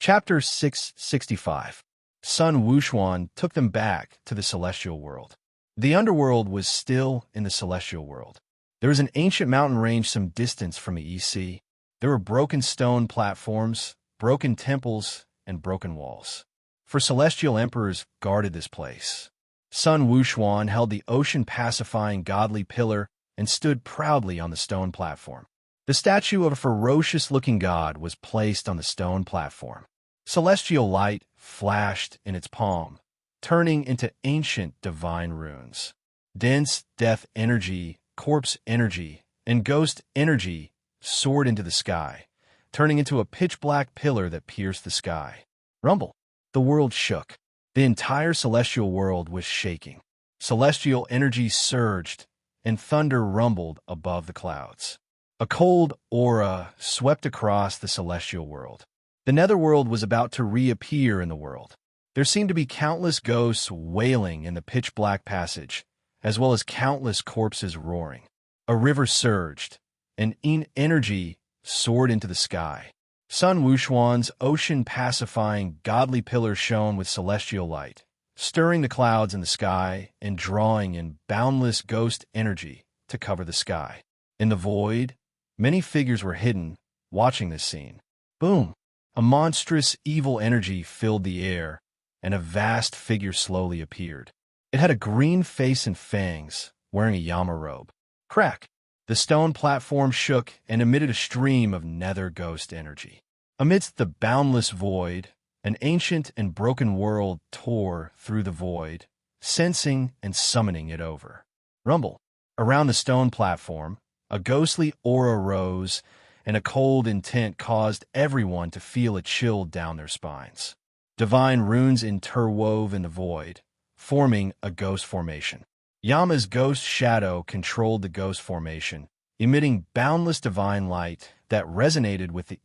Chapter 665. Sun Wuxuan took them back to the celestial world. The underworld was still in the celestial world. There was an ancient mountain range some distance from the EC. There were broken stone platforms, broken temples, and broken walls. For celestial emperors guarded this place. Sun Wuxuan held the ocean-pacifying godly pillar and stood proudly on the stone platform. The statue of a ferocious-looking god was placed on the stone platform. Celestial light flashed in its palm, turning into ancient divine runes. Dense death energy, corpse energy, and ghost energy soared into the sky, turning into a pitch-black pillar that pierced the sky. Rumble. The world shook. The entire celestial world was shaking. Celestial energy surged, and thunder rumbled above the clouds. A cold aura swept across the celestial world. The netherworld was about to reappear in the world. There seemed to be countless ghosts wailing in the pitch-black passage, as well as countless corpses roaring. A river surged, and energy soared into the sky. Sun Wuxuan's ocean-pacifying godly pillar shone with celestial light, stirring the clouds in the sky and drawing in boundless ghost energy to cover the sky. In the void, many figures were hidden, watching this scene. Boom! A monstrous evil energy filled the air, and a vast figure slowly appeared. It had a green face and fangs, wearing a Yama robe. Crack! The stone platform shook and emitted a stream of nether ghost energy. Amidst the boundless void, an ancient and broken world tore through the void, sensing and summoning it over. Rumble. Around the stone platform, a ghostly aura rose, and a cold intent caused everyone to feel a chill down their spines. Divine runes interwove in the void, forming a ghost formation. Yama's ghost shadow controlled the ghost formation, emitting boundless divine light that resonated with the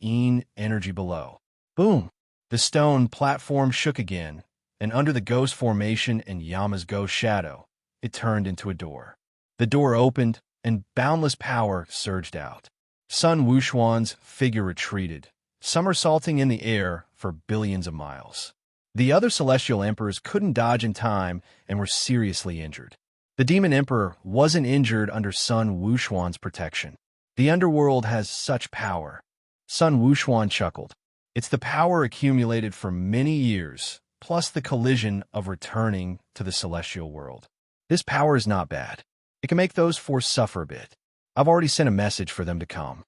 energy below. Boom! The stone platform shook again, and under the ghost formation and Yama's ghost shadow, it turned into a door. The door opened, and boundless power surged out. Sun Wuxuan's figure retreated, somersaulting in the air for billions of miles. The other celestial emperors couldn't dodge in time and were seriously injured. The demon emperor wasn't injured under Sun Wuxuan's protection. The underworld has such power. Sun Wuxuan chuckled. It's the power accumulated for many years, plus the collision of returning to the celestial world. This power is not bad. It can make those four suffer a bit. I've already sent a message for them to come.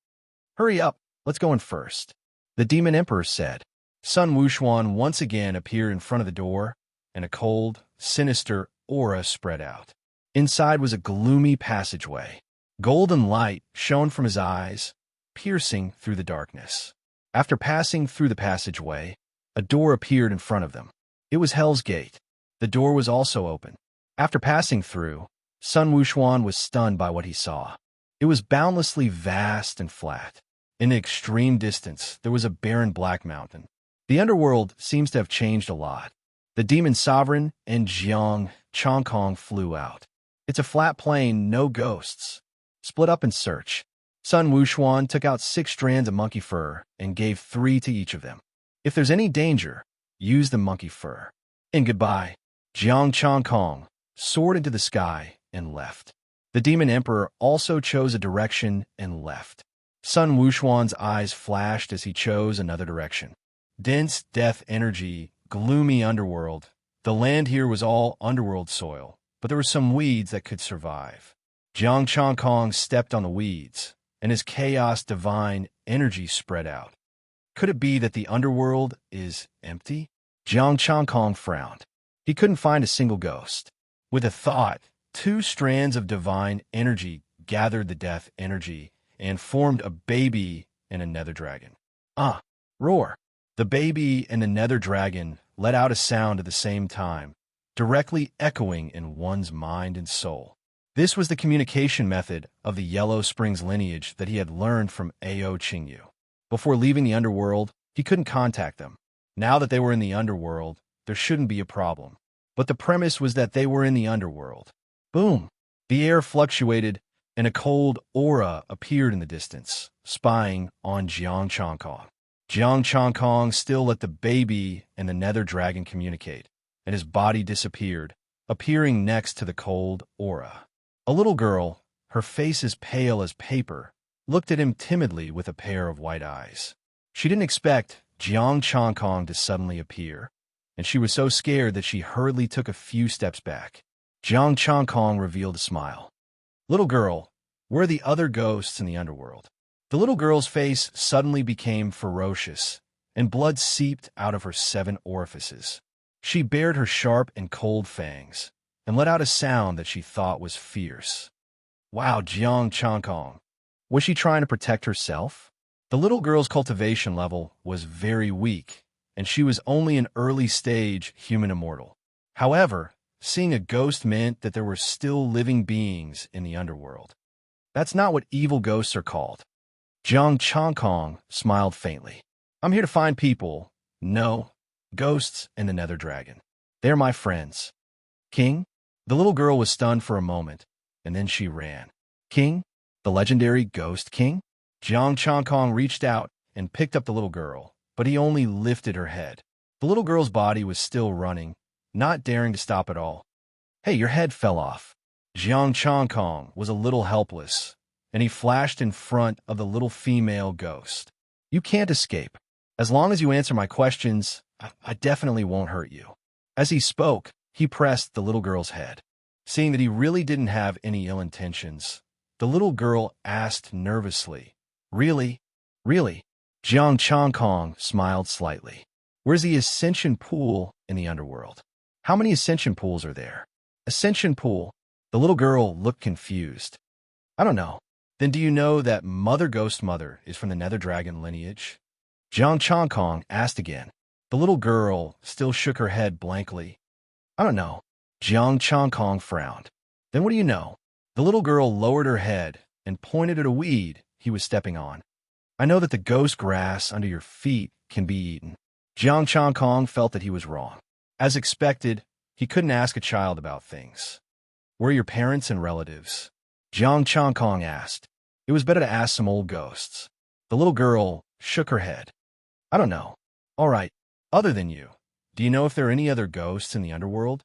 Hurry up, let's go in first, the demon emperor said. Sun Wuxuan once again appeared in front of the door, and a cold, sinister aura spread out. Inside was a gloomy passageway. Golden light shone from his eyes, piercing through the darkness. After passing through the passageway, a door appeared in front of them. It was Hell's Gate. The door was also open. After passing through, Sun Wuxuan was stunned by what he saw. It was boundlessly vast and flat. In the extreme distance, there was a barren black mountain. The underworld seems to have changed a lot. The demon sovereign and Jiang Chongkong flew out. It's a flat plain, no ghosts. Split up and search. Sun Wuxuan took out 6 strands of monkey fur and gave 3 to each of them. If there's any danger, use the monkey fur. And goodbye. Jiang Chongkong soared into the sky and left. The demon emperor also chose a direction and left. Sun Wuxuan's eyes flashed as he chose another direction. Dense death energy, gloomy underworld. The land here was all underworld soil, but there were some weeds that could survive. Jiang Chongkong stepped on the weeds, and his chaos divine energy spread out. Could it be that the underworld is empty? Jiang Chongkong frowned. He couldn't find a single ghost. With a thought, 2 strands of divine energy gathered the death energy and formed a baby and a nether dragon. Roar! The baby and the nether dragon let out a sound at the same time, directly echoing in one's mind and soul. This was the communication method of the Yellow Springs lineage that he had learned from Ao Qingyu. Before leaving the underworld, he couldn't contact them. Now that they were in the underworld, there shouldn't be a problem. But the premise was that they were in the underworld. Boom! The air fluctuated, and a cold aura appeared in the distance, spying on Jiang Chongkong. Jiang Chongkong still let the baby and the nether dragon communicate, and his body disappeared, appearing next to the cold aura. A little girl, her face as pale as paper, looked at him timidly with a pair of white eyes. She didn't expect Jiang Chongkong to suddenly appear, and she was so scared that she hurriedly took a few steps back. Jiang Chongkong revealed a smile. "Little girl, where are the other ghosts in the underworld?" The little girl's face suddenly became ferocious, and blood seeped out of her 7 orifices. She bared her sharp and cold fangs, and let out a sound that she thought was fierce. Wow, Jiang Chongkong. Was she trying to protect herself? The little girl's cultivation level was very weak, and she was only an early-stage human immortal. However, seeing a ghost meant that there were still living beings in the underworld. That's not what evil ghosts are called. Jiang Chongkong smiled faintly. "I'm here to find people. No, ghosts and the nether dragon. They're my friends." "King?" The little girl was stunned for a moment, and then she ran. "King? The legendary Ghost King?" Jiang Chongkong reached out and picked up the little girl, but he only lifted her head. The little girl's body was still running, not daring to stop at all. "Hey, your head fell off." Jiang Chongkong was a little helpless, and he flashed in front of the little female ghost. "You can't escape. As long as you answer my questions, I definitely won't hurt you." As he spoke, he pressed the little girl's head. Seeing that he really didn't have any ill intentions, the little girl asked nervously, "Really? Really?" Jiang Chongkong smiled slightly. "Where's the ascension pool in the underworld?" "How many ascension pools are there?" "Ascension pool?" The little girl looked confused. "I don't know." "Then do you know that Mother Ghost Mother is from the nether dragon lineage?" Jiang Chongkong asked again. The little girl still shook her head blankly. "I don't know." Jiang Chongkong frowned. "Then what do you know?" The little girl lowered her head and pointed at a weed he was stepping on. "I know that the ghost grass under your feet can be eaten." Jiang Chongkong felt that he was wrong. As expected, he couldn't ask a child about things. "Where are your parents and relatives?" Jiang Chongkong asked. It was better to ask some old ghosts. The little girl shook her head. "I don't know." "All right. Other than you, do you know if there are any other ghosts in the underworld?"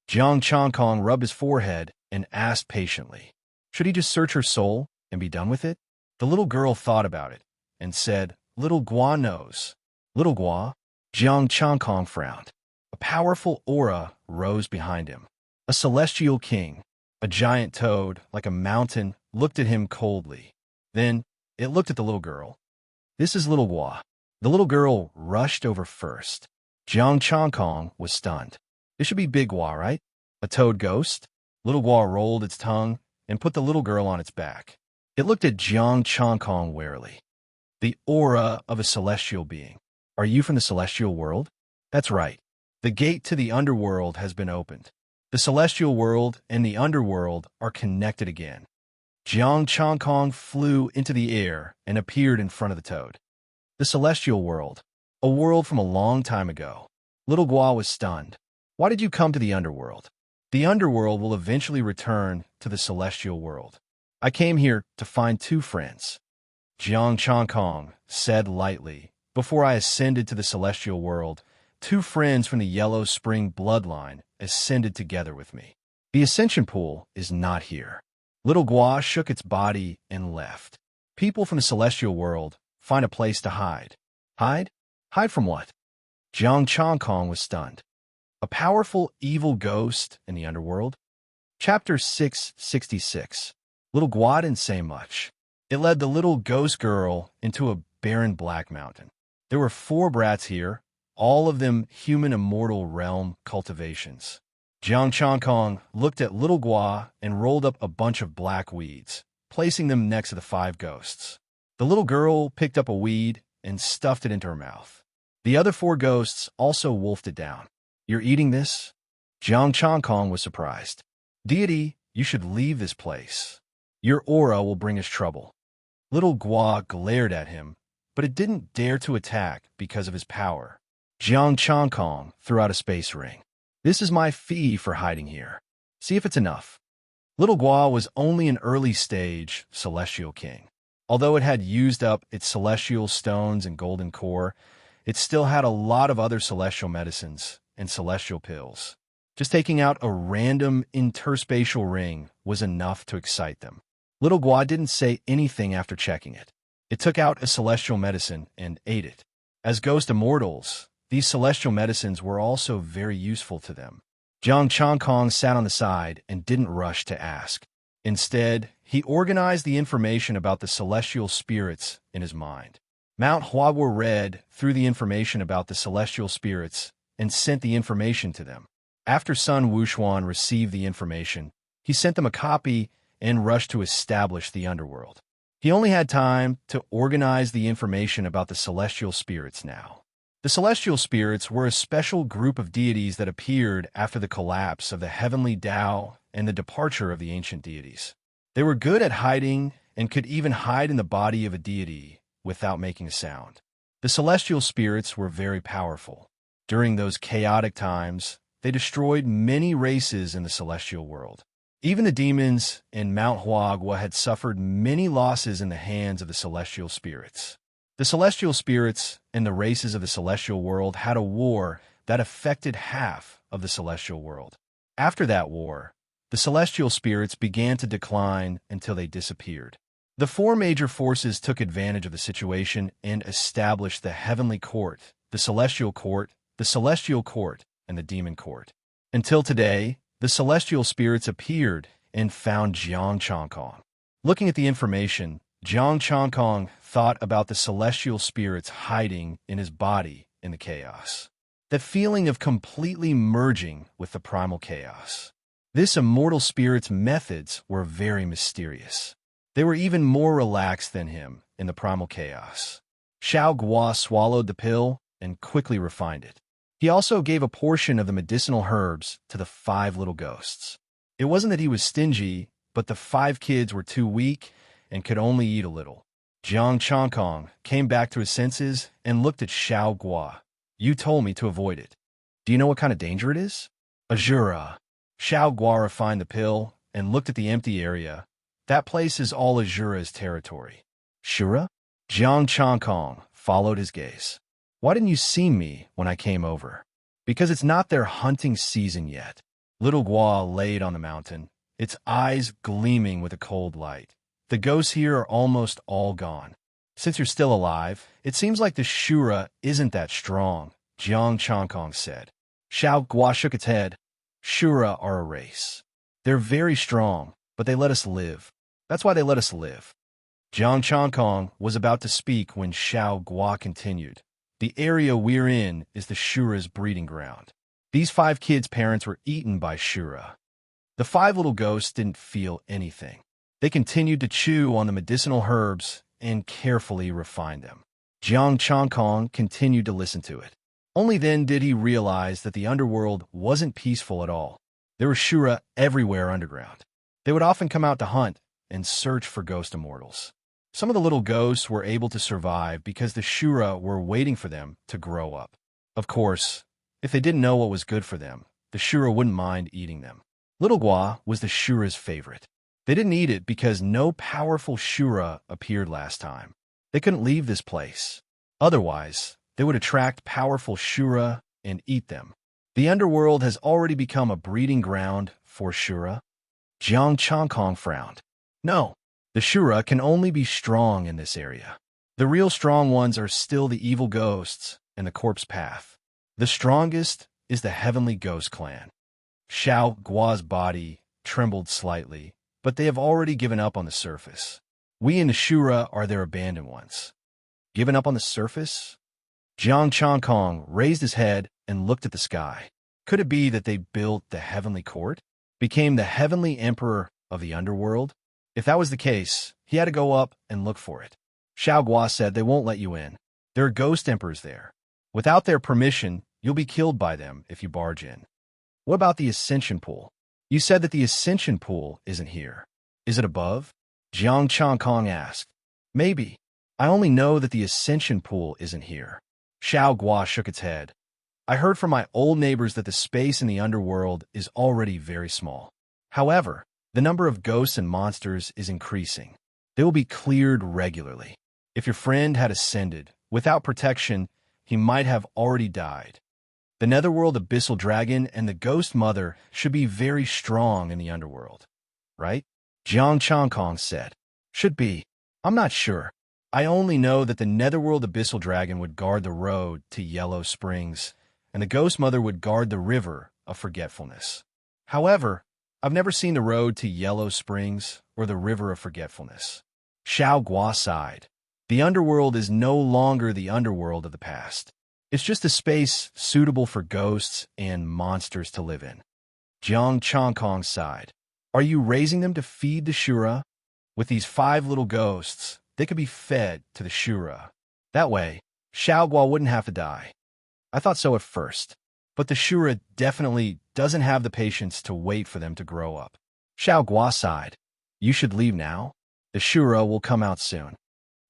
Jiang Chongkong rubbed his forehead and asked patiently. Should he just search her soul and be done with it? The little girl thought about it and said, "Little Gua knows." "Little Gua?" Jiang Chongkong frowned. A powerful aura rose behind him. A celestial king, a giant toad like a mountain, looked at him coldly. Then it looked at the little girl. "This is Little Gua." The little girl rushed over first. Jiang Chongkong was stunned. "This should be Big Gua, right? A toad ghost?" Little Gua rolled its tongue and put the little girl on its back. It looked at Jiang Chongkong warily. "The aura of a celestial being. Are you from the celestial world?" "That's right. The gate to the underworld has been opened. The celestial world and the underworld are connected again." Jiang Chongkong flew into the air and appeared in front of the toad. The celestial world. A world from a long time ago. Little Gua was stunned. "Why did you come to the underworld?" "The underworld will eventually return to the celestial world. I came here to find 2 friends." Jiang Chongkong said lightly, "Before I ascended to the celestial world, 2 friends from the Yellow Spring bloodline ascended together with me. The ascension pool is not here." Little Gua shook its body and left. "People from the celestial world find a place to hide." "Hide? Hide from what?" Jiang Chongkong was stunned. A powerful evil ghost in the underworld? Chapter 666. Little Gua didn't say much. It led the little ghost girl into a barren black mountain. There were 4 brats here, all of them human immortal realm cultivations. Jiang Chongkong looked at Little Gua and rolled up a bunch of black weeds, placing them next to the 5 ghosts. The little girl picked up a weed and stuffed it into her mouth. The other 4 ghosts also wolfed it down. "You're eating this?" Jiang Chongkong was surprised. "Deity, you should leave this place. Your aura will bring us trouble." Little Gua glared at him, but it didn't dare to attack because of his power. Jiang Chongkong threw out a space ring. "This is my fee for hiding here. See if it's enough." Little Gua was only an early-stage celestial king. Although it had used up its celestial stones and golden core, it still had a lot of other celestial medicines and celestial pills. Just taking out a random interspatial ring was enough to excite them. Little Gua didn't say anything after checking it. It took out a celestial medicine and ate it. As ghost immortals, these celestial medicines were also very useful to them. Jiang Changkong sat on the side and didn't rush to ask. Instead, he organized the information about the celestial spirits in his mind. Mount Huaguo read through the information about the celestial spirits and sent the information to them. After Sun Wuxuan received the information, he sent them a copy and rushed to establish the underworld. He only had time to organize the information about the celestial spirits now. The celestial spirits were a special group of deities that appeared after the collapse of the heavenly Tao and the departure of the ancient deities. They were good at hiding and could even hide in the body of a deity without making a sound. The celestial spirits were very powerful. During those chaotic times, they destroyed many races in the celestial world. Even the demons in Mount Huaguo had suffered many losses in the hands of the celestial spirits. The celestial spirits and the races of the celestial world had a war that affected half of the celestial world. After that war, the celestial spirits began to decline until they disappeared. The four major forces took advantage of the situation and established the heavenly court, the celestial court, and the demon court. Until today, the celestial spirits appeared and found Jiang Changkong. Looking at the information, Jiang Changkong thought about the celestial spirits hiding in his body in the chaos. The feeling of completely merging with the primal chaos. This immortal spirit's methods were very mysterious. They were even more relaxed than him in the primal chaos. Xiao Gua swallowed the pill and quickly refined it. He also gave a portion of the medicinal herbs to the 5 little ghosts. It wasn't that he was stingy, but the 5 kids were too weak and could only eat a little. Jiang Changkong came back to his senses and looked at Xiao Gua. You told me to avoid it. Do you know what kind of danger it is? Azura. Xiao Gua refined the pill and looked at the empty area. That place is all Azura's territory. Shura? Jiang Changkong followed his gaze. Why didn't you see me when I came over? Because it's not their hunting season yet. Little Gua laid on the mountain, its eyes gleaming with a cold light. The ghosts here are almost all gone. Since you're still alive, it seems like the Shura isn't that strong, Jiang Changkong said. Xiao Gua shook its head. Shura are a race. They're very strong, but they let us live. That's why they let us live. Jiang Changkong was about to speak when Xiao Gua continued. The area we're in is the Shura's breeding ground. These 5 kids' parents were eaten by Shura. The 5 little ghosts didn't feel anything. They continued to chew on the medicinal herbs and carefully refine them. Jiang Changkong continued to listen to it. Only then did he realize that the underworld wasn't peaceful at all. There were Shura everywhere underground. They would often come out to hunt and search for ghost immortals. Some of the little ghosts were able to survive because the Shura were waiting for them to grow up. Of course, if they didn't know what was good for them, the Shura wouldn't mind eating them. Little Gua was the Shura's favorite. They didn't eat it because no powerful Shura appeared last time. They couldn't leave this place. Otherwise, they would attract powerful Shura and eat them. The underworld has already become a breeding ground for Shura. Jiang Changkong frowned. No, the Shura can only be strong in this area. The real strong ones are still the evil ghosts and the corpse path. The strongest is the heavenly ghost clan. Xiao Gua's body trembled slightly, but they have already given up on the surface. We in the Shura are their abandoned ones. Given up on the surface? Jiang Changkong raised his head and looked at the sky. Could it be that they built the heavenly court? Became the heavenly emperor of the underworld? If that was the case, he had to go up and look for it. Xiao Gua said they won't let you in. There are ghost emperors there. Without their permission, you'll be killed by them if you barge in. What about the ascension pool? You said that the ascension pool isn't here. Is it above? Jiang Changkong asked. Maybe. I only know that the ascension pool isn't here. Xiao Gua shook its head. I heard from my old neighbors that the space in the underworld is already very small. However, the number of ghosts and monsters is increasing. They will be cleared regularly. If your friend had ascended, without protection, he might have already died. The netherworld abyssal dragon and the ghost mother should be very strong in the underworld, right? Jiang Changkong said. Should be. I'm not sure. I only know that the netherworld abyssal dragon would guard the road to Yellow Springs, and the ghost mother would guard the river of forgetfulness. However, I've never seen the road to Yellow Springs or the river of forgetfulness. Xiao Gua sighed. The underworld is no longer the underworld of the past. It's just a space suitable for ghosts and monsters to live in. Jiang Changkong sighed. Are you raising them to feed the Shura? With these 5 little ghosts, they could be fed to the Shura. That way, Xiao Gua wouldn't have to die. I thought so at first, but the Shura definitely doesn't have the patience to wait for them to grow up. Xiao Gua sighed. You should leave now. The Shura will come out soon.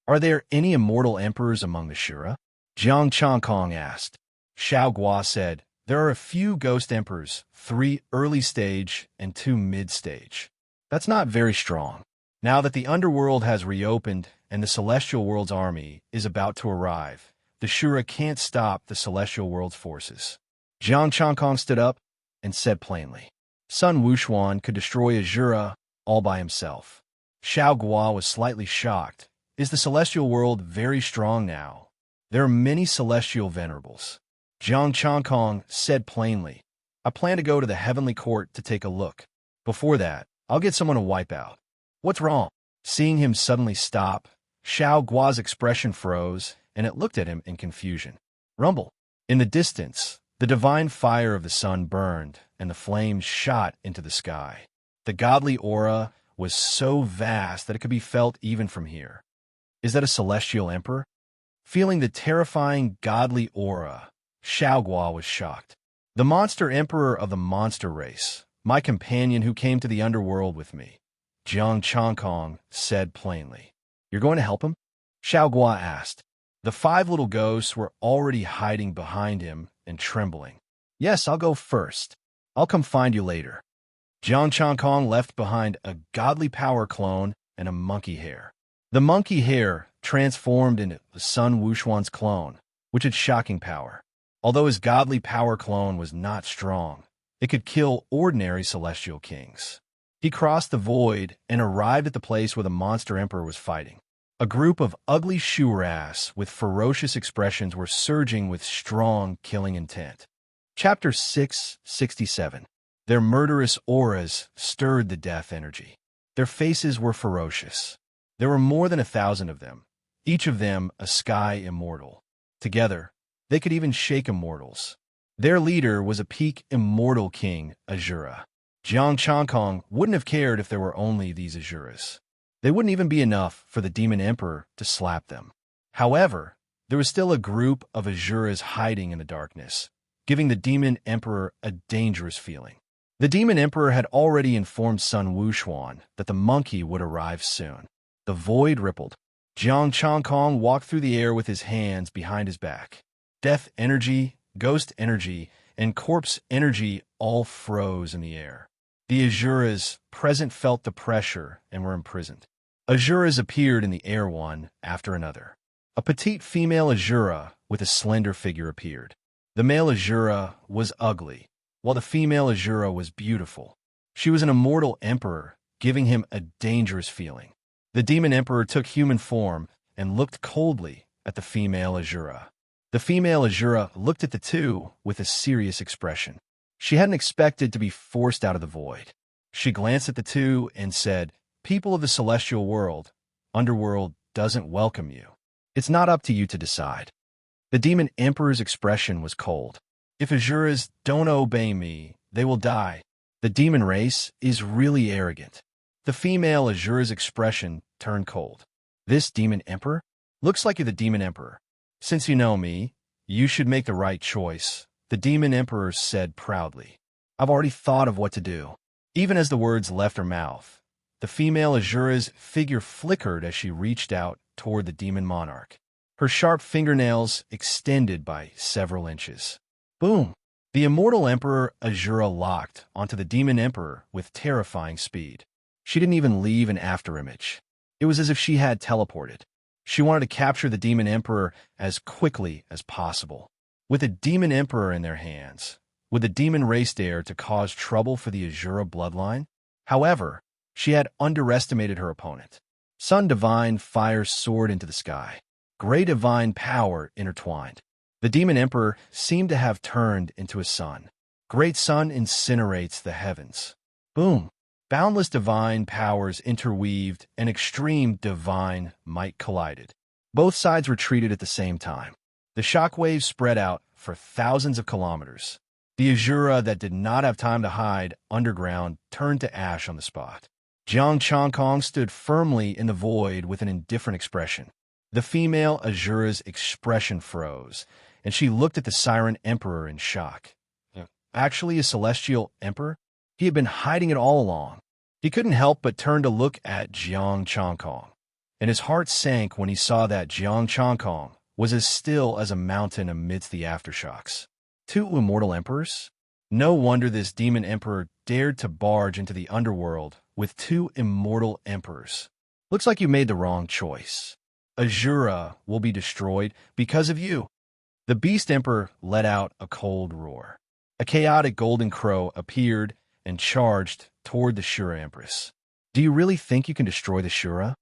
Are there any immortal emperors among the Shura? Jiang Changkong asked. Xiao Gua said, there are a few ghost emperors, 3 early stage and 2 mid stage. That's not very strong. Now that the underworld has reopened and the celestial world's army is about to arrive, the Shura can't stop the celestial world's forces. Jiang Changkong stood up and said plainly, Sun Wuxuan could destroy Azura all by himself. Xiao Gua was slightly shocked. Is the celestial world very strong now? There are many celestial venerables. Jiang Changkong said plainly, I plan to go to the heavenly court to take a look. Before that, I'll get someone to wipe out. What's wrong? Seeing him suddenly stop, Xiao Gua's expression froze, and it looked at him in confusion. Rumble. In the distance, the divine fire of the sun burned, and the flames shot into the sky. The godly aura was so vast that it could be felt even from here. Is that a celestial emperor? Feeling the terrifying godly aura, Xiao Gua was shocked. The monster emperor of the monster race, my companion who came to the underworld with me, Jiang Changkong said plainly. You're going to help him? Xiao Gua asked. The 5 little ghosts were already hiding behind him and trembling. Yes, I'll go first. I'll come find you later. Jiang Changkong left behind a godly power clone and a monkey hair. The monkey hair transformed into the Sun Wuxuan's clone, which had shocking power. Although his godly power clone was not strong, it could kill ordinary celestial kings. He crossed the void and arrived at the place where the monster emperor was fighting. A group of ugly Shuras with ferocious expressions were surging with strong killing intent. Chapter 667. Their murderous auras stirred the death energy. Their faces were ferocious. There were more than 1,000 of them, each of them a sky immortal. Together, they could even shake immortals. Their leader was a peak immortal king, Azura. Jiang Changkong wouldn't have cared if there were only these Azuras. They wouldn't even be enough for the demon emperor to slap them. However, there was still a group of Azuras hiding in the darkness, giving the demon emperor a dangerous feeling. The demon emperor had already informed Sun Wuxuan that the monkey would arrive soon. The void rippled. Jiang Changkong walked through the air with his hands behind his back. Death energy, ghost energy, and corpse energy all froze in the air. The Azuras present felt the pressure and were imprisoned. Azuras appeared in the air one after another. A petite female Azura with a slender figure appeared. The male Azura was ugly, while the female Azura was beautiful. She was an immortal emperor, giving him a dangerous feeling. The demon emperor took human form and looked coldly at the female Azura. The female Azura looked at the two with a serious expression. She hadn't expected to be forced out of the void. She glanced at the two and said, People of the celestial world, underworld doesn't welcome you. It's not up to you to decide. The demon emperor's expression was cold. If Azuras don't obey me, they will die. The demon race is really arrogant. The female Azura's expression turned cold. This demon emperor? Looks like you're the demon emperor. Since you know me, you should make the right choice, the demon emperor said proudly. I've already thought of what to do. Even as the words left her mouth, the female Azura's figure flickered as she reached out toward the demon monarch. Her sharp fingernails extended by several inches. Boom! The immortal emperor Azura locked onto the demon emperor with terrifying speed. She didn't even leave an afterimage. It was as if she had teleported. She wanted to capture the Demon Emperor as quickly as possible. With the Demon Emperor in their hands, would the demon race dare to cause trouble for the Azura bloodline? However, she had underestimated her opponent. Sun Divine Fire soared into the sky. Gray Divine Power intertwined. The Demon Emperor seemed to have turned into a sun. Great Sun incinerates the heavens. Boom! Boundless divine powers interweaved and extreme divine might collided. Both sides retreated at the same time. The shockwaves spread out for thousands of kilometers. The Azura that did not have time to hide underground turned to ash on the spot. Jiang Changkong stood firmly in the void with an indifferent expression. The female Azura's expression froze, and she looked at the Siren Emperor in shock. Actually a celestial emperor? He had been hiding it all along. He couldn't help but turn to look at Jiang Changkong, and his heart sank when he saw that Jiang Changkong was as still as a mountain amidst the aftershocks. Two immortal emperors? No wonder this demon emperor dared to barge into the underworld with two immortal emperors. Looks like you made the wrong choice. Azura will be destroyed because of you. The Beast Emperor let out a cold roar. A chaotic golden crow appeared and charged toward the Shura Empress. Do you really think you can destroy the Shura?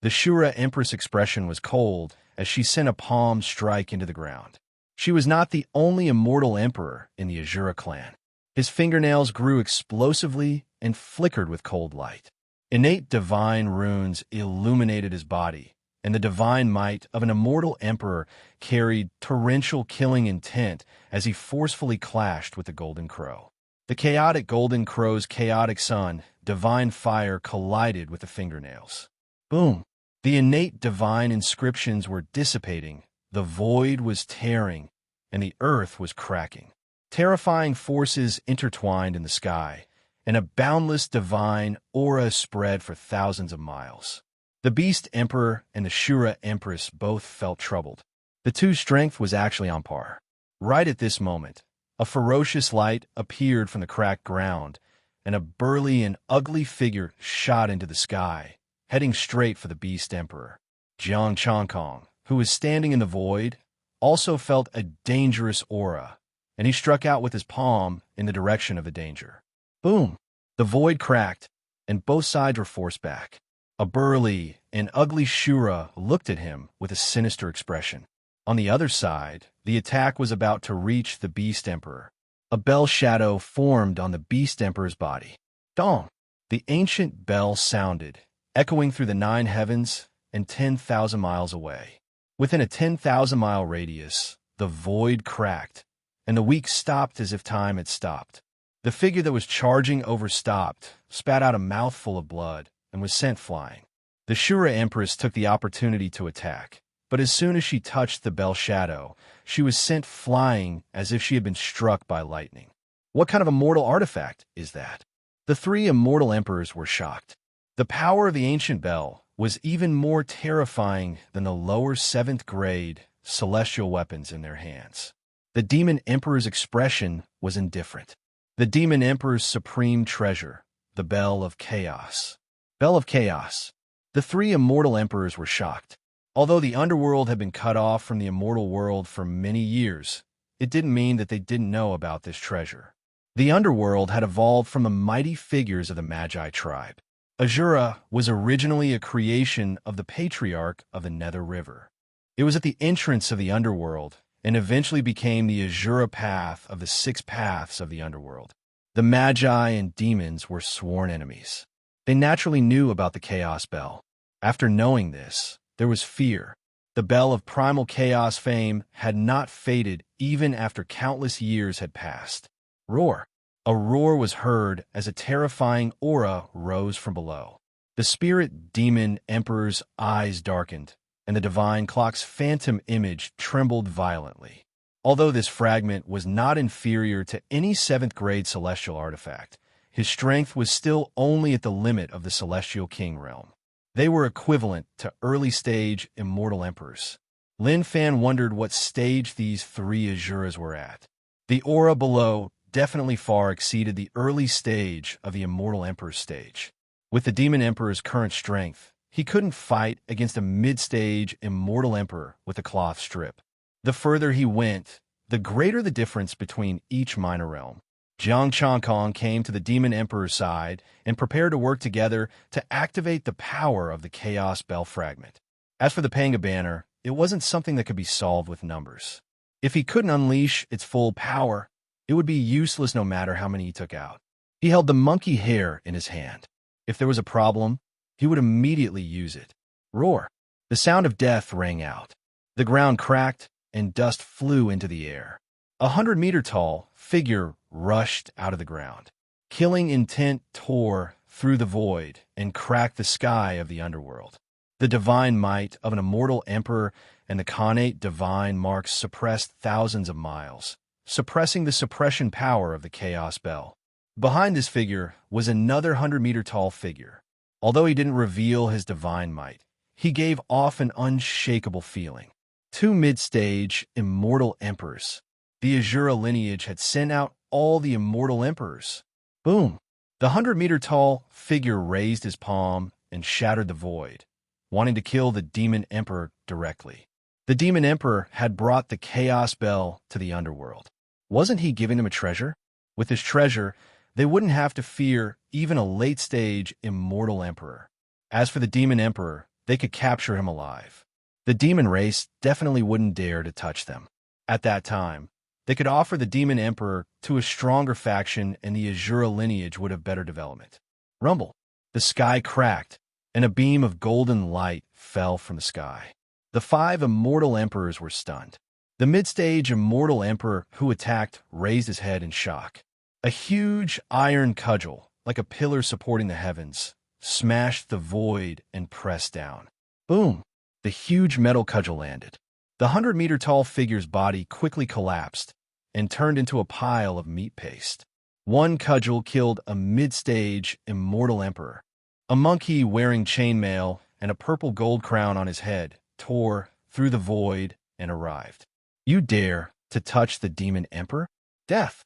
The Shura Empress' expression was cold as she sent a palm strike into the ground. She was not the only immortal emperor in the Azura clan. His fingernails grew explosively and flickered with cold light. Innate divine runes illuminated his body, and the divine might of an immortal emperor carried torrential killing intent as he forcefully clashed with the Golden Crow. The chaotic Golden Crow's chaotic sun, divine fire, collided with the fingernails. Boom! The innate divine inscriptions were dissipating, the void was tearing, and the earth was cracking. Terrifying forces intertwined in the sky, and a boundless divine aura spread for thousands of miles. The Beast Emperor and the Shura Empress both felt troubled. The two's strength was actually on par. Right at this moment, a ferocious light appeared from the cracked ground, and a burly and ugly figure shot into the sky, heading straight for the Beast Emperor. Jiang Changkong, who was standing in the void, also felt a dangerous aura, and he struck out with his palm in the direction of the danger. Boom! The void cracked, and both sides were forced back. A burly and ugly Shura looked at him with a sinister expression. On the other side, the attack was about to reach the Beast Emperor. A bell shadow formed on the Beast Emperor's body. Dong! The ancient bell sounded, echoing through the 9 heavens and 10,000 miles away. Within a 10,000-mile radius, the void cracked, and the week stopped as if time had stopped. The figure that was charging over stopped, spat out a mouthful of blood, and was sent flying. The Shura Empress took the opportunity to attack, but as soon as she touched the bell shadow, she was sent flying as if she had been struck by lightning. What kind of immortal artifact is that? The 3 immortal emperors were shocked. The power of the ancient bell was even more terrifying than the lower 7th grade celestial weapons in their hands. The Demon Emperor's expression was indifferent. The Demon Emperor's supreme treasure, the Bell of Chaos. Bell of Chaos. The 3 immortal emperors were shocked. Although the underworld had been cut off from the immortal world for many years, it didn't mean that they didn't know about this treasure. The underworld had evolved from the mighty figures of the Magi tribe. Azura was originally a creation of the patriarch of the Nether River. It was at the entrance of the underworld and eventually became the Azura path of the 6 paths of the underworld. The Magi and demons were sworn enemies. They naturally knew about the Chaos Bell. After knowing this, there was fear. The Bell of primal chaos fame had not faded even after countless years had passed. Roar! A roar was heard as a terrifying aura rose from below. The spirit demon emperor's eyes darkened, and the divine clock's phantom image trembled violently. Although this fragment was not inferior to any 7th grade celestial artifact, his strength was still only at the limit of the celestial king realm. They were equivalent to early-stage immortal emperors. Lin Fan wondered what stage these 3 Azuras were at. The aura below definitely far exceeded the early stage of the immortal emperor's stage. With the demon emperor's current strength, he couldn't fight against a mid-stage immortal emperor with a cloth strip. The further he went, the greater the difference between each minor realm. Jiang Changkong came to the demon emperor's side and prepared to work together to activate the power of the Chaos Bell fragment. As for the Panga banner, it wasn't something that could be solved with numbers. If he couldn't unleash its full power, it would be useless no matter how many he took out. He held the monkey hair in his hand. If there was a problem, he would immediately use it. Roar! The sound of death rang out. The ground cracked, and dust flew into the air. 100-meter-tall figure rushed out of the ground. Killing intent tore through the void and cracked the sky of the underworld. The divine might of an immortal emperor and the connate divine marks suppressed thousands of miles, suppressing the suppression power of the Chaos Bell. Behind this figure was another 100-meter-tall figure. Although he didn't reveal his divine might, he gave off an unshakable feeling. 2 mid-stage immortal emperors. The Azura lineage had sent out all the immortal emperors. Boom! The 100-meter-tall figure raised his palm and shattered the void, wanting to kill the demon emperor directly. The demon emperor had brought the Chaos Bell to the underworld. Wasn't he giving them a treasure? With his treasure, they wouldn't have to fear even a late-stage immortal emperor. As for the demon emperor, they could capture him alive. The demon race definitely wouldn't dare to touch them. At that time, they could offer the demon emperor to a stronger faction and the Azura lineage would have better development. Rumble. The sky cracked, and a beam of golden light fell from the sky. The 5 immortal emperors were stunned. The mid-stage immortal emperor who attacked raised his head in shock. A huge iron cudgel, like a pillar supporting the heavens, smashed the void and pressed down. Boom! The huge metal cudgel landed. The 100-meter-tall figure's body quickly collapsed and turned into a pile of meat paste. One cudgel killed a mid-stage immortal emperor. A monkey wearing chainmail and a purple gold crown on his head tore through the void and arrived. You dare to touch the demon emperor? Death!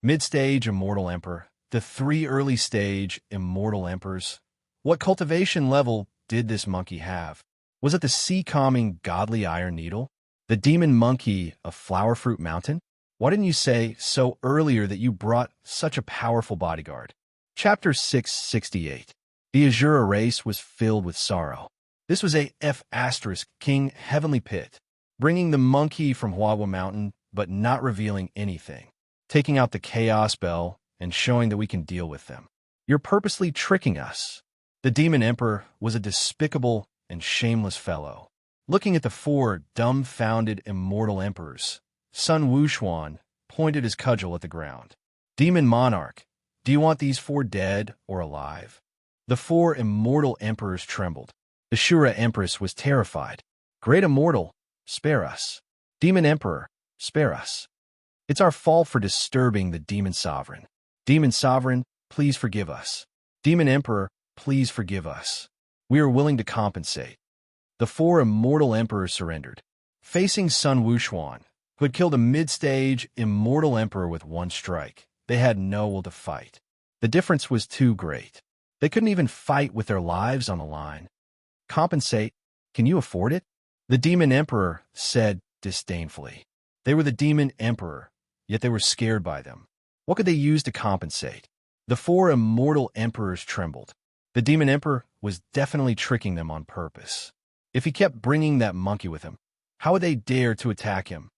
Mid-stage immortal emperor. The 3 early-stage immortal emperors. What cultivation level did this monkey have? Was it the sea-calming godly iron needle? The demon monkey of Flower Fruit Mountain? Why didn't you say so earlier that you brought such a powerful bodyguard? Chapter 668. The Azura race was filled with sorrow. This was a King Heavenly Pit, bringing the monkey from Huahua Mountain, but not revealing anything, taking out the Chaos Bell and showing that we can deal with them. You're purposely tricking us. The Demon Emperor was a despicable and shameless fellow. Looking at the 4 dumbfounded immortal emperors, Sun Wuquan pointed his cudgel at the ground. Demon Monarch, do you want these 4 dead or alive? The 4 immortal emperors trembled. The Shura Empress was terrified. Great Immortal, spare us. Demon Emperor, spare us. It's our fault for disturbing the Demon Sovereign. Demon Sovereign, please forgive us. Demon Emperor, please forgive us. We are willing to compensate. The 4 immortal emperors surrendered. Facing Sun Wuquan, who had killed a mid-stage immortal emperor with 1 strike, they had no will to fight. The difference was too great. They couldn't even fight with their lives on the line. Compensate? Can you afford it? The Demon Emperor said disdainfully. They were the Demon Emperor, yet they were scared by them. What could they use to compensate? The 4 immortal emperors trembled. The Demon Emperor was definitely tricking them on purpose. If he kept bringing that monkey with him, how would they dare to attack him?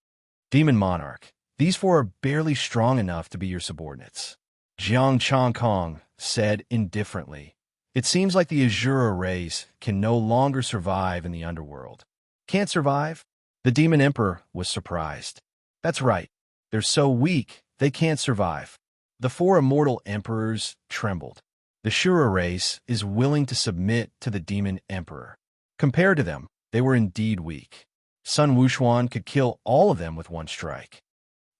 Demon Monarch, these 4 are barely strong enough to be your subordinates. Jiang Changkong said indifferently. It seems like the Azura race can no longer survive in the underworld. Can't survive? The Demon Emperor was surprised. That's right. They're so weak, they can't survive. The 4 immortal emperors trembled. The Shura race is willing to submit to the Demon Emperor. Compared to them, they were indeed weak. Sun Wuquan could kill all of them with 1 strike.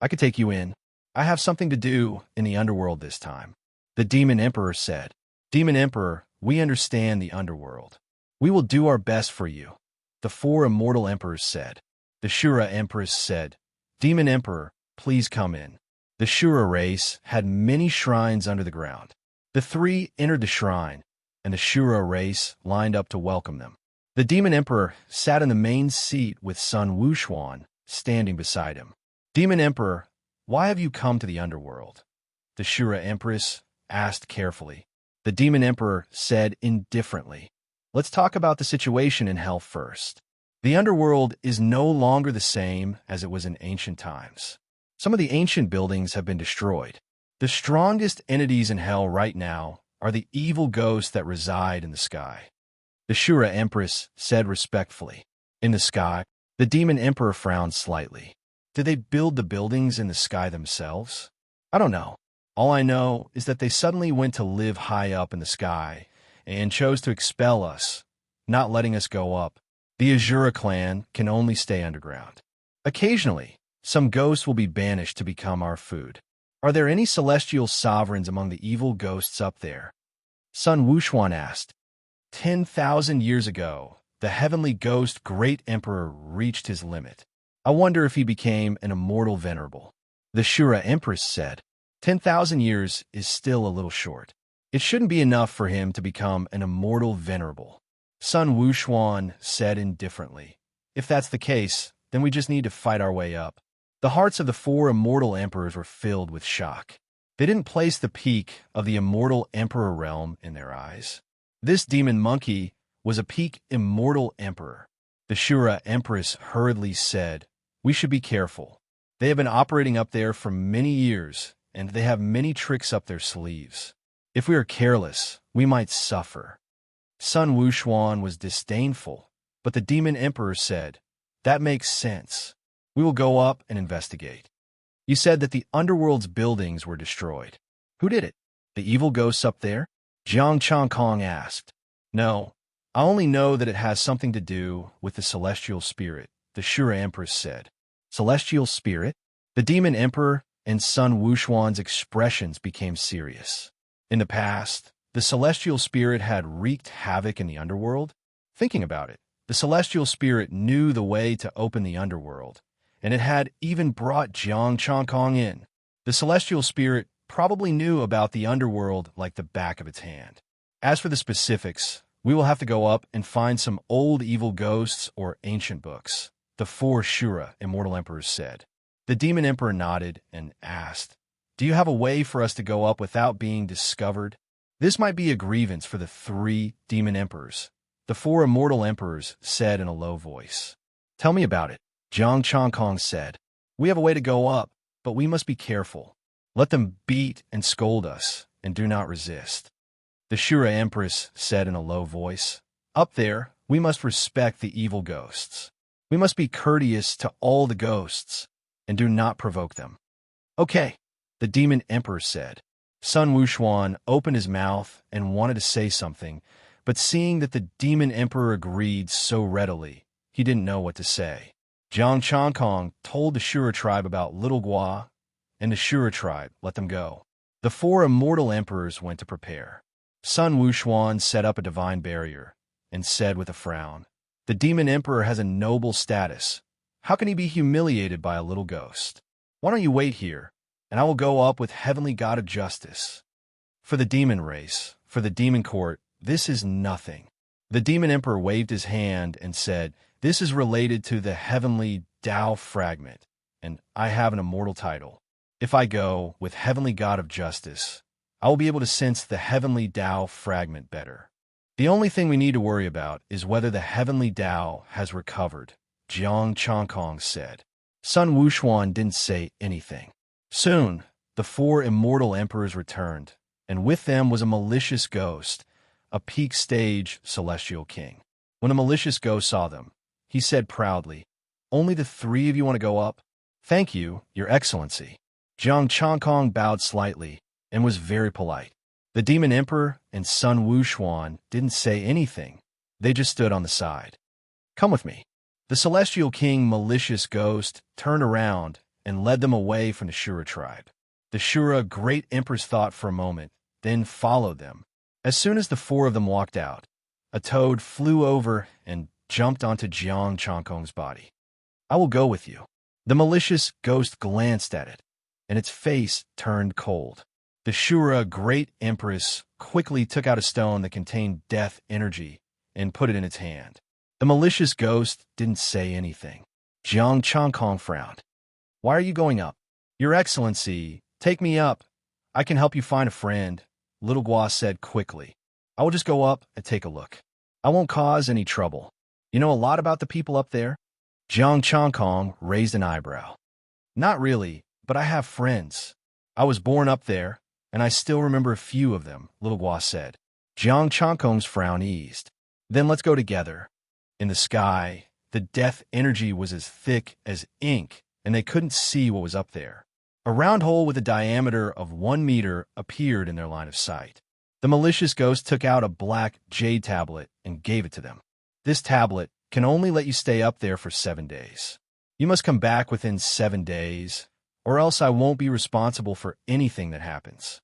I could take you in. I have something to do in the underworld this time. The Demon Emperor said. Demon Emperor, we understand the underworld. We will do our best for you. The 4 immortal emperors said. The Shura Empress said, Demon Emperor, please come in. The Shura race had many shrines under the ground. The 3 entered the shrine, and the Shura race lined up to welcome them. The Demon Emperor sat in the main seat with Sun Wuxuan standing beside him. Demon Emperor, why have you come to the underworld? The Shura Empress asked carefully. The Demon Emperor said indifferently, let's talk about the situation in hell first. The underworld is no longer the same as it was in ancient times. Some of the ancient buildings have been destroyed. The strongest entities in hell right now are the evil ghosts that reside in the sky. The Shura Empress said respectfully. In the sky, the Demon Emperor frowned slightly. Did they build the buildings in the sky themselves? I don't know. All I know is that they suddenly went to live high up in the sky and chose to expel us, not letting us go up. The Azura clan can only stay underground. Occasionally, some ghosts will be banished to become our food. Are there any celestial sovereigns among the evil ghosts up there? Sun Wuxuan asked. 10,000 years ago, the heavenly ghost Great Emperor reached his limit. I wonder if he became an immortal venerable. The Shura Empress said, 10,000 years is still a little short. It shouldn't be enough for him to become an immortal venerable. Sun Wuxuan said indifferently, if that's the case, then we just need to fight our way up. The hearts of the 4 immortal emperors were filled with shock. They didn't place the peak of the immortal emperor realm in their eyes. This demon monkey was a peak immortal emperor. The Shura Empress hurriedly said, we should be careful. They have been operating up there for many years, and they have many tricks up their sleeves. If we are careless, we might suffer. Sun Wuxuan was disdainful, but the Demon Emperor said, that makes sense. We will go up and investigate. You said that the underworld's buildings were destroyed. Who did it? The evil ghosts up there? Jiang Changkong asked. No, I only know that it has something to do with the celestial spirit, the Shura Empress said. Celestial spirit? The Demon Emperor and Sun Wuxuan's expressions became serious. In the past, the celestial spirit had wreaked havoc in the underworld. Thinking about it, the celestial spirit knew the way to open the underworld, and it had even brought Jiang Changkong in. The celestial spirit probably knew about the underworld like the back of its hand. As for the specifics, we will have to go up and find some old evil ghosts or ancient books, the 4 Shura immortal emperors said. The Demon Emperor nodded and asked, do you have a way for us to go up without being discovered? This might be a grievance for the 3 demon emperors, the 4 immortal emperors said in a low voice. Tell me about it, Jiang Changkong said. We have a way to go up, but we must be careful. Let them beat and scold us, and do not resist. The Shura Empress said in a low voice, up there, we must respect the evil ghosts. We must be courteous to all the ghosts, and do not provoke them. Okay, the Demon Emperor said. Sun Wuxuan opened his mouth and wanted to say something, but seeing that the Demon Emperor agreed so readily, he didn't know what to say. Jiang Changkong told the Shura tribe about Little Gua, and the Shura tribe let them go. The 4 immortal emperors went to prepare. Sun Wuxuan set up a divine barrier and said with a frown, the Demon Emperor has a noble status. How can he be humiliated by a little ghost? Why don't you wait here, and I will go up with Heavenly God of Justice. For the demon race, for the demon court, this is nothing. The Demon Emperor waved his hand and said, this is related to the Heavenly Tao fragment, and I have an immortal title. If I go with Heavenly God of Justice, I will be able to sense the Heavenly Tao fragment better. The only thing we need to worry about is whether the Heavenly Tao has recovered, Jiang Changkong said. Sun Wuxuan didn't say anything. Soon, the 4 immortal emperors returned, and with them was a malicious ghost, a peak stage celestial king. When a malicious ghost saw them, he said proudly, only the 3 of you want to go up? Thank you, Your Excellency. Jiang Changkong bowed slightly and was very polite. The Demon Emperor and Sun Wuxuan didn't say anything. They just stood on the side. Come with me. The celestial king malicious ghost turned around and led them away from the Shura tribe. The Shura great empress thought for a moment, then followed them. As soon as the 4 of them walked out, a toad flew over and jumped onto Jiang Changkong's body. I will go with you. The malicious ghost glanced at it, and its face turned cold. The Shura, great empress, quickly took out a stone that contained death energy and put it in its hand. The malicious ghost didn't say anything. Jiang Changkong frowned. Why are you going up? Your Excellency, take me up. I can help you find a friend, Little Gua said quickly. I will just go up and take a look. I won't cause any trouble. You know a lot about the people up there? Jiang Changkong raised an eyebrow. Not really, but I have friends. I was born up there, and I still remember a few of them, Little Gua said. Jiang Changkong's frown eased. Then let's go together. In the sky, the death energy was as thick as ink, and they couldn't see what was up there. A round hole with a diameter of 1 meter appeared in their line of sight. The malicious ghost took out a black jade tablet and gave it to them. This tablet can only let you stay up there for 7 days. You must come back within 7 days, or else I won't be responsible for anything that happens.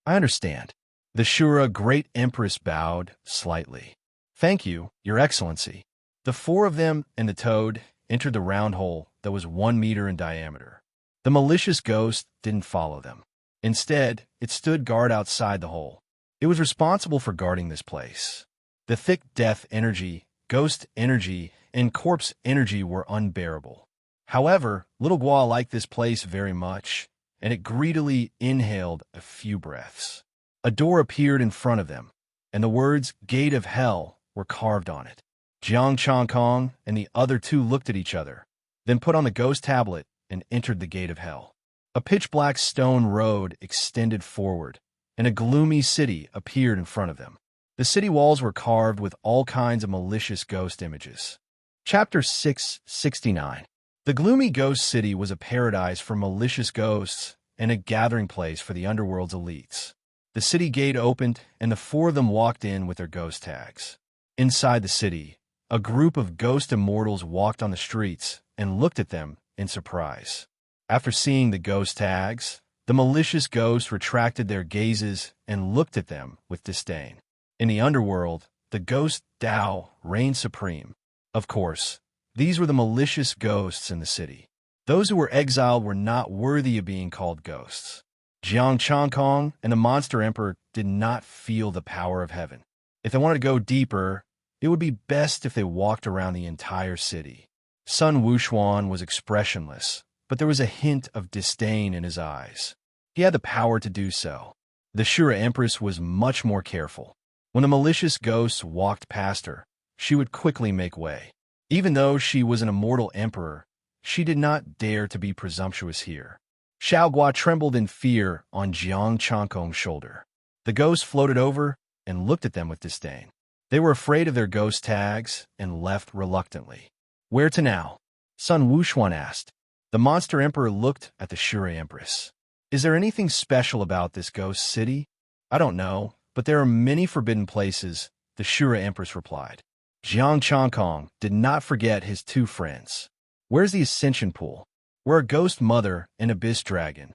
I understand. The Shura, great empress, bowed slightly. Thank you, Your Excellency. The 4 of them and the toad entered the round hole that was 1 meter in diameter. The malicious ghost didn't follow them. Instead, it stood guard outside the hole. It was responsible for guarding this place. The thick death energy, ghost energy, and corpse energy were unbearable. However, Little Gua liked this place very much, and it greedily inhaled a few breaths. A door appeared in front of them, and the words "Gate of Hell" were carved on it. Jiang Changkong and the other 2 looked at each other, then put on the ghost tablet and entered the Gate of Hell. A pitch-black stone road extended forward, and a gloomy city appeared in front of them. The city walls were carved with all kinds of malicious ghost images. Chapter 669. The gloomy ghost city was a paradise for malicious ghosts and a gathering place for the underworld's elites. The city gate opened, and the 4 of them walked in with their ghost tags. Inside the city, a group of ghost immortals walked on the streets and looked at them in surprise. After seeing the ghost tags, the malicious ghosts retracted their gazes and looked at them with disdain. In the underworld, the ghost Tao reigned supreme. Of course, these were the malicious ghosts in the city. Those who were exiled were not worthy of being called ghosts. Jiang Changkong and the Monster Emperor did not feel the power of heaven. If they wanted to go deeper, it would be best if they walked around the entire city. Sun Wuxuan was expressionless, but there was a hint of disdain in his eyes. He had the power to do so. The Shura Empress was much more careful. When the malicious ghosts walked past her, she would quickly make way. Even though she was an immortal emperor, she did not dare to be presumptuous here. Xiaogua trembled in fear on Jiang Changkong's shoulder. The ghosts floated over and looked at them with disdain. They were afraid of their ghost tags and left reluctantly. Where to now? Sun Wuxuan asked. The Monster Emperor looked at the Shura Empress. Is there anything special about this ghost city? I don't know, but there are many forbidden places, the Shura Empress replied. Jiang Changkong did not forget his 2 friends. Where's the Ascension Pool? Where a ghost mother and abyss dragon?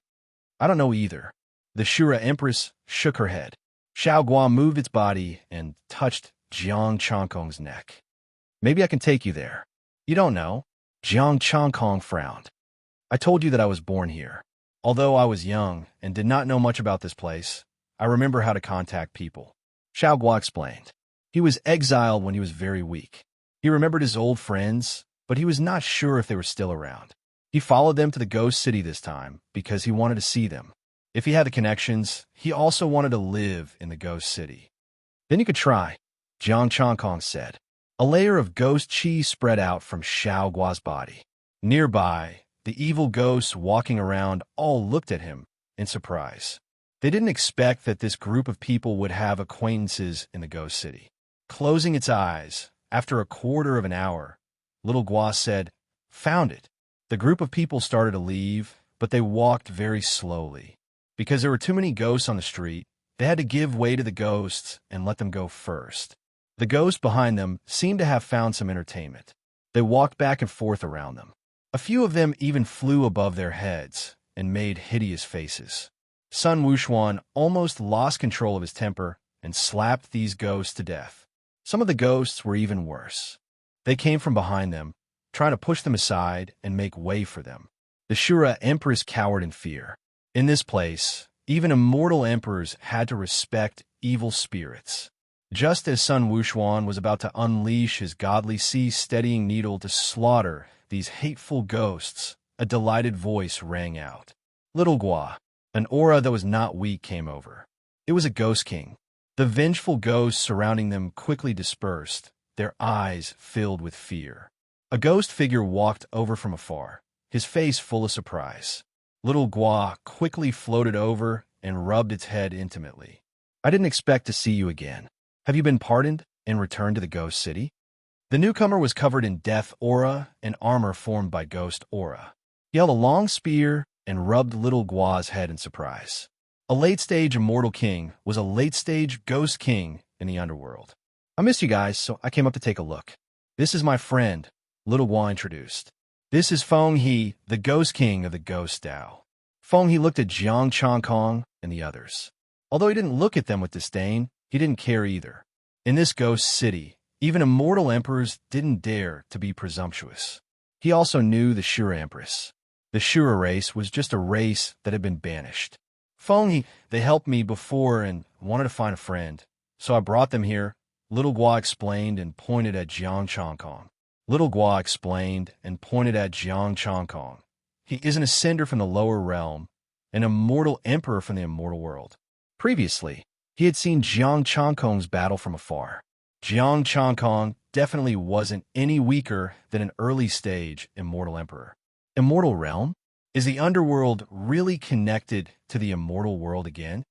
I don't know either. The Shura Empress shook her head. Xiaogua moved its body and touched Jiang Changkong's neck. Maybe I can take you there. You don't know. Jiang Changkong frowned. I told you that I was born here. Although I was young and did not know much about this place, I remember how to contact people. Xiaogua explained. He was exiled when he was very weak. He remembered his old friends, but he was not sure if they were still around. He followed them to the ghost city this time because he wanted to see them. If he had the connections, he also wanted to live in the ghost city. Then you could try, Jiang Changkong said. A layer of ghost chi spread out from Xiaogua's body. Nearby, the evil ghosts walking around all looked at him in surprise. They didn't expect that this group of people would have acquaintances in the ghost city. Closing its eyes, after a quarter of an hour, Little Gua said, "Found it." The group of people started to leave, but they walked very slowly. Because there were too many ghosts on the street, they had to give way to the ghosts and let them go first. The ghosts behind them seemed to have found some entertainment. They walked back and forth around them. A few of them even flew above their heads and made hideous faces. Sun Wuxuan almost lost control of his temper and slapped these ghosts to death. Some of the ghosts were even worse. They came from behind them, trying to push them aside and make way for them. The Shura Empress cowered in fear. In this place, Even immortal emperors had to respect evil spirits. Just as Sun Wuxuan was about to unleash his godly sea-steadying needle to slaughter these hateful ghosts, a delighted voice rang out. Little Gua, an aura that was not weak, came over. It was a ghost king. The vengeful ghosts surrounding them quickly dispersed, their eyes filled with fear. A ghost figure walked over from afar, his face full of surprise. Little Gua quickly floated over and rubbed its head intimately. I didn't expect to see you again. Have you been pardoned and returned to the ghost city? The newcomer was covered in death aura and armor formed by ghost aura. He held a long spear and rubbed Little Gua's head in surprise. A late-stage immortal king was a late-stage ghost king in the underworld. I missed you guys, so I came up to take a look. This is my friend, Little Gua introduced. This is Feng He, the Ghost King of the Ghost Dao. Feng He looked at Jiang Changkong and the others. Although he didn't look at them with disdain, he didn't care either. In this ghost city, even immortal emperors didn't dare to be presumptuous. He also knew the Shura Empress. The Shura race was just a race that had been banished. Feng He, they helped me before and wanted to find a friend, so I brought them here, Little Gua explained and pointed at Jiang Changkong. Little Gua explained and pointed at Jiang Changkong. He is an ascender from the lower realm, an immortal emperor from the immortal world. Previously, he had seen Jiang Changkong's battle from afar. Jiang Changkong definitely wasn't any weaker than an early-stage immortal emperor. Immortal realm? Is the underworld really connected to the immortal world again?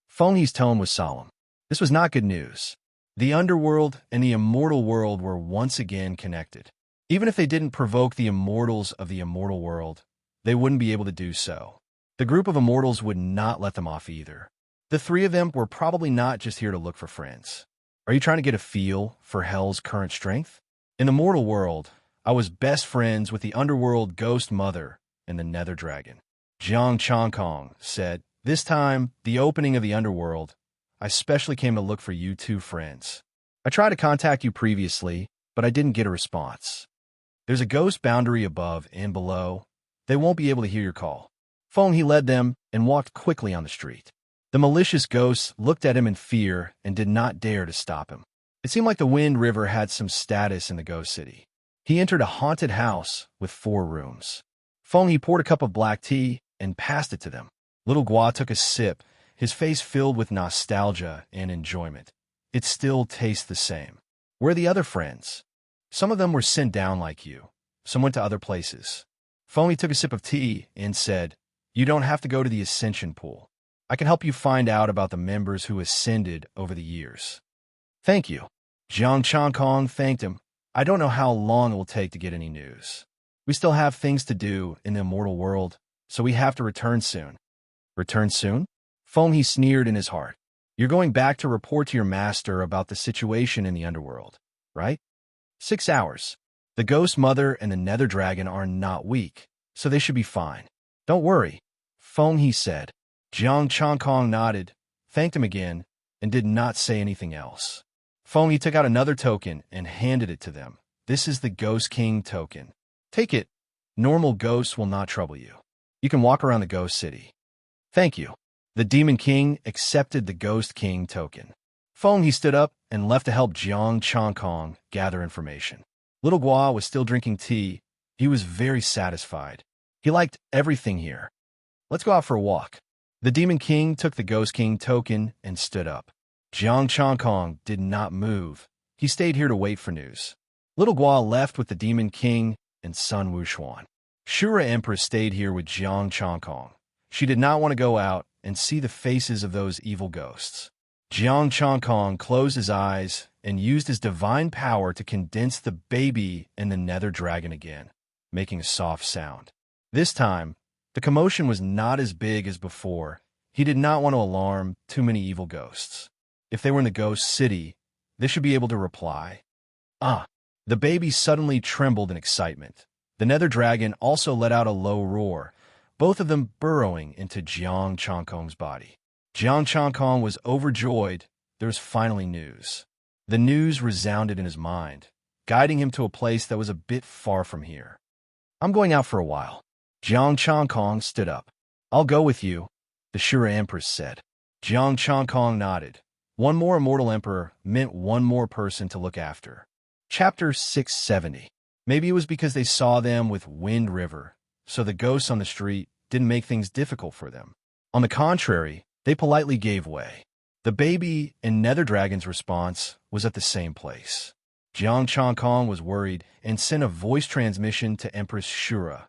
Feng He's tone was solemn. This was not good news. The underworld and the immortal world were once again connected. Even if they didn't provoke the immortals of the immortal world, they wouldn't be able to do so. The group of immortals would not let them off either. The three of them were probably not just here to look for friends. Are you trying to get a feel for Hell's current strength? In the mortal world, I was best friends with the underworld ghost mother and the nether dragon. Jiang Changkong said, this time, the opening of the underworld, I specially came to look for you two friends. I tried to contact you previously, but I didn't get a response. There's a ghost boundary above and below. They won't be able to hear your call. Feng He led them and walked quickly on the street. The malicious ghosts looked at him in fear and did not dare to stop him. It seemed like the Wind River had some status in the ghost city. He entered a haunted house with 4 rooms. Feng He poured a cup of black tea and passed it to them. Little Gua took a sip, his face filled with nostalgia and enjoyment. It still tastes the same. Where are the other friends? Some of them were sent down like you. Some went to other places. Feng He took a sip of tea and said, you don't have to go to the ascension pool. I can help you find out about the members who ascended over the years. Thank you. Jiang Changkong thanked him. I don't know how long it will take to get any news. We still have things to do in the immortal world, so we have to return soon. Return soon? Feng He sneered in his heart. You're going back to report to your master about the situation in the underworld, right? 6 hours. The ghost mother and the nether dragon are not weak, so they should be fine. Don't worry, Feng He said. Jiang Changkong nodded, thanked him again, and did not say anything else. Feng He took out another token and handed it to them. This is the Ghost King token. Take it. Normal ghosts will not trouble you. You can walk around the ghost city. Thank you. The Demon King accepted the Ghost King token. Feng He stood up and left to help Jiang Changkong gather information. Little Gua was still drinking tea. He was very satisfied. He liked everything here. Let's go out for a walk. The Demon King took the Ghost King token and stood up. Jiang Changkong did not move. He stayed here to wait for news. Little Gua left with the Demon King and Sun Wuxuan. Shura Empress stayed here with Jiang Changkong. She did not want to go out and see the faces of those evil ghosts. Jiang Changkong closed his eyes and used his divine power to condense the baby in the nether dragon again, making a soft sound. This time, the commotion was not as big as before. He did not want to alarm too many evil ghosts. If they were in the ghost city, they should be able to reply. The baby suddenly trembled in excitement. The nether dragon also let out a low roar, both of them burrowing into Jiang Changkong's body. Jiang Changkong was overjoyed. There was finally news. The news resounded in his mind, guiding him to a place that was a bit far from here. I'm going out for a while. Jiang Changkong stood up. I'll go with you. the Shura Empress said. Jiang Changkong nodded. One more immortal emperor meant one more person to look after. Chapter 670. Maybe it was because they saw them with Wind River, so the ghosts on the street didn't make things difficult for them. On the contrary, they politely gave way. The baby and Nether Dragon's response was at the same place. Jiang Changkong was worried and sent a voice transmission to Empress Shura.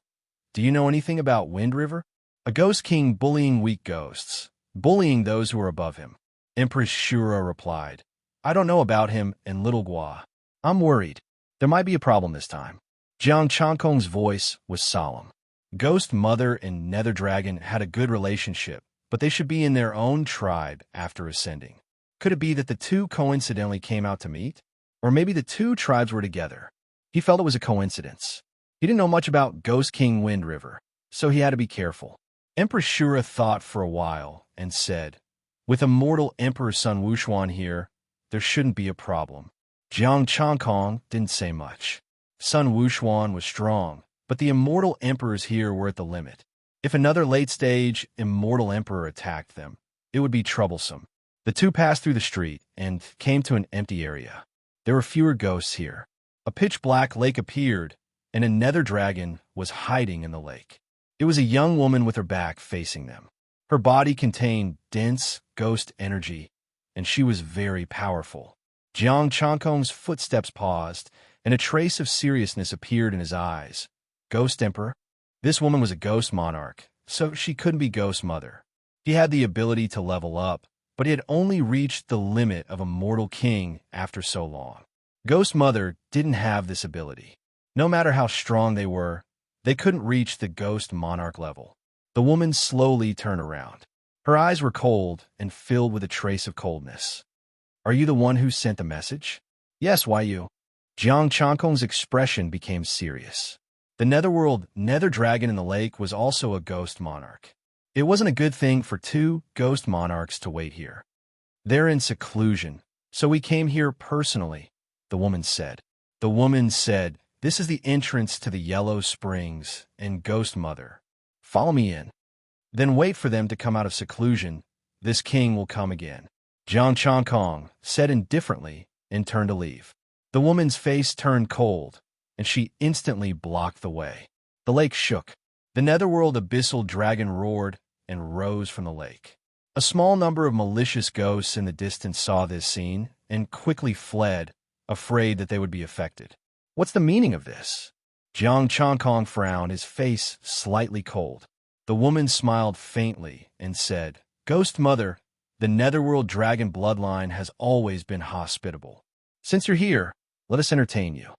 Do you know anything about Wind River? A ghost king bullying weak ghosts, bullying those who are above him. Empress Shura replied, I don't know about him and Little Gua. I'm worried. There might be a problem this time. Jiang Changkong's voice was solemn. Ghost Mother and Nether Dragon had a good relationship, but they should be in their own tribe after ascending. Could it be that the two coincidentally came out to meet? Or maybe the two tribes were together. He felt it was a coincidence. He didn't know much about Ghost King Wind River, so he had to be careful. Empress Shura thought for a while and said, with immortal Emperor Sun Wuxuan here, there shouldn't be a problem. Jiang Changkong didn't say much. Sun Wuxuan was strong, but the immortal emperors here were at the limit. If another late-stage immortal emperor attacked them, it would be troublesome. The two passed through the street and came to an empty area. There were fewer ghosts here. A pitch-black lake appeared, and a Nether Dragon was hiding in the lake. It was a young woman with her back facing them. Her body contained dense ghost energy, and she was very powerful. Jiang Changkong's footsteps paused, and a trace of seriousness appeared in his eyes. Ghost Emperor? This woman was a ghost monarch, so she couldn't be Ghost Mother. He had the ability to level up, but he had only reached the limit of a mortal king after so long. Ghost Mother didn't have this ability. No matter how strong they were, they couldn't reach the Ghost Monarch level. The woman slowly turned around. Her eyes were cold and filled with a trace of coldness. Are you the one who sent the message? Yes, why you? Jiang Changkong's expression became serious. The Netherworld Nether Dragon in the lake was also a ghost monarch. It wasn't a good thing for two ghost monarchs to wait here. They're in seclusion, so we came here personally, the woman said. The woman said, this is the entrance to the Yellow Springs and Ghost Mother. Follow me in. Then wait for them to come out of seclusion. This king will come again. Jiang Changkong said indifferently and turned to leave. The woman's face turned cold, and she instantly blocked the way. The lake shook. The Netherworld abyssal dragon roared and rose from the lake. A small number of malicious ghosts in the distance saw this scene and quickly fled, afraid that they would be affected. What's the meaning of this? Jiang Changkong frowned, his face slightly cold. The woman smiled faintly and said, Ghost Mother, the Netherworld dragon bloodline has always been hospitable. Since you're here, let us entertain you.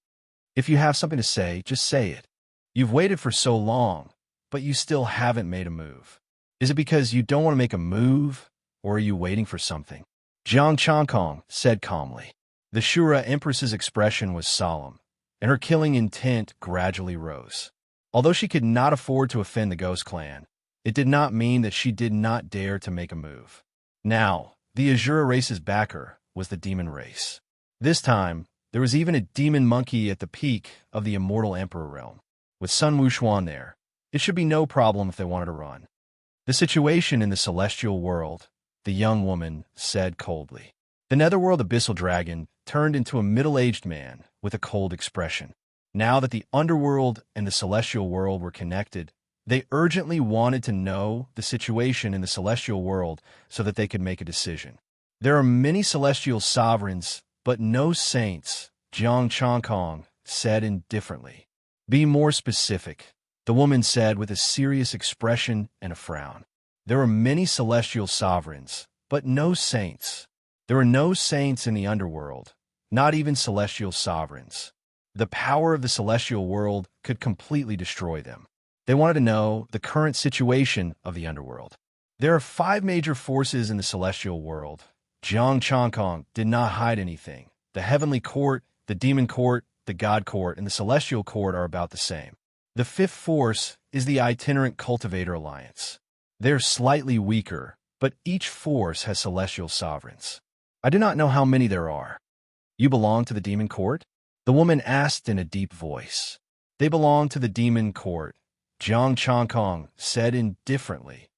If you have something to say, just say it. You've waited for so long, but you still haven't made a move. Is it because you don't want to make a move, or are you waiting for something? Jiang Changkong said calmly. The Shura Empress's expression was solemn, and her killing intent gradually rose. Although she could not afford to offend the Ghost Clan, it did not mean that she did not dare to make a move. Now, the Azura race's backer was the demon race. This time, there was even a demon monkey at the peak of the immortal emperor realm. With Sun Wuxuan there, it should be no problem if they wanted to run. The situation in the celestial world, the young woman said coldly. The Netherworld abyssal dragon turned into a middle-aged man with a cold expression. Now that the underworld and the celestial world were connected, they urgently wanted to know the situation in the celestial world so that they could make a decision. There are many celestial sovereigns, but no saints, Jiang Changkong said indifferently. Be more specific, the woman said with a serious expression and a frown. There are many celestial sovereigns, but no saints. There are no saints in the underworld, not even celestial sovereigns. The power of the celestial world could completely destroy them. They wanted to know the current situation of the underworld. There are 5 major forces in the celestial world. Jiang Changkong did not hide anything. The heavenly court, the demon court, the god court, and the celestial court are about the same. The 5th force is the itinerant cultivator alliance. They're slightly weaker, but each force has celestial sovereigns. I do not know how many there are. You belong to the demon court? The woman asked in a deep voice. They belong to the demon court, Jiang Changkong said indifferently,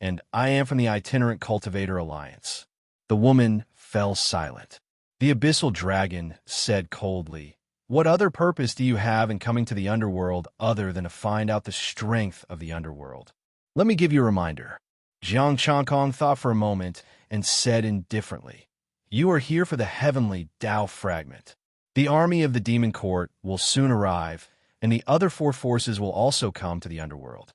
and I am from the Itinerant Cultivator Alliance." The woman fell silent. The abyssal dragon said coldly, "What other purpose do you have in coming to the underworld other than to find out the strength of the underworld?" "Let me give you a reminder." Jiang Changkong thought for a moment and said indifferently, "You are here for the heavenly Tao fragment. The army of the demon court will soon arrive, and the other four forces will also come to the underworld."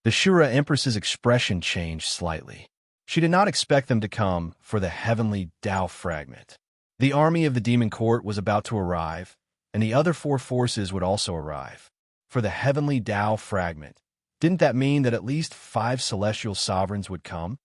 The Shura Empress's expression changed slightly. She did not expect them to come for the heavenly Tao fragment. The army of the demon court was about to arrive, and the other four forces would also arrive. For the heavenly Tao fragment, didn't that mean that at least 5 celestial sovereigns would come?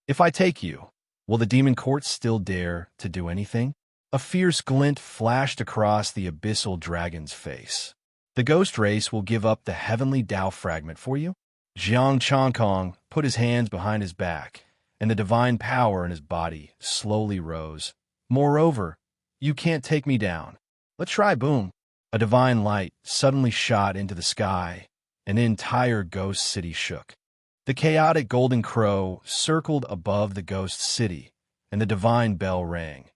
"If I take you, will the demon court still dare to do anything?" A fierce glint flashed across the abyssal dragon's face. "The ghost race will give up the heavenly Tao fragment for you?" Jiang Changkong put his hands behind his back, and the divine power in his body slowly rose. "Moreover, you can't take me down. Let's try." Boom! A divine light suddenly shot into the sky, and the entire ghost city shook. The chaotic golden crow circled above the ghost city, and the divine bell rang,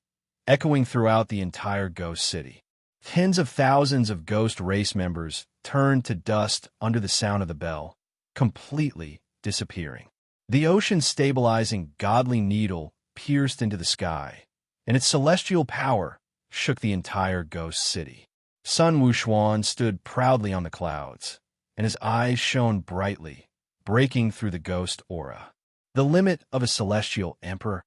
echoing throughout the entire ghost city. Tens of thousands of ghost race members turned to dust under the sound of the bell, completely disappearing. The ocean-stabilizing godly needle pierced into the sky, and its celestial power shook the entire ghost city. Sun Wuxuan stood proudly on the clouds, and his eyes shone brightly, breaking through the ghost aura. The limit of a celestial emperor?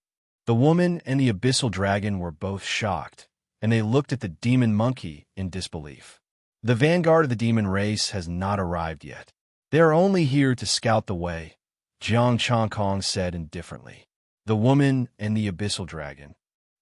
The woman and the abyssal dragon were both shocked, and they looked at the demon monkey in disbelief. "The vanguard of the demon race has not arrived yet. They are only here to scout the way," Jiang Changkong said indifferently. The woman and the abyssal dragon.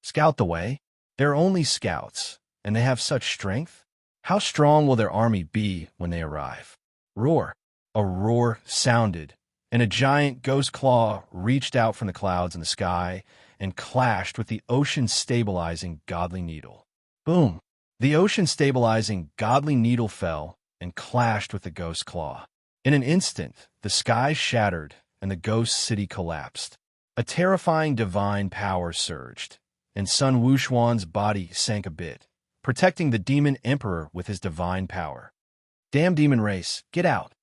"Scout the way? They're only scouts, and they have such strength? How strong will their army be when they arrive?" Roar! A roar sounded, and a giant ghost claw reached out from the clouds in the sky and clashed with the ocean-stabilizing godly needle. Boom! The ocean-stabilizing godly needle fell and clashed with the ghost claw. In an instant, the sky shattered and the ghost city collapsed. A terrifying divine power surged, and Sun Wuxuan's body sank a bit, protecting the demon emperor with his divine power. "Damn demon race, get out!"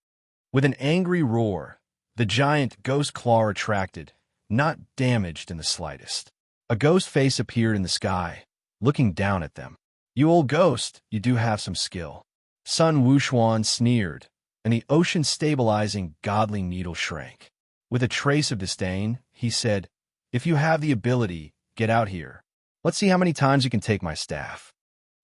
With an angry roar, the giant ghost claw retracted, not damaged in the slightest. A ghost face appeared in the sky, looking down at them. "You old ghost, you do have some skill." Sun Wuxuan sneered, and the ocean-stabilizing godly needle shrank. With a trace of disdain, he said, "If you have the ability, get out here. Let's see how many times you can take my staff."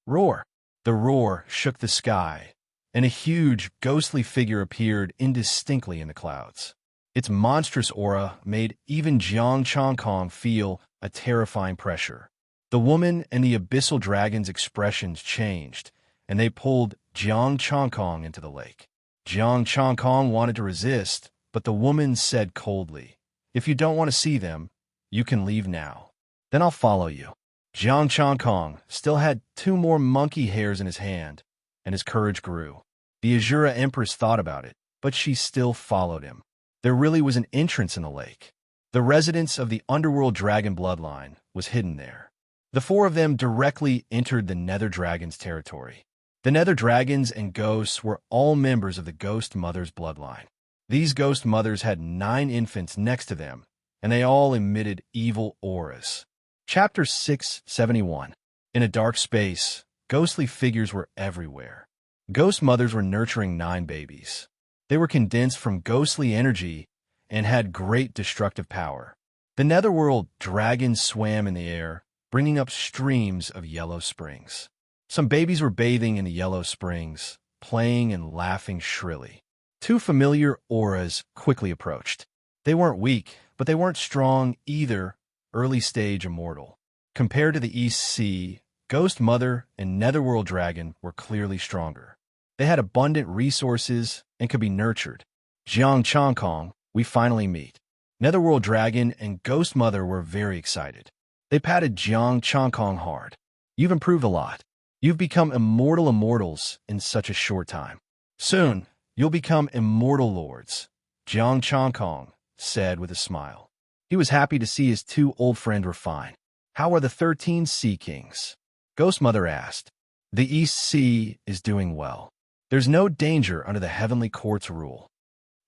Roar! The roar shook the sky, and a huge, ghostly figure appeared indistinctly in the clouds. Its monstrous aura made even Jiang Changkong feel a terrifying pressure. The woman and the abyssal dragon's expressions changed, and they pulled Jiang Changkong into the lake. Jiang Changkong wanted to resist, but the woman said coldly, "If you don't want to see them, you can leave now. Then I'll follow you." Jiang Changkong still had 2 more monkey hairs in his hand, and his courage grew. The Azura Empress thought about it, but she still followed him. There really was an entrance in the lake. The residence of the underworld dragon bloodline was hidden there. The 4 of them directly entered the Nether Dragon's territory. The Nether Dragons and ghosts were all members of the Ghost Mother's bloodline. These Ghost Mothers had 9 infants next to them, and they all emitted evil auras. Chapter 671. In a dark space, ghostly figures were everywhere. Ghost Mothers were nurturing 9 babies. They were condensed from ghostly energy and had great destructive power. The Netherworld dragons swam in the air, bringing up streams of yellow springs. Some babies were bathing in the yellow springs, playing and laughing shrilly. 2 familiar auras quickly approached. They weren't weak, but they weren't strong either, early-stage immortal. Compared to the East Sea, Ghost Mother and Netherworld Dragon were clearly stronger. They had abundant resources and could be nurtured. Jiang Changkong, we finally meet. Netherworld Dragon and Ghost Mother were very excited. They patted Jiang Changkong hard. "You've improved a lot. You've become immortal immortals in such a short time. Soon, you'll become immortal lords." Jiang Changkong said with a smile. He was happy to see his two old friends were fine. "How are the 13 Sea Kings?" Ghost Mother asked. "The East Sea is doing well. There's no danger under the Heavenly Court's rule,"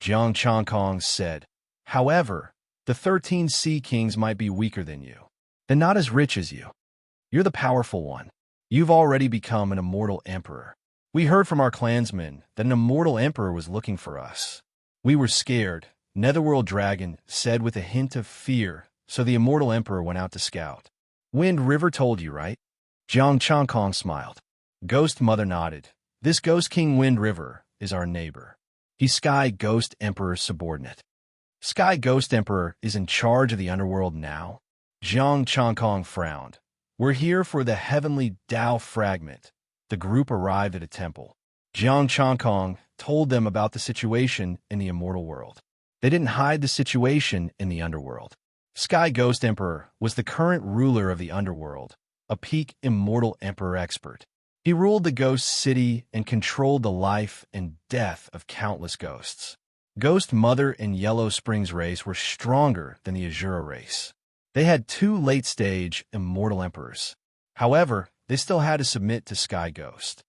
Jiang Changkong said. "However, the 13 Sea Kings might be weaker than you. They're not as rich as you. You're the powerful one. You've already become an immortal emperor. We heard from our clansmen that an immortal emperor was looking for us. We were scared," Netherworld Dragon said with a hint of fear, so the immortal emperor went out to scout. "Wind River told you, right?" Jiang Changkong smiled. Ghost Mother nodded. "This Ghost King Wind River is our neighbor. He's Sky Ghost Emperor's subordinate." "Sky Ghost Emperor is in charge of the underworld now?" Jiang Changkong frowned. "We're here for the Heavenly Tao Fragment." The group arrived at a temple. Jiang Changkong told them about the situation in the immortal world. They didn't hide the situation in the underworld. Sky Ghost Emperor was the current ruler of the underworld, a peak immortal emperor expert. He ruled the ghost city and controlled the life and death of countless ghosts. Ghost Mother and Yellow Springs race were stronger than the Azura race. They had two late-stage immortal emperors. However, they still had to submit to Sky Ghost.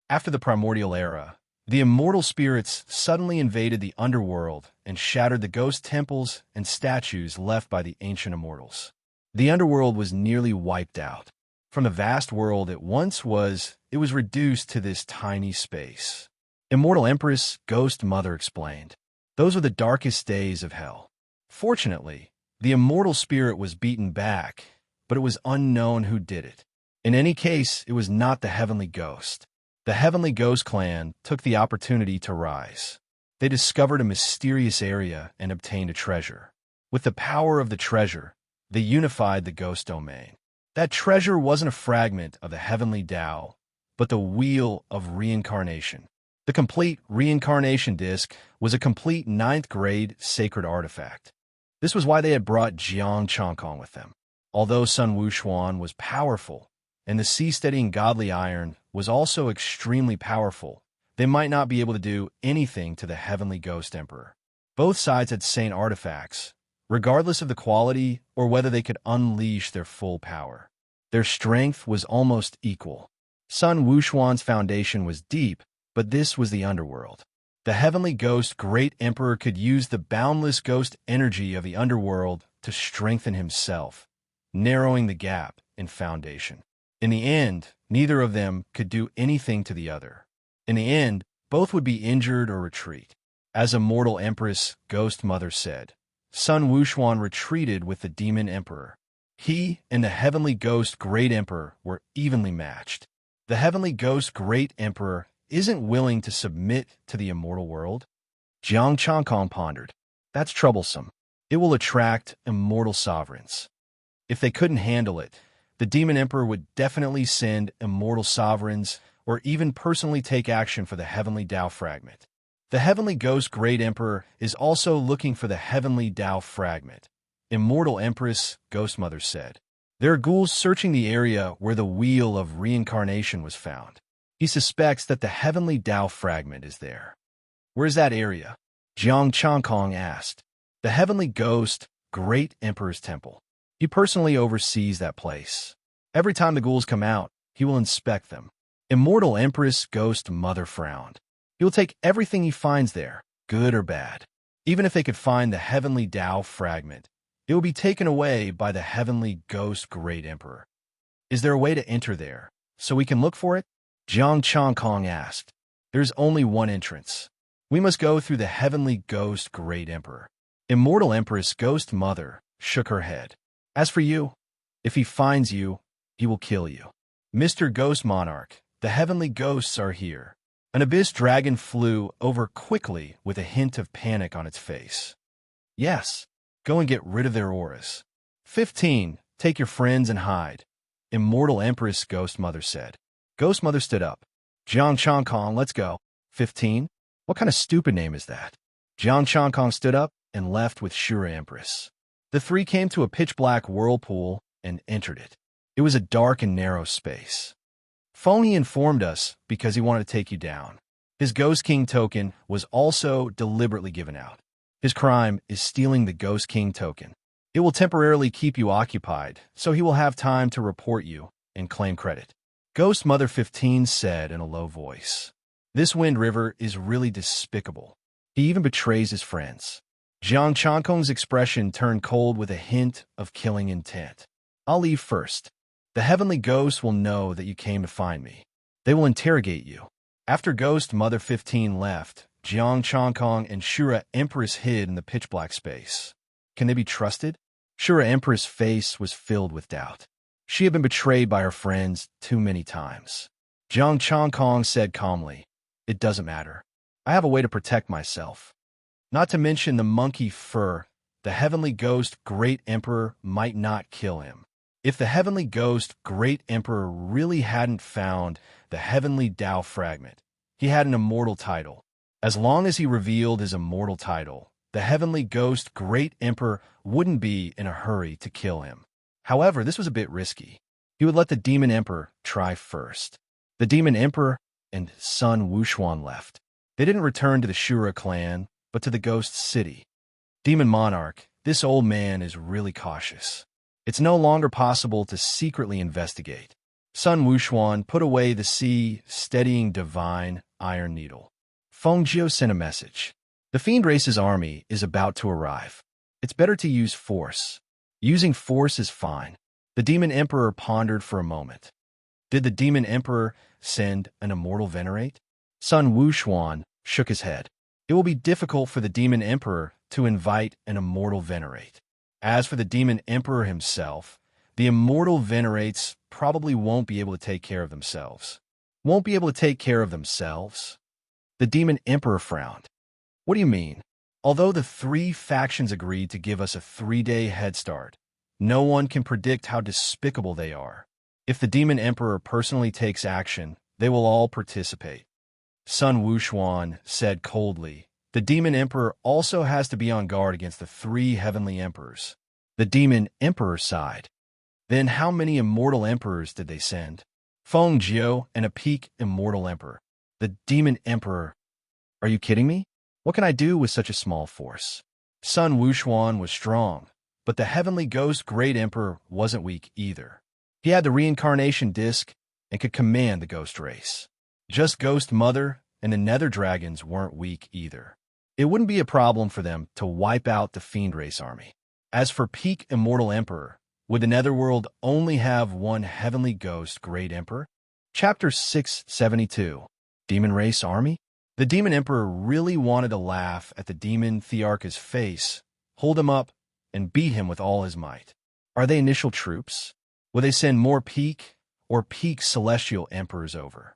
After the primordial era, the immortal spirits suddenly invaded the underworld and shattered the ghost temples and statues left by the ancient immortals. The underworld was nearly wiped out. From the vast world it once was, it was reduced to this tiny space. Immortal Empress Ghost Mother explained. Those were the darkest days of hell. Fortunately, the immortal spirit was beaten back, but it was unknown who did it. In any case, it was not the Heavenly Ghost. The Heavenly Ghost clan took the opportunity to rise. They discovered a mysterious area and obtained a treasure. With the power of the treasure, they unified the ghost domain. That treasure wasn't a fragment of the Heavenly Tao, but the Wheel of Reincarnation. The complete reincarnation disc was a complete 9th grade sacred artifact. This was why they had brought Jiang Changkong with them. Although Sun Wuxuan was powerful, and the sea-steadying godly iron was also extremely powerful, they might not be able to do anything to the Heavenly Ghost Emperor. Both sides had sane artifacts, regardless of the quality or whether they could unleash their full power. Their strength was almost equal. Sun Wuxuan's foundation was deep, but this was the underworld. The Heavenly Ghost Great Emperor could use the boundless ghost energy of the underworld to strengthen himself, narrowing the gap in foundation. In the end, neither of them could do anything to the other. In the end, both would be injured or retreat. As Immortal Empress Ghost Mother said, Sun Wuxuan retreated with the Demon Emperor. He and the Heavenly Ghost Great Emperor were evenly matched. The Heavenly Ghost Great Emperor isn't willing to submit to the immortal world? Jiang Changkong pondered. That's troublesome. It will attract immortal sovereigns. If they couldn't handle it, the Demon Emperor would definitely send immortal sovereigns or even personally take action for the Heavenly Tao Fragment. The Heavenly Ghost Great Emperor is also looking for the Heavenly Tao Fragment, Immortal Empress Ghost Mother said. There are ghouls searching the area where the Wheel of Reincarnation was found. He suspects that the Heavenly Tao Fragment is there. Where's that area? Jiang Changkong asked. The Heavenly Ghost Great Emperor's Temple. He personally oversees that place. Every time the ghouls come out, he will inspect them. Immortal Empress Ghost Mother frowned. He will take everything he finds there, good or bad. Even if they could find the Heavenly Tao Fragment, it will be taken away by the Heavenly Ghost Great Emperor. Is there a way to enter there, so we can look for it? Jiang Changkong asked. There's only one entrance. We must go through the Heavenly Ghost Great Emperor. Immortal Empress Ghost Mother shook her head. As for you, if he finds you, he will kill you. Mr. Ghost Monarch, the Heavenly Ghosts are here. An abyss dragon flew over quickly with a hint of panic on its face. Yes, go and get rid of their auras. 15, take your friends and hide. Immortal Empress Ghost Mother said. Ghost Mother stood up. Jiang Changkong, let's go. 15? What kind of stupid name is that? Jiang Changkong stood up and left with Shura Empress. The three came to a pitch-black whirlpool and entered it. It was a dark and narrow space. Phony informed us because he wanted to take you down. His Ghost King token was also deliberately given out. His crime is stealing the Ghost King token. It will temporarily keep you occupied, so he will have time to report you and claim credit. Ghost Mother 15 said in a low voice. This Wind River is really despicable. He even betrays his friends. Jiang Chankong's expression turned cold with a hint of killing intent. I'll leave first. The heavenly ghosts will know that you came to find me. They will interrogate you. After Ghost Mother 15 left, Jiang Chankong and Shura Empress hid in the pitch-black space. Can they be trusted? Shura Empress' face was filled with doubt. She had been betrayed by her friends too many times. Jiang Chankong said calmly, It doesn't matter. I have a way to protect myself. Not to mention the monkey fur, the heavenly ghost Great Emperor might not kill him. If the heavenly ghost Great Emperor really hadn't found the heavenly Tao fragment, he had an immortal title. As long as he revealed his immortal title, the heavenly ghost Great Emperor wouldn't be in a hurry to kill him. However, this was a bit risky. He would let the Demon Emperor try first. The Demon Emperor and Sun Wuxuan left. They didn't return to the Shura clan, but to the Ghost City. Demon Monarch, this old man is really cautious. It's no longer possible to secretly investigate. Sun Wuxuan put away the sea-steadying divine iron needle. Feng Jiu sent a message. The Fiend Race's army is about to arrive. It's better to use force. Using force is fine. The Demon Emperor pondered for a moment. Did the Demon Emperor send an immortal venerate? Sun Wuxuan shook his head. It will be difficult for the Demon Emperor to invite an immortal venerate. As for the Demon Emperor himself, the immortal venerates probably won't be able to take care of themselves. Won't be able to take care of themselves? The Demon Emperor frowned. What do you mean? Although the three factions agreed to give us a 3-day head start, no one can predict how despicable they are. If the Demon Emperor personally takes action, they will all participate. Sun Wuxuan said coldly, The Demon Emperor also has to be on guard against the 3 heavenly emperors. The Demon Emperor sighed. Then how many immortal emperors did they send? Feng Jiu and a peak immortal emperor. The Demon Emperor. Are you kidding me? What can I do with such a small force? Sun Wuxuan was strong, but the heavenly ghost Great Emperor wasn't weak either. He had the reincarnation disc and could command the ghost race. Just Ghost Mother and the Nether Dragons weren't weak either. It wouldn't be a problem for them to wipe out the Fiend Race army. As for Peak Immortal Emperor, would the Netherworld only have one heavenly ghost Great Emperor? Chapter 672. Demon Race Army? The Demon Emperor really wanted to laugh at the Demon Thearcha's face, hold him up, and beat him with all his might. Are they initial troops? Will they send more Peak or Peak Celestial Emperors over?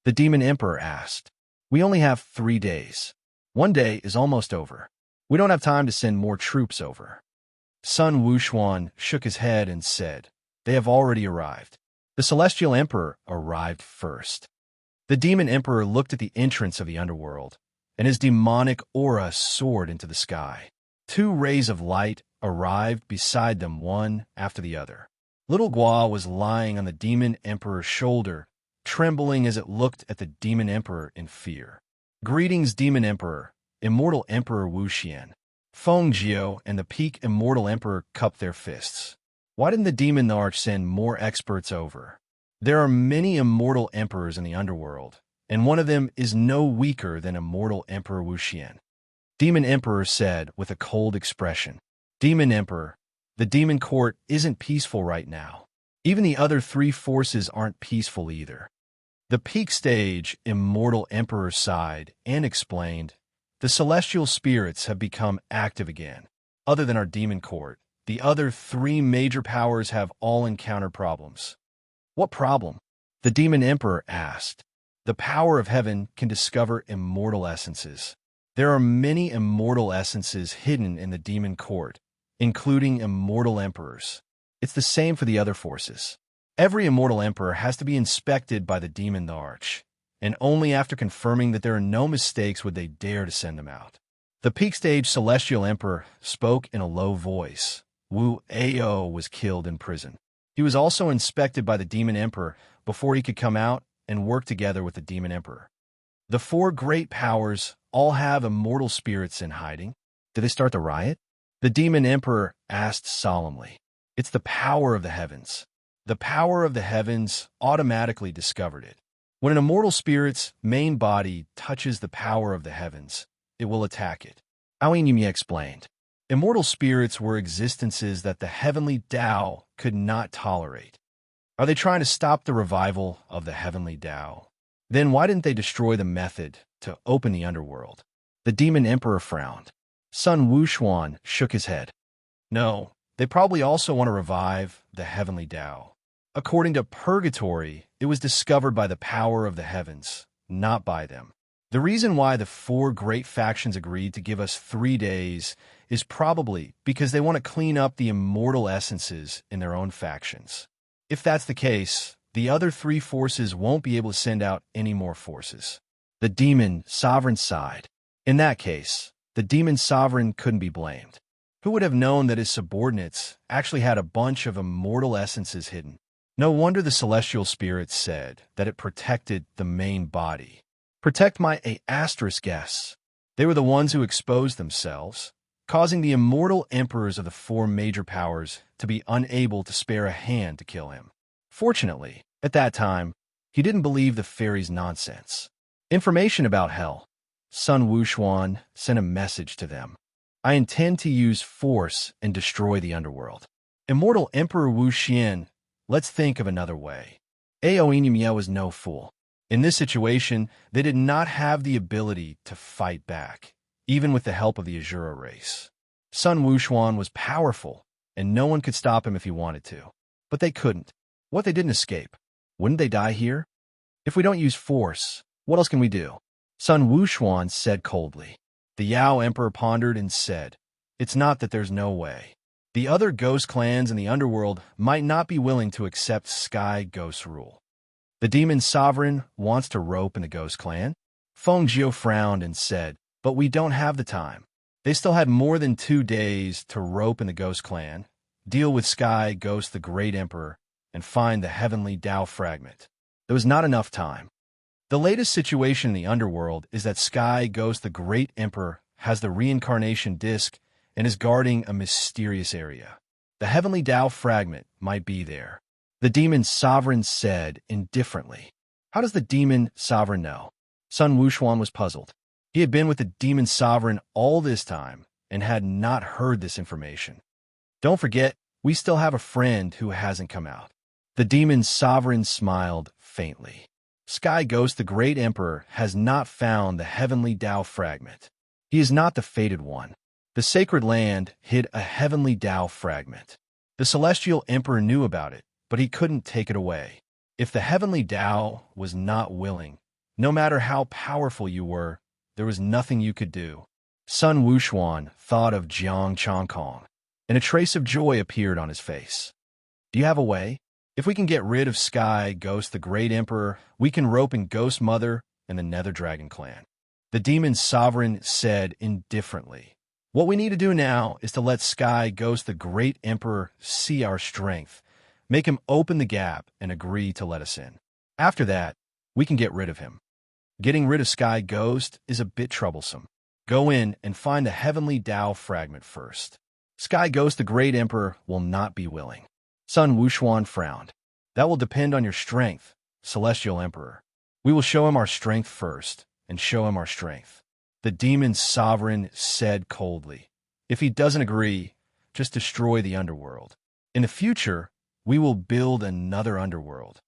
The Demon Emperor asked. We only have 3 days. 1 day is almost over. We don't have time to send more troops over. Sun Wuxuan shook his head and said, They have already arrived. The Celestial Emperor arrived first. The Demon Emperor looked at the entrance of the underworld, and his demonic aura soared into the sky. 2 rays of light arrived beside them one after the other. Little Gua was lying on the Demon Emperor's shoulder, trembling as it looked at the Demon Emperor in fear. Greetings, Demon Emperor, Immortal Emperor Wuxian. Feng Jiu and the Peak Immortal Emperor cupped their fists. Why didn't the Demon Arch send more experts over? There are many immortal emperors in the underworld, and one of them is no weaker than Immortal Emperor Wuxian. Demon Emperor said with a cold expression. Demon Emperor, the Demon Court isn't peaceful right now. Even the other 3 forces aren't peaceful either. The Peak Stage Immortal Emperor sighed and explained, The celestial spirits have become active again. Other than our Demon Court, the other 3 major powers have all encountered problems. What problem? The Demon Emperor asked. The power of heaven can discover immortal essences. There are many immortal essences hidden in the Demon Court, including immortal emperors. It's the same for the other forces. Every immortal emperor has to be inspected by the Demon Arch, and only after confirming that there are no mistakes would they dare to send them out. The Peak Stage Celestial Emperor spoke in a low voice. Wu Ao was killed in prison. He was also inspected by the Demon Emperor before he could come out and work together with the Demon Emperor. The 4 great powers all have immortal spirits in hiding. Did they start the riot? The demon emperor asked solemnly. It's the power of the heavens. The power of the heavens automatically discovered it. When an immortal spirit's main body touches the power of the heavens, it will attack it. Aoyinumi explained. Immortal spirits were existences that the heavenly Tao could not tolerate. Are they trying to stop the revival of the heavenly Tao? Then why didn't they destroy the method to open the underworld? The demon emperor frowned. Sun Wuxuan shook his head. No, they probably also want to revive the heavenly Tao. According to purgatory, it was discovered by the power of the heavens, not by them. The reason why the 4 great factions agreed to give us 3 days is probably because they want to clean up the immortal essences in their own factions. If that's the case, the other 3 forces won't be able to send out any more forces. The demon sovereign sighed. In that case, the demon sovereign couldn't be blamed. Who would have known that his subordinates actually had a bunch of immortal essences hidden? No wonder the celestial spirits said that it protected the main body. Protect my guess. They were the ones who exposed themselves, causing the immortal emperors of the 4 major powers to be unable to spare a hand to kill him. Fortunately, at that time, he didn't believe the fairies' nonsense. Information about hell. Sun Wuxuan sent a message to them. I intend to use force and destroy the underworld. Immortal Emperor Wu Xian, let's think of another way. Aoyinumi was no fool. In this situation, they did not have the ability to fight back, even with the help of the Azura race. Sun Wuxuan was powerful, and no one could stop him if he wanted to. But they couldn't. What if they didn't escape? Wouldn't they die here? If we don't use force, what else can we do? Sun Wuxuan said coldly. The Yao Emperor pondered and said, It's not that there's no way. The other ghost clans in the underworld might not be willing to accept Sky Ghost rule. The demon sovereign wants to rope in the ghost clan? Feng Jiu frowned and said, But we don't have the time. They still had more than 2 days to rope in the ghost clan, deal with Sky Ghost the Great Emperor, and find the heavenly Tao fragment. There was not enough time. The latest situation in the underworld is that Sky Ghost the Great Emperor has the reincarnation disc and is guarding a mysterious area. The heavenly Tao fragment might be there. The demon sovereign said indifferently. How does the demon sovereign know? Sun Wuxuan was puzzled. He had been with the demon sovereign all this time and had not heard this information. Don't forget, we still have a friend who hasn't come out. The demon sovereign smiled faintly. Sky Ghost the Great Emperor has not found the heavenly Tao fragment. He is not the fated one. The sacred land hid a heavenly Tao fragment. The celestial emperor knew about it, but he couldn't take it away. If the heavenly Tao was not willing, no matter how powerful you were, there was nothing you could do. Sun Wuxuan thought of Jiang Chongkong, and a trace of joy appeared on his face. Do you have a way? If we can get rid of Sky Ghost the Great Emperor, we can rope in Ghost Mother and the Nether Dragon clan. The demon sovereign said indifferently. What we need to do now is to let Sky Ghost the Great Emperor see our strength, make him open the gap and agree to let us in. After that, we can get rid of him. Getting rid of Sky Ghost is a bit troublesome. Go in and find the heavenly Tao fragment first. Sky Ghost the Great Emperor will not be willing. Sun Wuxuan frowned. That will depend on your strength, Celestial Emperor. We will show him our strength first, and show him our strength. The demon sovereign said coldly. If he doesn't agree, just destroy the underworld. In the future, we will build another underworld.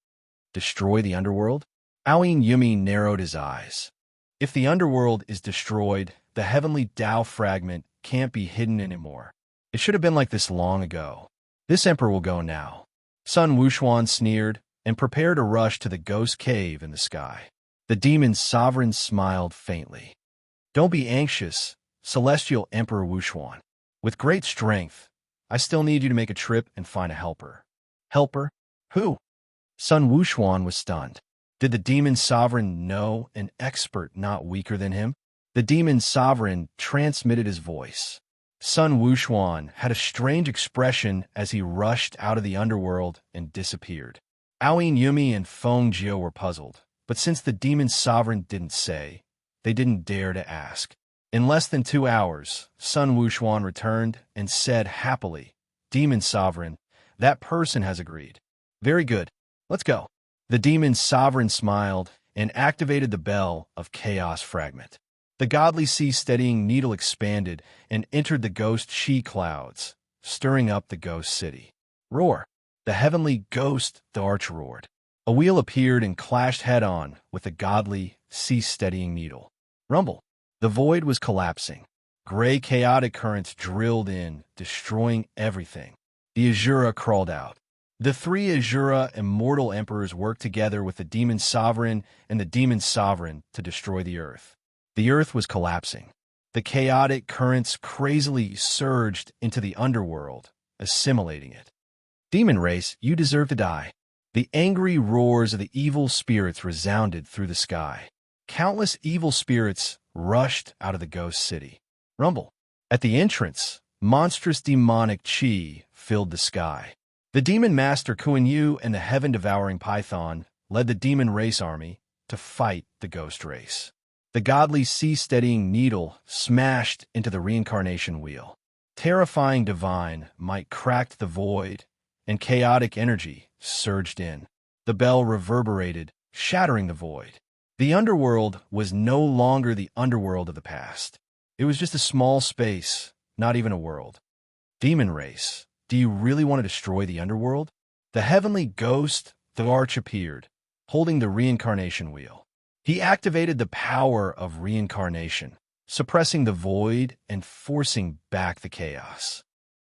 Destroy the underworld? Aoyinumi narrowed his eyes. If the underworld is destroyed, the heavenly Tao fragment can't be hidden anymore. It should have been like this long ago. This emperor will go now. Sun Wuxuan sneered and prepared to rush to the ghost cave in the sky. The demon sovereign smiled faintly. Don't be anxious, Celestial Emperor Wuxuan. With great strength, I still need you to make a trip and find a helper. Helper? Who? Sun Wuxuan was stunned. Did the demon sovereign know an expert not weaker than him? The demon sovereign transmitted his voice. Sun Wuxuan had a strange expression as he rushed out of the underworld and disappeared. Aoyinumi and Feng Jiu were puzzled, but since the demon sovereign didn't say, they didn't dare to ask. In less than 2 hours, Sun Wuxuan returned and said happily, "Demon Sovereign, that person has agreed." "Very good. Let's go." The Demon Sovereign smiled and activated the Bell of Chaos Fragment. The godly sea-steadying needle expanded and entered the ghost Chi clouds, stirring up the ghost city. Roar! The heavenly ghost, the arch roared. A wheel appeared and clashed head-on with the godly sea-steadying needle. Rumble! The void was collapsing. Gray chaotic currents drilled in, destroying everything. The Azura crawled out. The three Azura immortal emperors worked together with the Demon Sovereign and the Demon Sovereign to destroy the Earth. The Earth was collapsing. The chaotic currents crazily surged into the underworld, assimilating it. "Demon race, you deserve to die." The angry roars of the evil spirits resounded through the sky. Countless evil spirits rushed out of the ghost city. Rumble! At the entrance, monstrous demonic chi filled the sky. The demon master Kuan Yu and the heaven-devouring python led the demon race army to fight the ghost race. The godly sea-steadying needle smashed into the reincarnation wheel. Terrifying divine might cracked the void, and chaotic energy surged in. The bell reverberated, shattering the void. The underworld was no longer the underworld of the past. It was just a small space, not even a world. Demon race, do you really want to destroy the underworld? The heavenly ghost, the arch, appeared, holding the reincarnation wheel. He activated the power of reincarnation, suppressing the void and forcing back the chaos.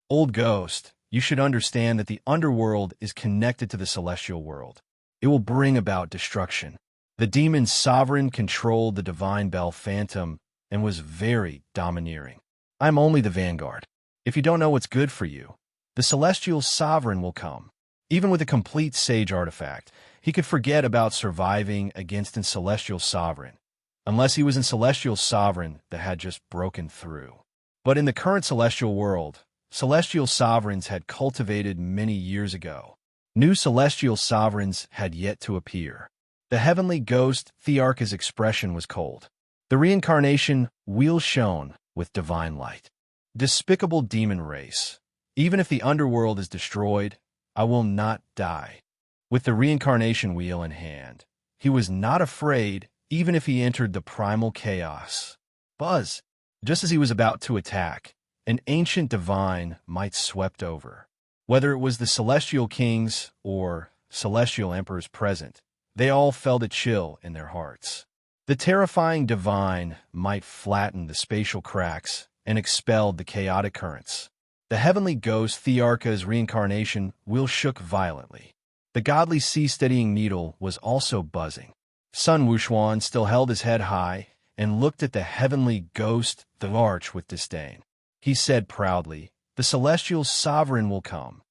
Old ghost, you should understand that the underworld is connected to the celestial world. It will bring about destruction. The demon sovereign controlled the divine bell phantom and was very domineering. "I'm only the vanguard. If you don't know what's good for you, the celestial sovereign will come." Even with a complete sage artifact, he could forget about surviving against a celestial sovereign, unless he was a celestial sovereign that had just broken through. But in the current celestial world, celestial sovereigns had cultivated many years ago. New celestial sovereigns had yet to appear. The heavenly ghost Thearcha's expression was cold. The reincarnation wheel shone with divine light. "Despicable demon race, even if the underworld is destroyed, I will not die." With the reincarnation wheel in hand, he was not afraid even if he entered the primal chaos. Buzz! Just as he was about to attack, an ancient divine might swept over. Whether it was the celestial kings or celestial emperors present, they all felt a chill in their hearts. The terrifying divine might flattened the spatial cracks and expelled the chaotic currents. The heavenly ghost Thearcha's reincarnation wheel shook violently. The godly sea-steadying needle was also buzzing. Sun Wuxuan still held his head high and looked at the heavenly ghost, the arch, with disdain. He said proudly, "The celestial sovereign will come."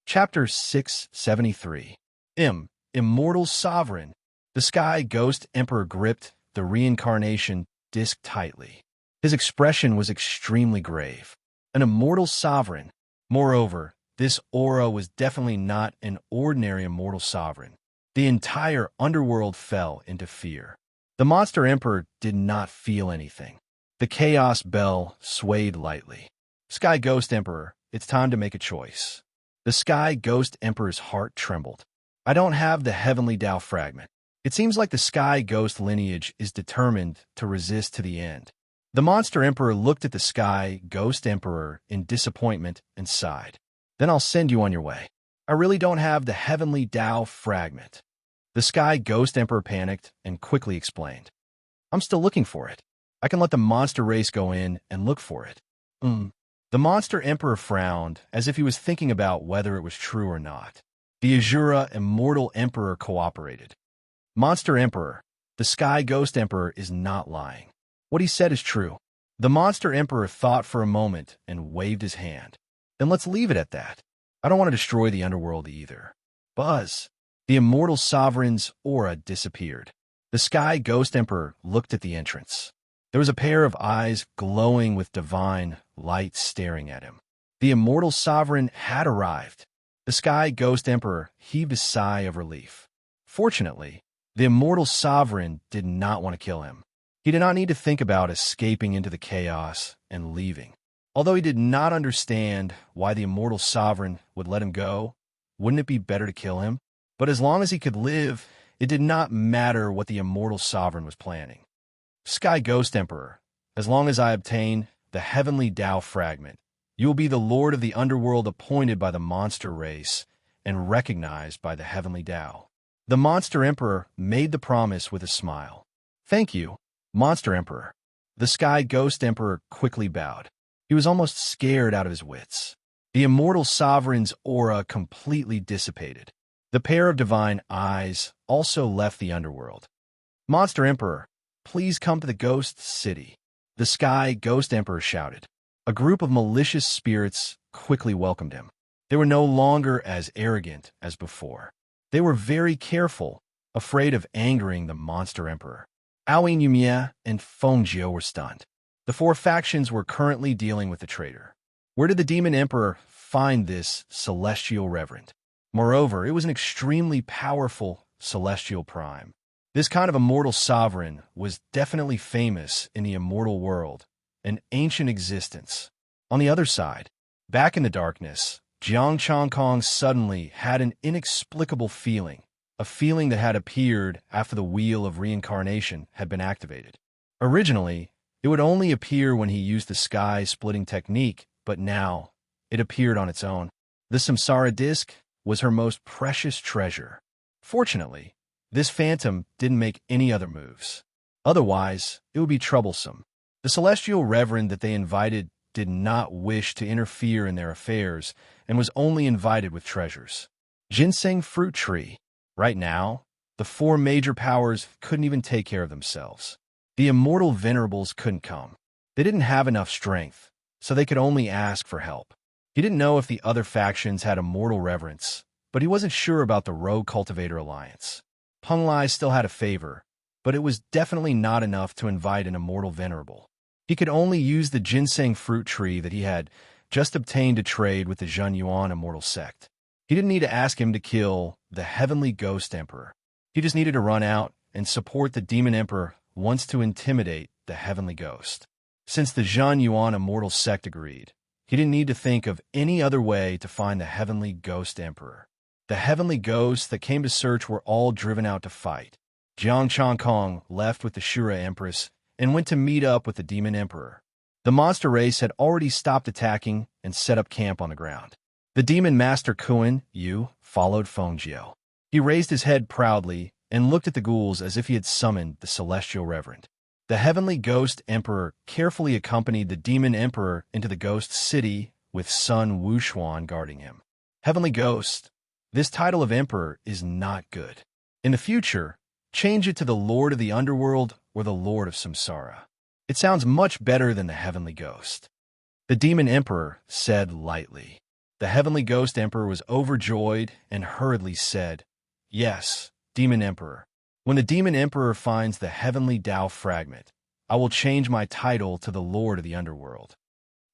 Chapter 673. Immortal Sovereign. The sky ghost emperor gripped the reincarnation disc tightly. His expression was extremely grave. An immortal sovereign. Moreover, this aura was definitely not an ordinary immortal sovereign. The entire underworld fell into fear. The monster emperor did not feel anything. The chaos bell swayed lightly. Sky Ghost Emperor, it's time to make a choice. The Sky Ghost Emperor's heart trembled. "I don't have the heavenly Tao fragment. It seems like the Sky Ghost lineage is determined to resist to the end." The monster emperor looked at the Sky Ghost Emperor in disappointment and sighed. "Then I'll send you on your way. I really don't have the heavenly Tao fragment." The Sky Ghost Emperor panicked and quickly explained, "I'm still looking for it. I can let the monster race go in and look for it." The monster emperor frowned as if he was thinking about whether it was true or not. The Azura immortal emperor cooperated. "Monster emperor, the Sky Ghost Emperor is not lying. What he said is true." The monster emperor thought for a moment and waved his hand. "Then let's leave it at that. I don't want to destroy the underworld either." Buzz! The immortal sovereign's aura disappeared. The Sky Ghost Emperor looked at the entrance. There was a pair of eyes glowing with divine light staring at him. The immortal sovereign had arrived. The Sky Ghost Emperor heaved a sigh of relief. Fortunately, the immortal sovereign did not want to kill him. He did not need to think about escaping into the chaos and leaving. Although he did not understand why the immortal sovereign would let him go, wouldn't it be better to kill him? But as long as he could live, it did not matter what the immortal sovereign was planning. Sky Ghost Emperor, as long as I obtain the heavenly Tao fragment, you will be the lord of the underworld appointed by the monster race and recognized by the heavenly Tao. The Monster Emperor made the promise with a smile. Thank you, Monster Emperor. The Sky Ghost Emperor quickly bowed. He was almost scared out of his wits. The immortal sovereign's aura completely dissipated. The pair of divine eyes also left the underworld. Monster Emperor, please come to the Ghost City. The Sky Ghost Emperor shouted. A group of malicious spirits quickly welcomed him. They were no longer as arrogant as before. They were very careful, afraid of angering the Monster Emperor. Aoin Yumie and Fengjio were stunned. The four factions were currently dealing with the traitor. Where did the Demon Emperor find this celestial reverend? Moreover, it was an extremely powerful celestial prime. This kind of immortal sovereign was definitely famous in the immortal world, an ancient existence. On the other side, back in the darkness, Jiang Changkong suddenly had an inexplicable feeling, a feeling that had appeared after the wheel of reincarnation had been activated. Originally, it would only appear when he used the sky-splitting technique, but now it appeared on its own. The Samsara disc was her most precious treasure. Fortunately, this phantom didn't make any other moves. Otherwise, it would be troublesome. The celestial reverend that they invited did not wish to interfere in their affairs and was only invited with treasures. Ginseng fruit tree. Right now, the four major powers couldn't even take care of themselves. The immortal venerables couldn't come. They didn't have enough strength, so they could only ask for help. He didn't know if the other factions had immortal reverence, but he wasn't sure about the Rogue Cultivator Alliance. Peng Lai still had a favor, but it was definitely not enough to invite an immortal venerable. He could only use the ginseng fruit tree that he had just obtained to trade with the Zhen Yuan immortal sect. He didn't need to ask him to kill the Heavenly Ghost Emperor. He just needed to run out and support the Demon Emperor once to intimidate the Heavenly Ghost. Since the Zhen Yuan immortal sect agreed, he didn't need to think of any other way to find the Heavenly Ghost Emperor. The Heavenly Ghosts that came to search were all driven out to fight. Jiang Changkong left with the Shura Empress and went to meet up with the Demon Emperor. The monster race had already stopped attacking and set up camp on the ground. The Demon Master Kuan Yu followed Fengjio. He raised his head proudly and looked at the ghouls as if he had summoned the Celestial Reverend. The Heavenly Ghost Emperor carefully accompanied the Demon Emperor into the Ghost City with Sun Wuxuan guarding him. Heavenly Ghost, this title of Emperor is not good. In the future, change it to the Lord of the Underworld or the Lord of Samsara. It sounds much better than the Heavenly Ghost. The Demon Emperor said lightly. The Heavenly Ghost Emperor was overjoyed and hurriedly said, "Yes, Demon Emperor. When the Demon Emperor finds the Heavenly Tao fragment, I will change my title to the Lord of the Underworld."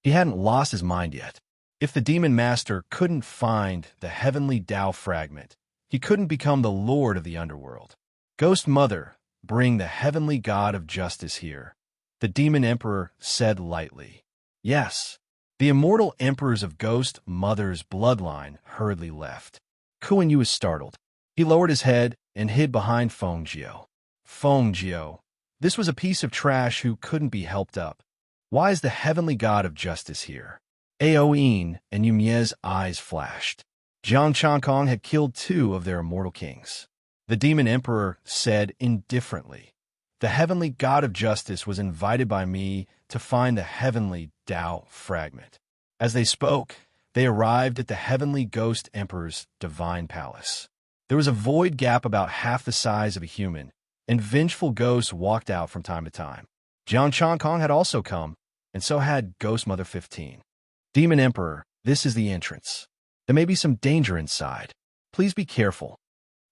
He hadn't lost his mind yet. If the Demon Master couldn't find the Heavenly Tao fragment, he couldn't become the Lord of the Underworld. Ghost Mother, bring the Heavenly God of Justice here. The Demon Emperor said lightly. Yes. The immortal emperors of Ghost Mother's bloodline hurriedly left. Kuan Yu was startled. He lowered his head and hid behind Fengjio. Fengjio, this was a piece of trash who couldn't be helped up. Why is the Heavenly God of Justice here? Aoin and Yumie's eyes flashed. Jiang Changkong had killed 2 of their immortal kings. The Demon Emperor said indifferently, "The Heavenly God of Justice was invited by me to find the Heavenly Tao fragment." As they spoke, they arrived at the Heavenly Ghost Emperor's divine palace. There was a void gap about half the size of a human, and vengeful ghosts walked out from time to time. Jiang Changkong had also come, and so had Ghost Mother 15. Demon Emperor, this is the entrance. There may be some danger inside. Please be careful.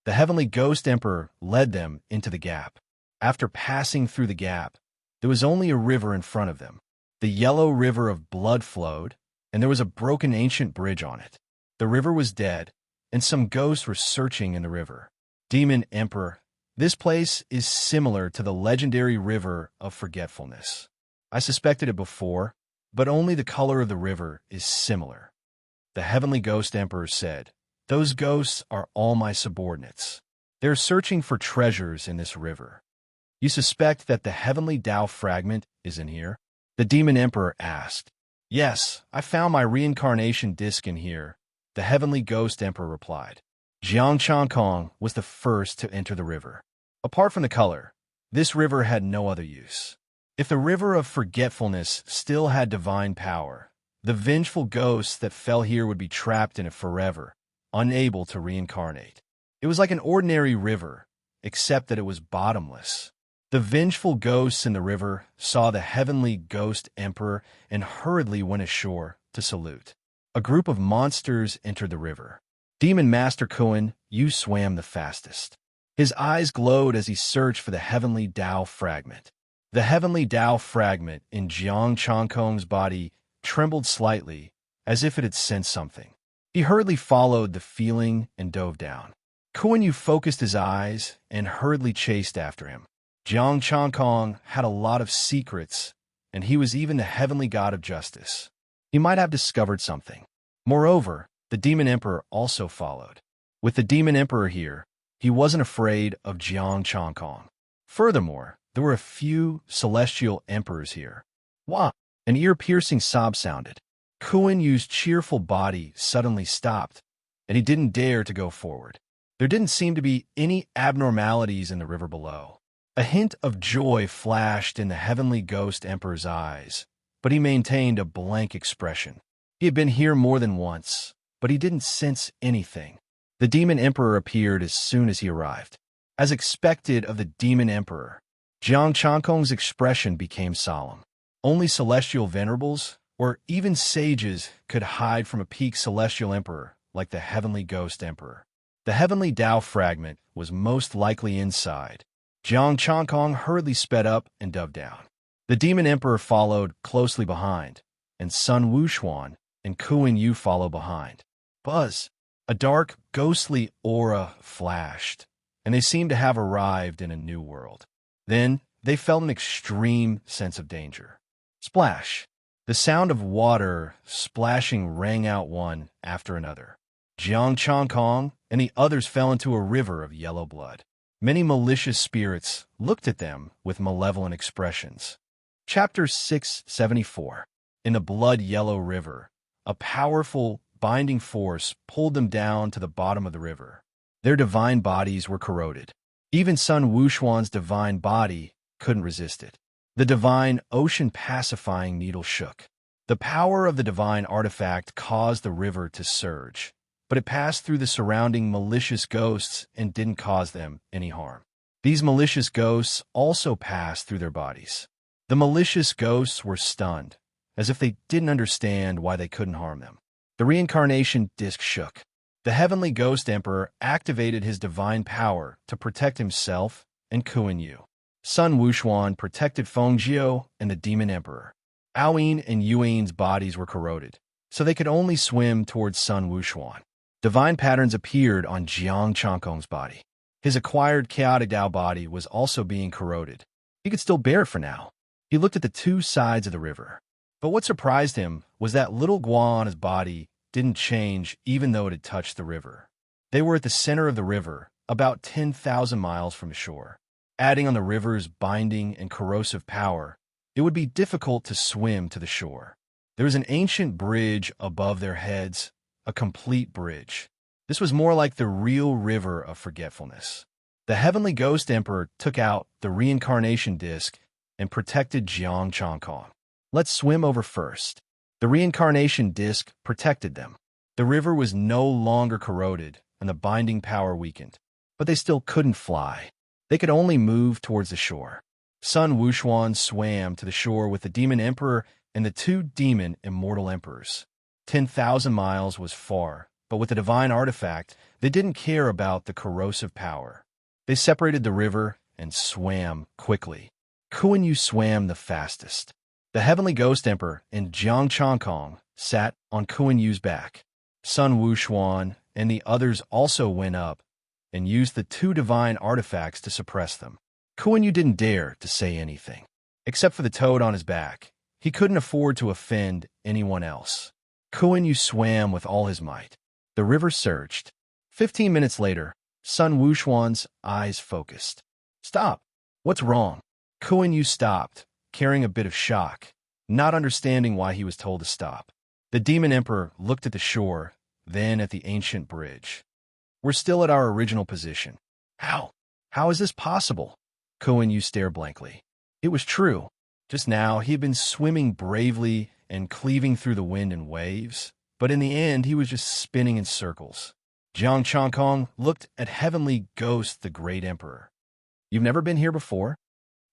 The Heavenly Ghost Emperor led them into the gap. After passing through the gap, there was only a river in front of them. The yellow river of blood flowed, and there was a broken ancient bridge on it. The river was dead, and some ghosts were searching in the river. Demon Emperor, This place is similar to the legendary river of forgetfulness. I suspected it before, but only the color of the river is similar. The heavenly ghost emperor said, "Those ghosts are all my subordinates. They're searching for treasures in this river." "You suspect that the heavenly Tao fragment is in here?" the demon emperor asked. "Yes, I found my reincarnation disc in here," the heavenly ghost emperor replied. Jiang Changkong was the first to enter the river. Apart from the color, this river had no other use. If the river of forgetfulness still had divine power, the vengeful ghosts that fell here would be trapped in it forever, unable to reincarnate. It was like an ordinary river, except that it was bottomless. The vengeful ghosts in the river saw the heavenly ghost emperor and hurriedly went ashore to salute. A group of monsters entered the river. Demon Master Kuan Yu swam the fastest. His eyes glowed as he searched for the heavenly Tao fragment. The heavenly Tao fragment in Jiang Changkong's body trembled slightly, as if it had sensed something. He hurriedly followed the feeling and dove down. Kuan Yu focused his eyes and hurriedly chased after him. Jiang Changkong had a lot of secrets, and he was even the heavenly god of justice. He might have discovered something. Moreover, the demon emperor also followed. With the demon emperor here, he wasn't afraid of Jiang Changkong. Furthermore, there were a few celestial emperors here. Wah! An ear-piercing sob sounded. Kuan Yu's cheerful body suddenly stopped, and he didn't dare to go forward. There didn't seem to be any abnormalities in the river below. A hint of joy flashed in the heavenly ghost emperor's eyes, but he maintained a blank expression. He had been here more than once, but he didn't sense anything. The demon emperor appeared as soon as he arrived. As expected of the demon emperor, Jiang Changkong's expression became solemn. Only celestial venerables, or even sages, could hide from a peak celestial emperor like the heavenly ghost emperor. The heavenly Tao fragment was most likely inside. Jiang Changkong hurriedly sped up and dove down. The demon emperor followed closely behind, and Sun Wuxuan and Kuan Yu followed behind. Buzz! A dark, ghostly aura flashed, and they seemed to have arrived in a new world. Then they felt an extreme sense of danger. Splash! The sound of water splashing rang out one after another. Jiang Changkong and the others fell into a river of yellow blood. Many malicious spirits looked at them with malevolent expressions. Chapter 674. In the blood-yellow river, a powerful, binding force pulled them down to the bottom of the river. Their divine bodies were corroded. Even Sun Wuxuan's divine body couldn't resist it. The divine ocean-pacifying needle shook. The power of the divine artifact caused the river to surge, but it passed through the surrounding malicious ghosts and didn't cause them any harm. These malicious ghosts also passed through their bodies. The malicious ghosts were stunned, as if they didn't understand why they couldn't harm them. The reincarnation disc shook. The heavenly ghost emperor activated his divine power to protect himself and Kuan Yu. Sun Wuxuan protected Fengjiu and the demon emperor. Aoyin and Yuan's bodies were corroded, so they could only swim towards Sun Wuxuan. Divine patterns appeared on Jiang Changkong's body. His acquired chaotic Tao body was also being corroded. He could still bear it for now. He looked at the two sides of the river. But what surprised him was that little Guo on his body didn't change even though it had touched the river. They were at the center of the river, about 10,000 miles from the shore. Adding on the river's binding and corrosive power, it would be difficult to swim to the shore. There was an ancient bridge above their heads, a complete bridge. This was more like the real river of forgetfulness. The heavenly ghost emperor took out the reincarnation disc and protected Jiang Changkong. Let's swim over first. The reincarnation disc protected them. The river was no longer corroded and the binding power weakened, but they still couldn't fly. They could only move towards the shore. Sun Wuxuan swam to the shore with the demon emperor and the two demon immortal emperors. 10,000 miles was far, but with the divine artifact, they didn't care about the corrosive power. They separated the river and swam quickly. Kuan Yu swam the fastest. The heavenly ghost emperor and Jiang Changkong sat on Kuan Yu's back. Sun Wuxuan and the others also went up, and used the two divine artifacts to suppress them. Kuan-Yu didn't dare to say anything. Except for the toad on his back, he couldn't afford to offend anyone else. Kuan-Yu swam with all his might. The river surged. 15 minutes later, Sun Wuxuan's eyes focused. "Stop! What's wrong?" Kuan-Yu stopped, carrying a bit of shock, not understanding why he was told to stop. The Demon Emperor looked at the shore, then at the ancient bridge. "We're still at our original position." How? How is this possible?" Kuan-Yu stared blankly. It was true. Just now, he had been swimming bravely and cleaving through the wind and waves, but in the end, he was just spinning in circles. Jiang Changkong looked at Heavenly Ghost, the Great Emperor. "You've never been here before?"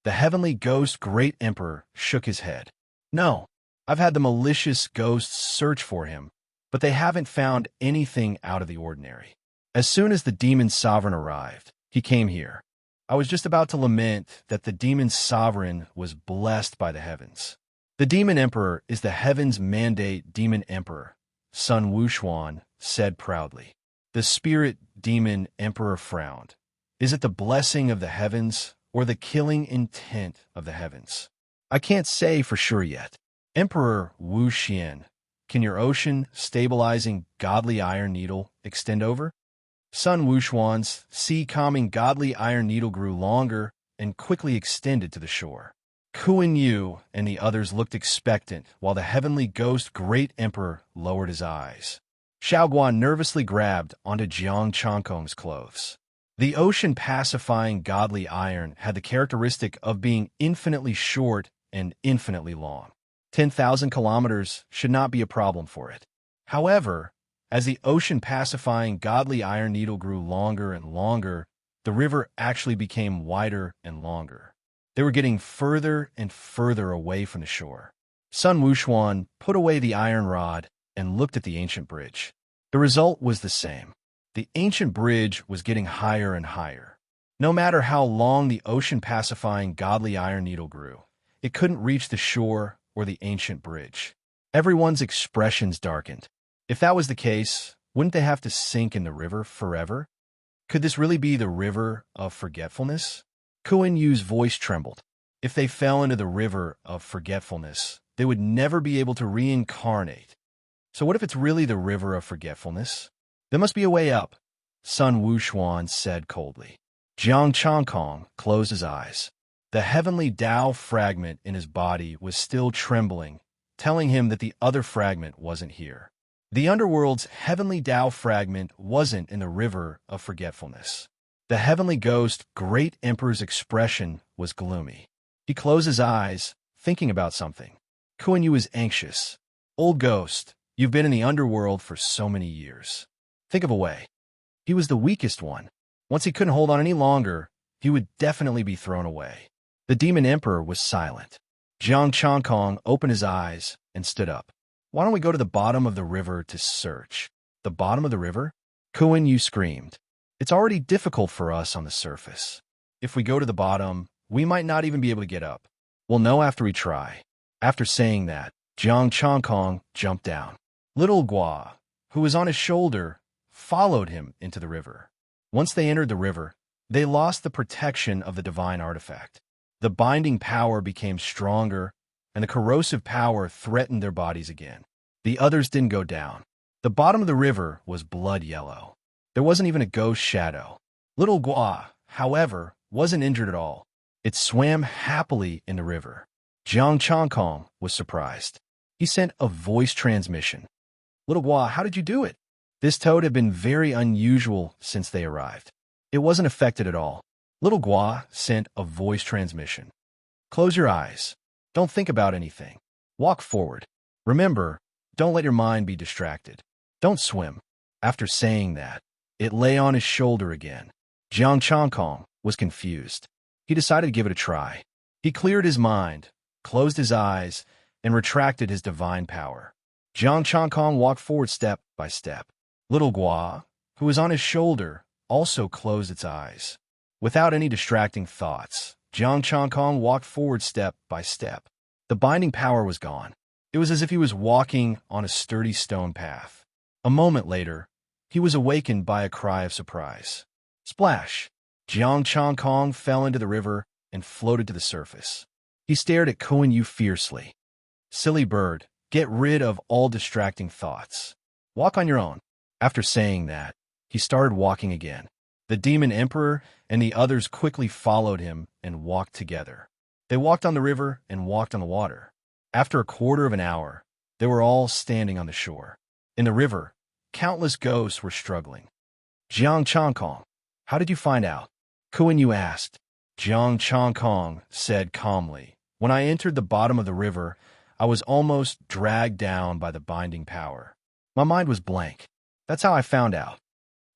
The Heavenly Ghost Great Emperor shook his head. "No, I've had the malicious ghosts search for him, but they haven't found anything out of the ordinary. As soon as the Demon Sovereign arrived, he came here. I was just about to lament that the Demon Sovereign was blessed by the heavens. The Demon Emperor is the heavens' mandate Demon Emperor," Sun Wuxuan said proudly. The Spirit Demon Emperor frowned. "Is it the blessing of the heavens or the killing intent of the heavens? I can't say for sure yet. Emperor Wu Xian, can your ocean-stabilizing godly iron needle extend over?" Sun Wuxuan's sea-calming godly iron needle grew longer and quickly extended to the shore. Kuan-Yu and the others looked expectant while the Heavenly Ghost Great Emperor lowered his eyes. Xiaoguan nervously grabbed onto Jiang Changkong's clothes. The ocean-pacifying godly iron had the characteristic of being infinitely short and infinitely long. 10,000 kilometers should not be a problem for it. However, as the ocean-pacifying godly iron needle grew longer and longer, the river actually became wider and longer. They were getting further and further away from the shore. Sun Wuxuan put away the iron rod and looked at the ancient bridge. The result was the same. The ancient bridge was getting higher and higher. No matter how long the ocean-pacifying godly iron needle grew, it couldn't reach the shore or the ancient bridge. Everyone's expressions darkened. If that was the case, wouldn't they have to sink in the river forever? Could this really be the river of forgetfulness? Kuan-Yu's voice trembled. If they fell into the river of forgetfulness, they would never be able to reincarnate. So what if it's really the river of forgetfulness? There must be a way up, Sun Wuxuan said coldly. Jiang Changkong closed his eyes. The heavenly Tao fragment in his body was still trembling, telling him that the other fragment wasn't here. The underworld's heavenly Tao fragment wasn't in the river of forgetfulness. The heavenly ghost, Great Emperor's expression was gloomy. He closed his eyes, thinking about something. Kuan-Yu was anxious. "Old ghost, you've been in the underworld for so many years. Think of a way." He was the weakest one. Once he couldn't hold on any longer, he would definitely be thrown away. The Demon Emperor was silent. Jiang Changkong opened his eyes and stood up. "Why don't we go to the bottom of the river to search?" "The bottom of the river?" Kuan-Yu screamed. "It's already difficult for us on the surface. If we go to the bottom, we might not even be able to get up. We'll know after we try." After saying that, Jiang Changkong jumped down. Little Gua, who was on his shoulder, followed him into the river. Once they entered the river, they lost the protection of the divine artifact. The binding power became stronger, and the corrosive power threatened their bodies again. The others didn't go down. The bottom of the river was blood yellow. There wasn't even a ghost shadow. Little Gua, however, wasn't injured at all. It swam happily in the river. Jiang Changkong was surprised. He sent a voice transmission. "Little Gua, how did you do it?" This toad had been very unusual since they arrived. It wasn't affected at all. Little Gua sent a voice transmission. "Close your eyes. Don't think about anything. Walk forward. Remember, don't let your mind be distracted. Don't swim." After saying that, it lay on his shoulder again. Jiang Changkong was confused. He decided to give it a try. He cleared his mind, closed his eyes, and retracted his divine power. Jiang Changkong walked forward step by step. Little Gua, who was on his shoulder, also closed its eyes. Without any distracting thoughts, Jiang Changkong walked forward step by step. The binding power was gone. It was as if he was walking on a sturdy stone path. A moment later, he was awakened by a cry of surprise. Splash! Jiang Chong Kong fell into the river and floated to the surface. He stared at Kuan Yu fiercely. Silly bird, get rid of all distracting thoughts. Walk on your own. After saying that, he started walking again. The demon emperor and the others quickly followed him and walked together. They walked on the river and walked on the water. After a quarter of an hour, they were all standing on the shore. In the river, countless ghosts were struggling. Jiang Chongkong, how did you find out? Kuan Yu asked. Jiang Chongkong said calmly, when I entered the bottom of the river, I was almost dragged down by the binding power. My mind was blank. That's how I found out.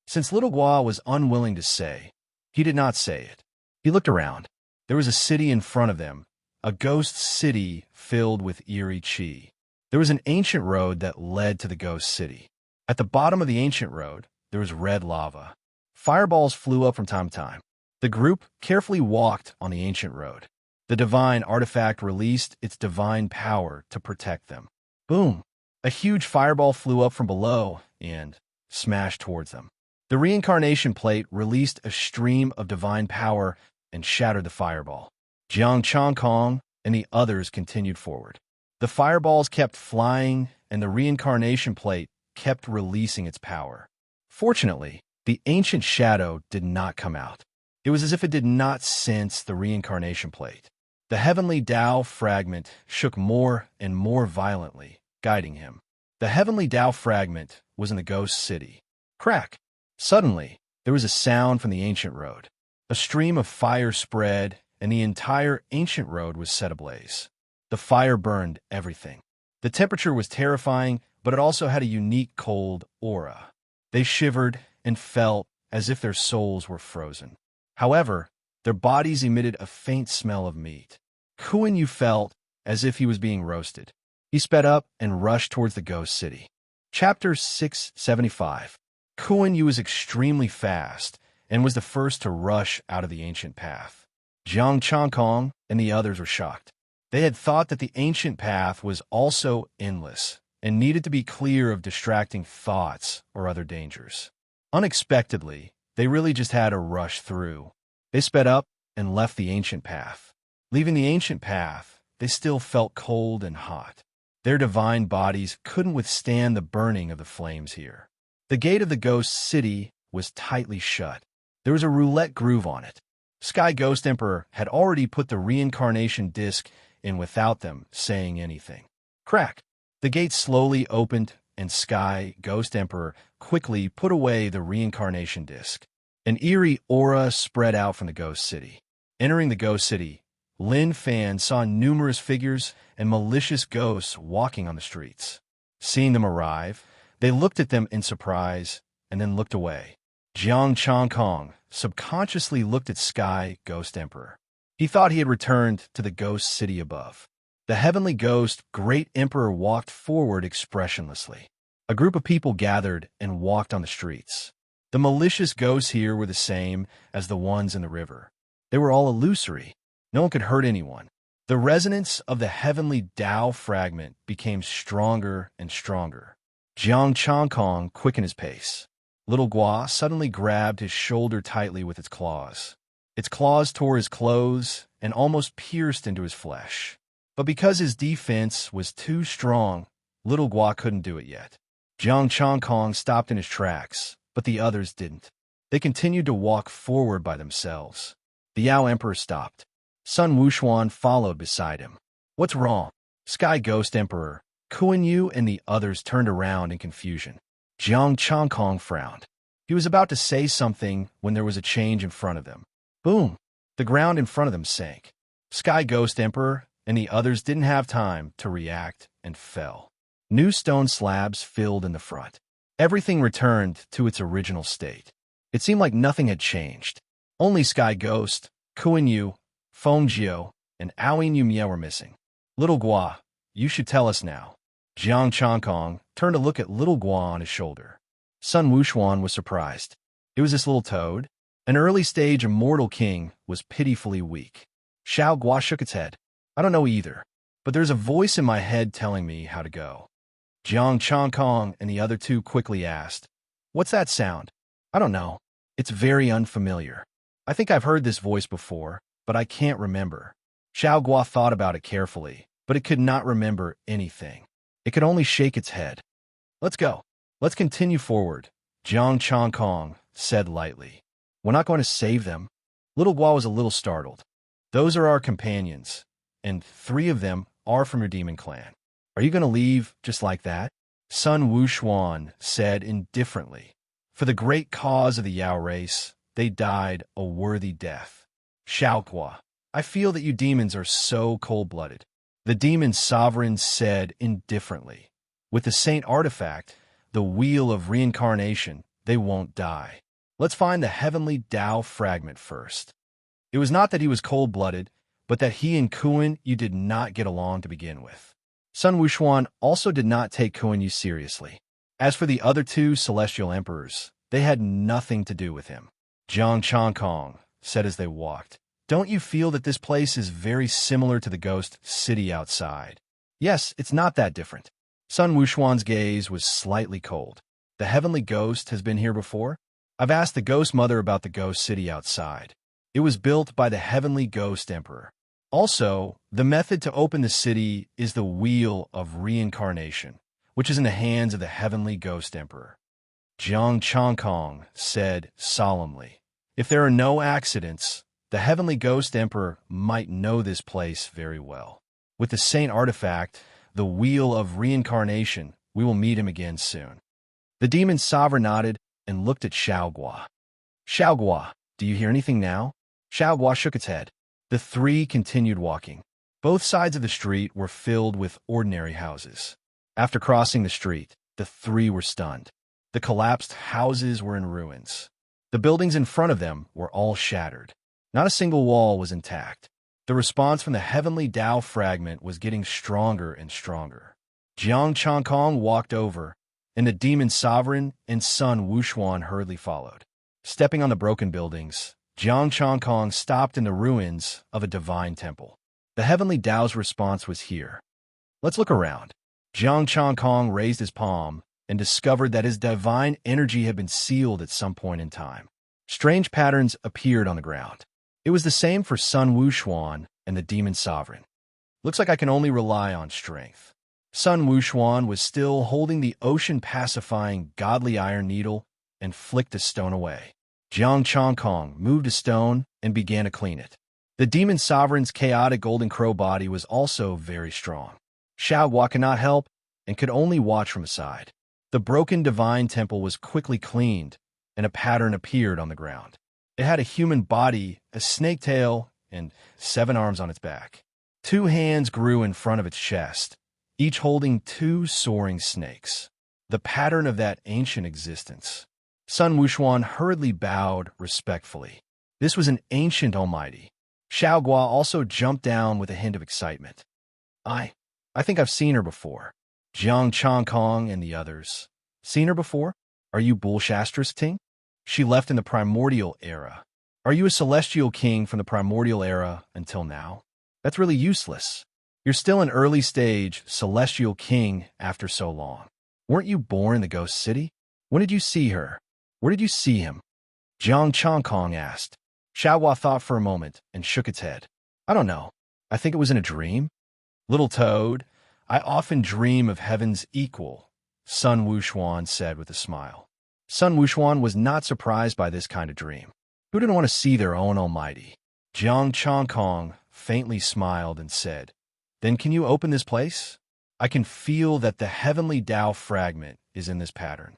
Since little Gua was unwilling to say, he did not say it. He looked around. There was a city in front of them, a ghost city filled with eerie qi. There was an ancient road that led to the ghost city. At the bottom of the ancient road, there was red lava. Fireballs flew up from time to time. The group carefully walked on the ancient road. The divine artifact released its divine power to protect them. Boom! A huge fireball flew up from below and smashed towards them. The reincarnation plate released a stream of divine power and shattered the fireball. Jiang Chongkong and the others continued forward. The fireballs kept flying, and the reincarnation plate kept releasing its power. Fortunately, the ancient shadow did not come out. It was as if it did not sense the reincarnation plate. The heavenly Tao fragment shook more and more violently, guiding him. The heavenly Tao fragment was in the ghost city. Crack! Suddenly, there was a sound from the ancient road. A stream of fire spread, and the entire ancient road was set ablaze. The fire burned everything. The temperature was terrifying, but it also had a unique cold aura. They shivered and felt as if their souls were frozen. However, their bodies emitted a faint smell of meat. Kuan Yu felt as if he was being roasted. He sped up and rushed towards the ghost city. Chapter 675. Kuan Yu was extremely fast and was the first to rush out of the ancient path. Jiang Chongkong and the others were shocked. They had thought that the ancient path was also endless and needed to be clear of distracting thoughts or other dangers. Unexpectedly, they really just had to rush through. They sped up and left the ancient path. Leaving the ancient path, they still felt cold and hot. Their divine bodies couldn't withstand the burning of the flames here. The gate of the ghost city was tightly shut. There was a roulette groove on it. Sky Ghost Emperor had already put the reincarnation disc in without them saying anything. Crack! The gate slowly opened, and Sky Ghost Emperor quickly put away the reincarnation disc. An eerie aura spread out from the ghost city. Entering the ghost city, Lin Fan saw numerous figures and malicious ghosts walking on the streets. Seeing them arrive, they looked at them in surprise and then looked away. Jiang Chongkong subconsciously looked at Sky Ghost Emperor. He thought he had returned to the ghost city above. The heavenly ghost Great Emperor walked forward expressionlessly. A group of people gathered and walked on the streets. The malicious ghosts here were the same as the ones in the river. They were all illusory. No one could hurt anyone. The resonance of the heavenly Tao fragment became stronger and stronger. Jiang Chongkong quickened his pace. Little Gua suddenly grabbed his shoulder tightly with its claws. Its claws tore his clothes and almost pierced into his flesh. But because his defense was too strong, Little Gua couldn't do it yet. Jiang Chongkong stopped in his tracks, but the others didn't. They continued to walk forward by themselves. The Yao Emperor stopped. Sun Wuxuan followed beside him. What's wrong? Sky Ghost Emperor, Kuan Yu and the others turned around in confusion. Jiang Chongkong frowned. He was about to say something when there was a change in front of them. Boom! The ground in front of them sank. Sky Ghost Emperor and the others didn't have time to react and fell. New stone slabs filled in the front. Everything returned to its original state. It seemed like nothing had changed. Only Sky Ghost, Kuan Yu, Feng Jiao, and Aoin Yumie were missing. Little Gua, you should tell us now. Jiang Chongkong turned to look at Little Gua on his shoulder. Sun Wuxuan was surprised. It was this little toad. An early stage immortal king was pitifully weak. Xiao Gua shook its head. I don't know either, but there's a voice in my head telling me how to go. Jiang Chongkong and the other two quickly asked, What's that sound? I don't know. It's very unfamiliar. I think I've heard this voice before, but I can't remember. Xiao Guo thought about it carefully, but it could not remember anything. It could only shake its head. Let's go. Let's continue forward, Jiang Chongkong said lightly. We're not going to save them. Little Guo was a little startled. Those are our companions, and 3 of them are from your demon clan. Are you going to leave just like that? Sun Wuxuan said indifferently. For the great cause of the Yao race, they died a worthy death. Xiaoguo, I feel that you demons are so cold-blooded. The demon sovereign said indifferently. With the saint artifact, the wheel of reincarnation, they won't die. Let's find the heavenly Tao fragment first. It was not that he was cold-blooded, but that he and Kuan Yu did not get along to begin with. Sun Wuxuan also did not take Kuan Yu seriously. As for the other 2 celestial emperors, they had nothing to do with him. Jiang Chongkong said as they walked, don't you feel that this place is very similar to the ghost city outside? Yes, it's not that different. Sun Wuxuan's gaze was slightly cold. The heavenly ghost has been here before? I've asked the ghost mother about the ghost city outside. It was built by the heavenly ghost emperor. Also, the method to open the city is the wheel of reincarnation, which is in the hands of the heavenly ghost emperor. Jiang Chongkong said solemnly, if there are no accidents, the heavenly ghost emperor might know this place very well. With the saint artifact, the wheel of reincarnation, we will meet him again soon. The demon sovereign nodded and looked at Xiaoguo. Xiaoguo, do you hear anything now? Xiaoguo shook its head. The 3 continued walking. Both sides of the street were filled with ordinary houses. After crossing the street, the 3 were stunned. The collapsed houses were in ruins. The buildings in front of them were all shattered. Not a single wall was intact. The response from the heavenly Tao fragment was getting stronger and stronger. Jiang Chongkong walked over, and the demon sovereign and Sun Wuxuan hurriedly followed. Stepping on the broken buildings, Jiang Chongkong stopped in the ruins of a divine temple. The heavenly Tao's response was here. Let's look around. Jiang Chongkong raised his palm and discovered that his divine energy had been sealed at some point in time. Strange patterns appeared on the ground. It was the same for Sun Wuxuan and the demon sovereign. Looks like I can only rely on strength. Sun Wuxuan was still holding the ocean-pacifying godly iron needle and flicked the stone away. Jiang Chongkong moved a stone and began to clean it. The demon sovereign's chaotic golden crow body was also very strong. Xiaoguo could not help and could only watch from aside. The broken divine temple was quickly cleaned, and a pattern appeared on the ground. It had a human body, a snake tail, and 7 arms on its back. 2 hands grew in front of its chest, each holding 2 soaring snakes. The pattern of that ancient existence. Sun Wuxuan hurriedly bowed respectfully. This was an ancient almighty. Xiaoguo also jumped down with a hint of excitement. I think I've seen her before. Jiang Chongkong and the others. Seen her before? Are you Bullshastress Ting? She left in the primordial era. Are you a celestial king from the primordial era until now? That's really useless. You're still an early stage celestial king after so long. Weren't you born in the ghost city? When did you see her? Where did you see him? Jiang Chongkong asked. Xiaoguo thought for a moment and shook its head. I don't know. I think it was in a dream. Little toad, I often dream of heaven's equal, Sun Wuxuan said with a smile. Sun Wuxuan was not surprised by this kind of dream. Who didn't want to see their own almighty? Jiang Chongkong faintly smiled and said, Then can you open this place? I can feel that the heavenly Tao fragment is in this pattern.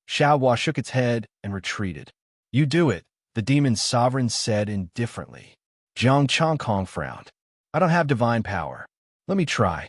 Xiaoguo shook its head and retreated. You do it, the demon sovereign said indifferently. Jiang Chongkong frowned. I don't have divine power. Let me try.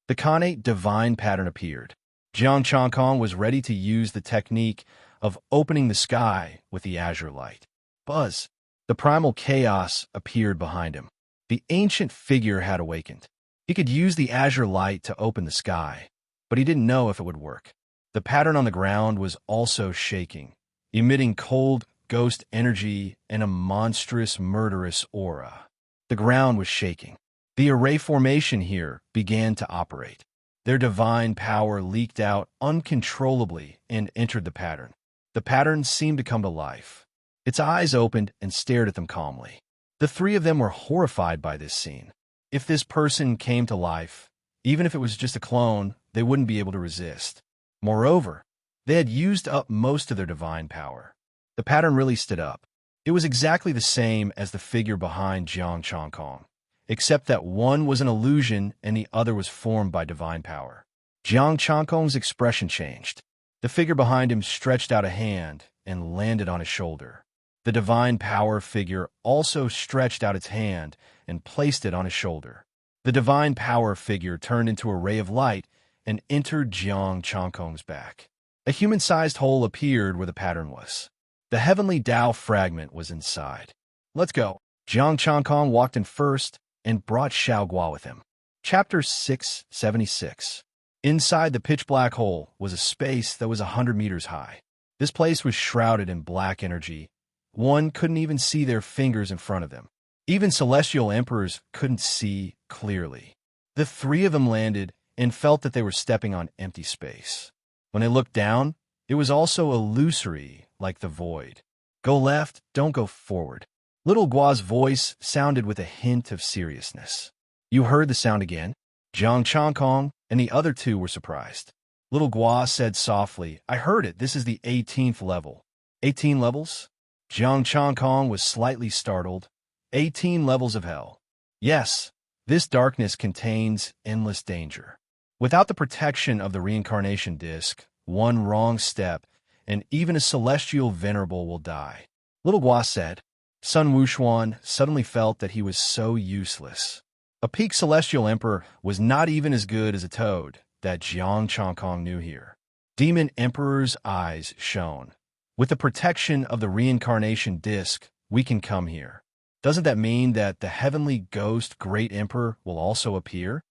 The Khanate divine pattern appeared. Jiang Chongkong was ready to use the technique of opening the sky with the azure light. Buzz. The primal chaos appeared behind him. The ancient figure had awakened. He could use the azure light to open the sky, but he didn't know if it would work. The pattern on the ground was also shaking, emitting cold ghost energy and a monstrous, murderous aura. The ground was shaking. The array formation here began to operate. Their divine power leaked out uncontrollably and entered the pattern. The pattern seemed to come to life. Its eyes opened and stared at them calmly. The three of them were horrified by this scene. If this person came to life, even if it was just a clone, they wouldn't be able to resist. Moreover, they had used up most of their divine power. The pattern really stood up. It was exactly the same as the figure behind Jiang Changkong, except that one was an illusion and the other was formed by divine power. Jiang Changkong's expression changed. The figure behind him stretched out a hand and landed on his shoulder. The divine power figure also stretched out its hand and placed it on his shoulder. The divine power figure turned into a ray of light and entered Jiang Changkong's back. A human-sized hole appeared where the pattern was. The heavenly Tao fragment was inside. Let's go. Jiang Changkong walked in first and brought Xiaoguo with him. Chapter 676. Inside the pitch-black hole was a space that was 100 meters high. This place was shrouded in black energy. One couldn't even see their fingers in front of them. Even celestial emperors couldn't see clearly. The three of them landed and felt that they were stepping on empty space. When they looked down, it was also illusory, like the void. Go left, don't go forward. Little Gua's voice sounded with a hint of seriousness. You heard the sound again? Jiang Changkong and the other two were surprised. Little Gua said softly, I heard it. This is the 18th level. 18 levels? Jiang Changkong was slightly startled. 18 levels of hell. Yes, this darkness contains endless danger. Without the protection of the reincarnation disc, one wrong step, and even a celestial venerable will die. Little Gua said. Sun Wuxuan suddenly felt that he was so useless. A peak celestial emperor was not even as good as a toad that Jiang Changkong knew here. Demon Emperor's eyes shone. With the protection of the reincarnation disc, we can come here. Doesn't that mean that the heavenly ghost Great Emperor will also appear?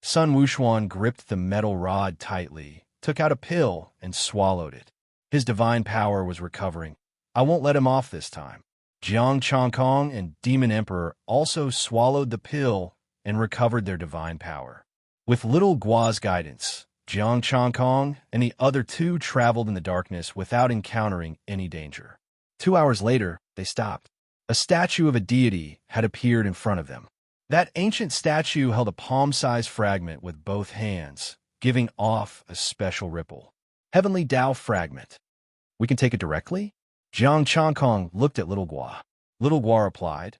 Sun Wuxuan gripped the metal rod tightly, took out a pill, and swallowed it. His divine power was recovering. I won't let him off this time. Jiang Changkong and Demon Emperor also swallowed the pill and recovered their divine power. With little Gua's guidance, Jiang Changkong and the other two traveled in the darkness without encountering any danger. 2 hours later, they stopped. A statue of a deity had appeared in front of them. That ancient statue held a palm-sized fragment with both hands, giving off a special ripple. Heavenly Tao fragment. We can take it directly? Jiang Changkong looked at Little Gua. Little Gua replied,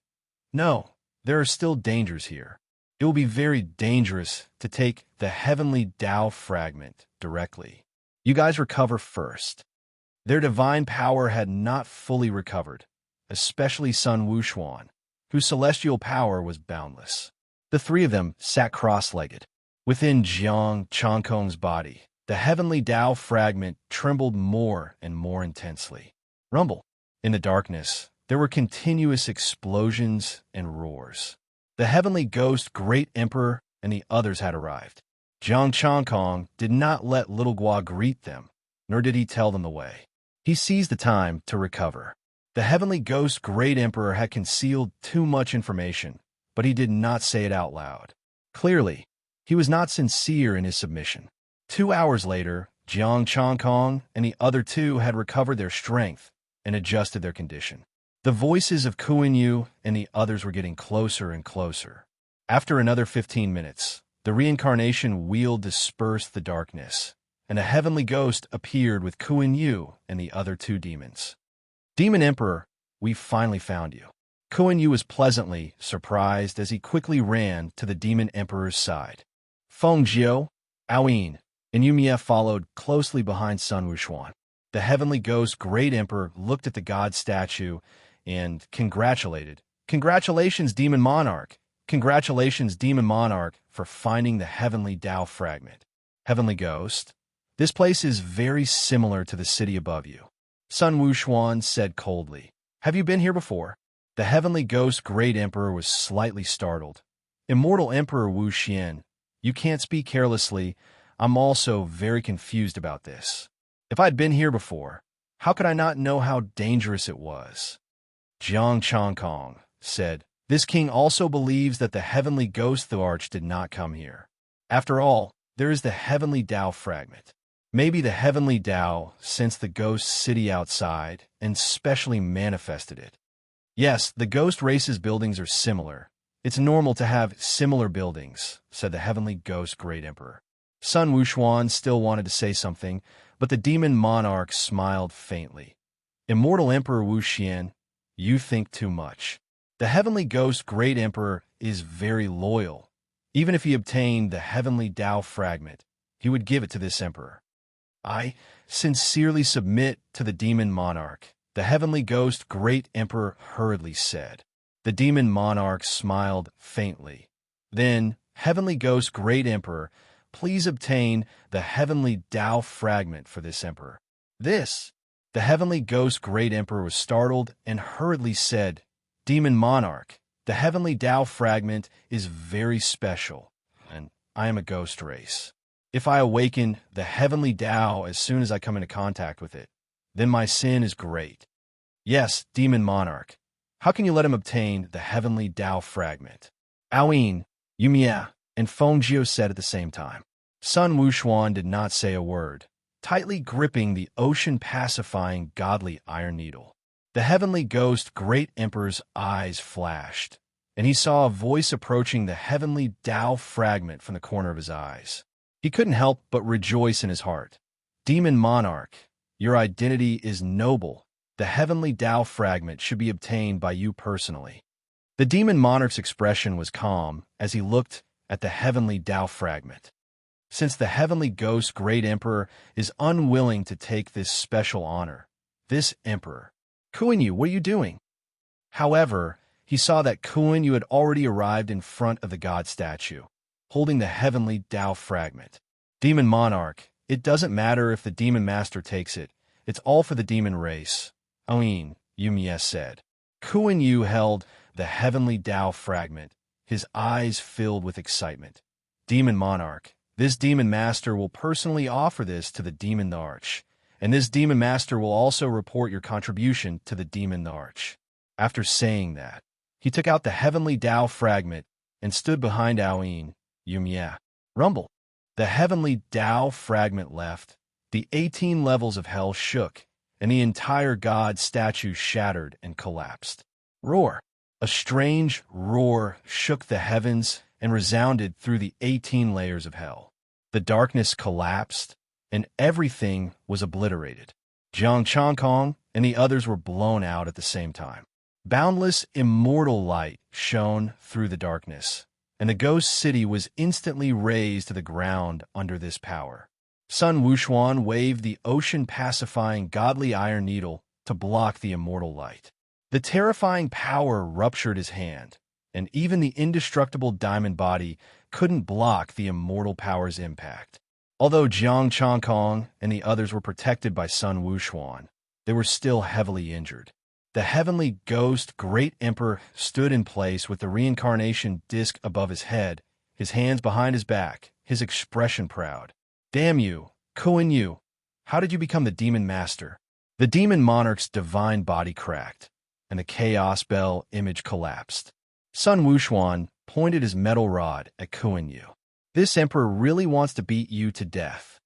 No, there are still dangers here. It will be very dangerous to take the heavenly Tao fragment directly. You guys recover first. Their divine power had not fully recovered, especially Sun Wuxuan, whose celestial power was boundless. The three of them sat cross-legged. Within Jiang Changkong's body, the heavenly Tao fragment trembled more and more intensely. Rumble. In the darkness, there were continuous explosions and roars. The heavenly ghost Great Emperor and the others had arrived. Jiang Changkong did not let Little Gua greet them, nor did he tell them the way. He seized the time to recover. The heavenly ghost Great Emperor had concealed too much information, but he did not say it out loud. Clearly, he was not sincere in his submission. 2 hours later, Jiang Changkong and the other two had recovered their strength and adjusted their condition. The voices of Kuan-Yu and the others were getting closer and closer. After another 15 minutes, the reincarnation wheel dispersed the darkness, and a heavenly ghost appeared with Kuan-Yu and the other two demons. Demon Emperor, we finally found you. Kuan-Yu was pleasantly surprised as he quickly ran to the Demon Emperor's side. Feng Jiao, Aoyin, and Yumie followed closely behind Sun Wuxuan. The heavenly ghost Great Emperor looked at the god statue and congratulated. Congratulations, Demon Monarch. Congratulations, Demon Monarch, for finding the heavenly Tao fragment. Heavenly Ghost, this place is very similar to the city above you. Sun Wuxuan said coldly. Have you been here before? The heavenly ghost Great Emperor was slightly startled. Immortal Emperor Wu Xian, you can't speak carelessly. I'm also very confused about this. If I'd been here before, how could I not know how dangerous it was? Jiang Changkong said, This king also believes that the heavenly ghost the arch did not come here. After all, there is the heavenly Tao fragment. Maybe the heavenly Tao sensed the ghost city outside and specially manifested it. Yes, the ghost race's buildings are similar. It's normal to have similar buildings, said the heavenly ghost great emperor. Sun Wuxuan still wanted to say something, but the demon monarch smiled faintly. Immortal Emperor Wu Xian, you think too much. The heavenly ghost great emperor is very loyal. Even if he obtained the heavenly Tao fragment, he would give it to this emperor. I sincerely submit to the demon monarch, the heavenly ghost great emperor hurriedly said. The demon monarch smiled faintly. Then, heavenly ghost great emperor, please obtain the heavenly Tao fragment for this emperor. This. The heavenly ghost great emperor was startled and hurriedly said, Demon monarch, the heavenly Tao fragment is very special, and I am a ghost race. If I awaken the heavenly Tao as soon as I come into contact with it, then my sin is great. Yes, demon monarch, how can you let him obtain the heavenly Tao fragment? Aoyin, Yumia, and Fengjio said at the same time. Sun Wuxuan did not say a word, tightly gripping the ocean-pacifying godly iron needle. The heavenly ghost great emperor's eyes flashed, and he saw a voice approaching the heavenly Tao fragment from the corner of his eyes. He couldn't help but rejoice in his heart. Demon monarch, your identity is noble. The heavenly Tao fragment should be obtained by you personally. The demon monarch's expression was calm as he looked at the heavenly Tao fragment. Since the heavenly ghost great emperor is unwilling to take this special honor, this emperor, Kuan Yu, what are you doing? However, he saw that Kuan Yu had already arrived in front of the god statue, holding the heavenly Tao fragment. Demon monarch, it doesn't matter if the demon master takes it. It's all for the demon race. Aoyin, Yumie said. Kuan Yu held the heavenly Tao fragment, his eyes filled with excitement. Demon monarch, this demon master will personally offer this to the demon arch, and this demon master will also report your contribution to the demon arch. After saying that, he took out the heavenly Tao fragment and stood behind Aoyin, Yumie. Rumble. The heavenly Tao fragment left. The 18 levels of hell shook, and the entire god statue shattered and collapsed. Roar. A strange roar shook the heavens and resounded through the 18 layers of hell. The darkness collapsed, and everything was obliterated. Jiang Changkong and the others were blown out at the same time. Boundless, immortal light shone through the darkness, and the ghost city was instantly razed to the ground under this power. Sun Wuxuan waved the ocean-pacifying godly iron needle to block the immortal light. The terrifying power ruptured his hand, and even the indestructible diamond body couldn't block the immortal power's impact. Although Jiang Changkong and the others were protected by Sun Wuxuan, they were still heavily injured. The heavenly ghost great emperor stood in place with the reincarnation disc above his head, his hands behind his back, his expression proud. Damn you, Kuan Yu! How did you become the demon master? The demon monarch's divine body cracked, and the chaos bell image collapsed. Sun Wuxuan pointed his metal rod at Kuan Yu. This emperor really wants to beat you to death.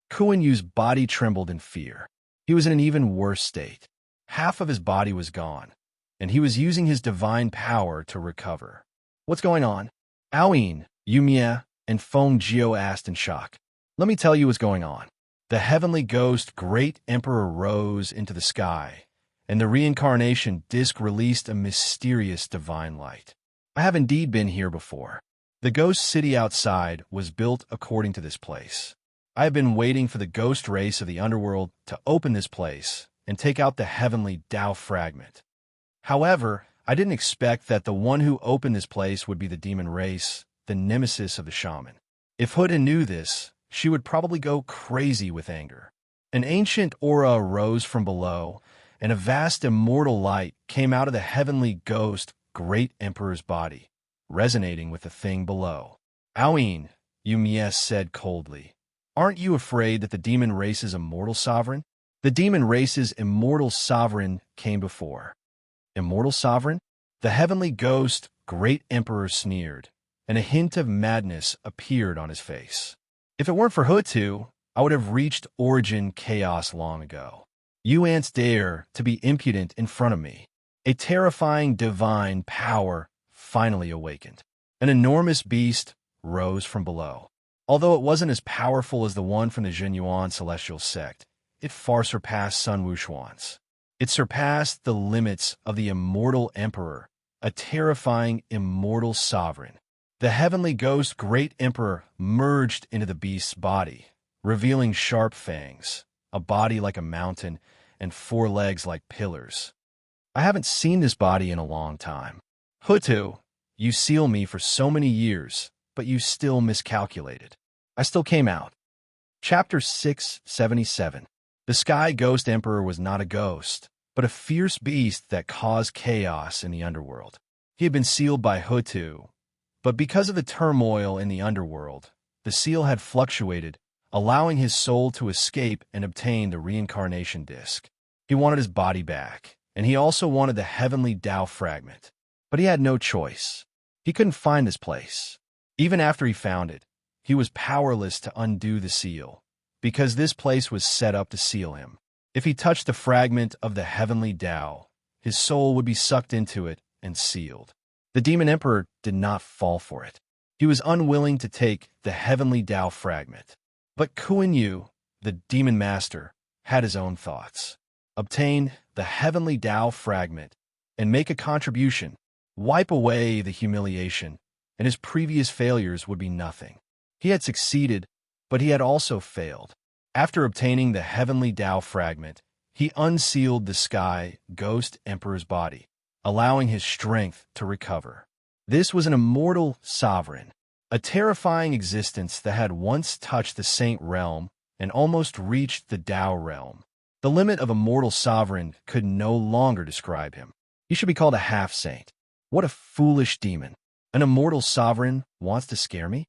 Kuan Yu's body trembled in fear. He was in an even worse state. Half of his body was gone, and he was using his divine power to recover. What's going on? Aoyin, Yumie, and Fengjio asked in shock. Let me tell you what's going on. The heavenly ghost great emperor rose into the sky, and the reincarnation disc released a mysterious divine light. I have indeed been here before. The ghost city outside was built according to this place. I have been waiting for the ghost race of the underworld to open this place and take out the heavenly Tao fragment. However, I didn't expect that the one who opened this place would be the demon race, the nemesis of the shaman. If Huda knew this, she would probably go crazy with anger. An ancient aura arose from below, and a vast immortal light came out of the heavenly ghost great emperor's body, resonating with the thing below. Aoyin, Yumie said coldly, aren't you afraid that the demon race's immortal sovereign? The demon race's immortal sovereign came before. Immortal sovereign? The heavenly ghost great emperor sneered, and a hint of madness appeared on his face. If it weren't for Hutu, I would have reached origin chaos long ago. You ants dare to be impudent in front of me. A terrifying divine power finally awakened. An enormous beast rose from below. Although it wasn't as powerful as the one from the Jinyuan celestial sect, it far surpassed Sun Wuxuan's. It surpassed the limits of the immortal emperor, a terrifying immortal sovereign. The heavenly ghost great emperor merged into the beast's body, revealing sharp fangs, a body like a mountain, and 4 legs like pillars. I haven't seen this body in a long time. Hutu, you seal me for so many years, but you still miscalculated. I still came out. Chapter 677. The Sky Ghost Emperor was not a ghost, but a fierce beast that caused chaos in the underworld. He had been sealed by Hutu, but because of the turmoil in the underworld, the seal had fluctuated, allowing his soul to escape and obtain the reincarnation disc. He wanted his body back, and he also wanted the heavenly Tao fragment. But he had no choice. He couldn't find this place. Even after he found it, he was powerless to undo the seal, because this place was set up to seal him. If he touched the fragment of the heavenly Tao, his soul would be sucked into it and sealed. The Demon Emperor did not fall for it. He was unwilling to take the heavenly Tao fragment. But Kuan Yu, the Demon Master, had his own thoughts. Obtain the heavenly Tao fragment and make a contribution, wipe away the humiliation, and his previous failures would be nothing. He had succeeded, but he had also failed. After obtaining the heavenly Tao fragment, he unsealed the Sky Ghost Emperor's body, allowing his strength to recover. This was an immortal sovereign, a terrifying existence that had once touched the Saint realm and almost reached the Tao realm. The limit of a mortal sovereign could no longer describe him. He should be called a half-saint. What a foolish demon. An immortal sovereign wants to scare me?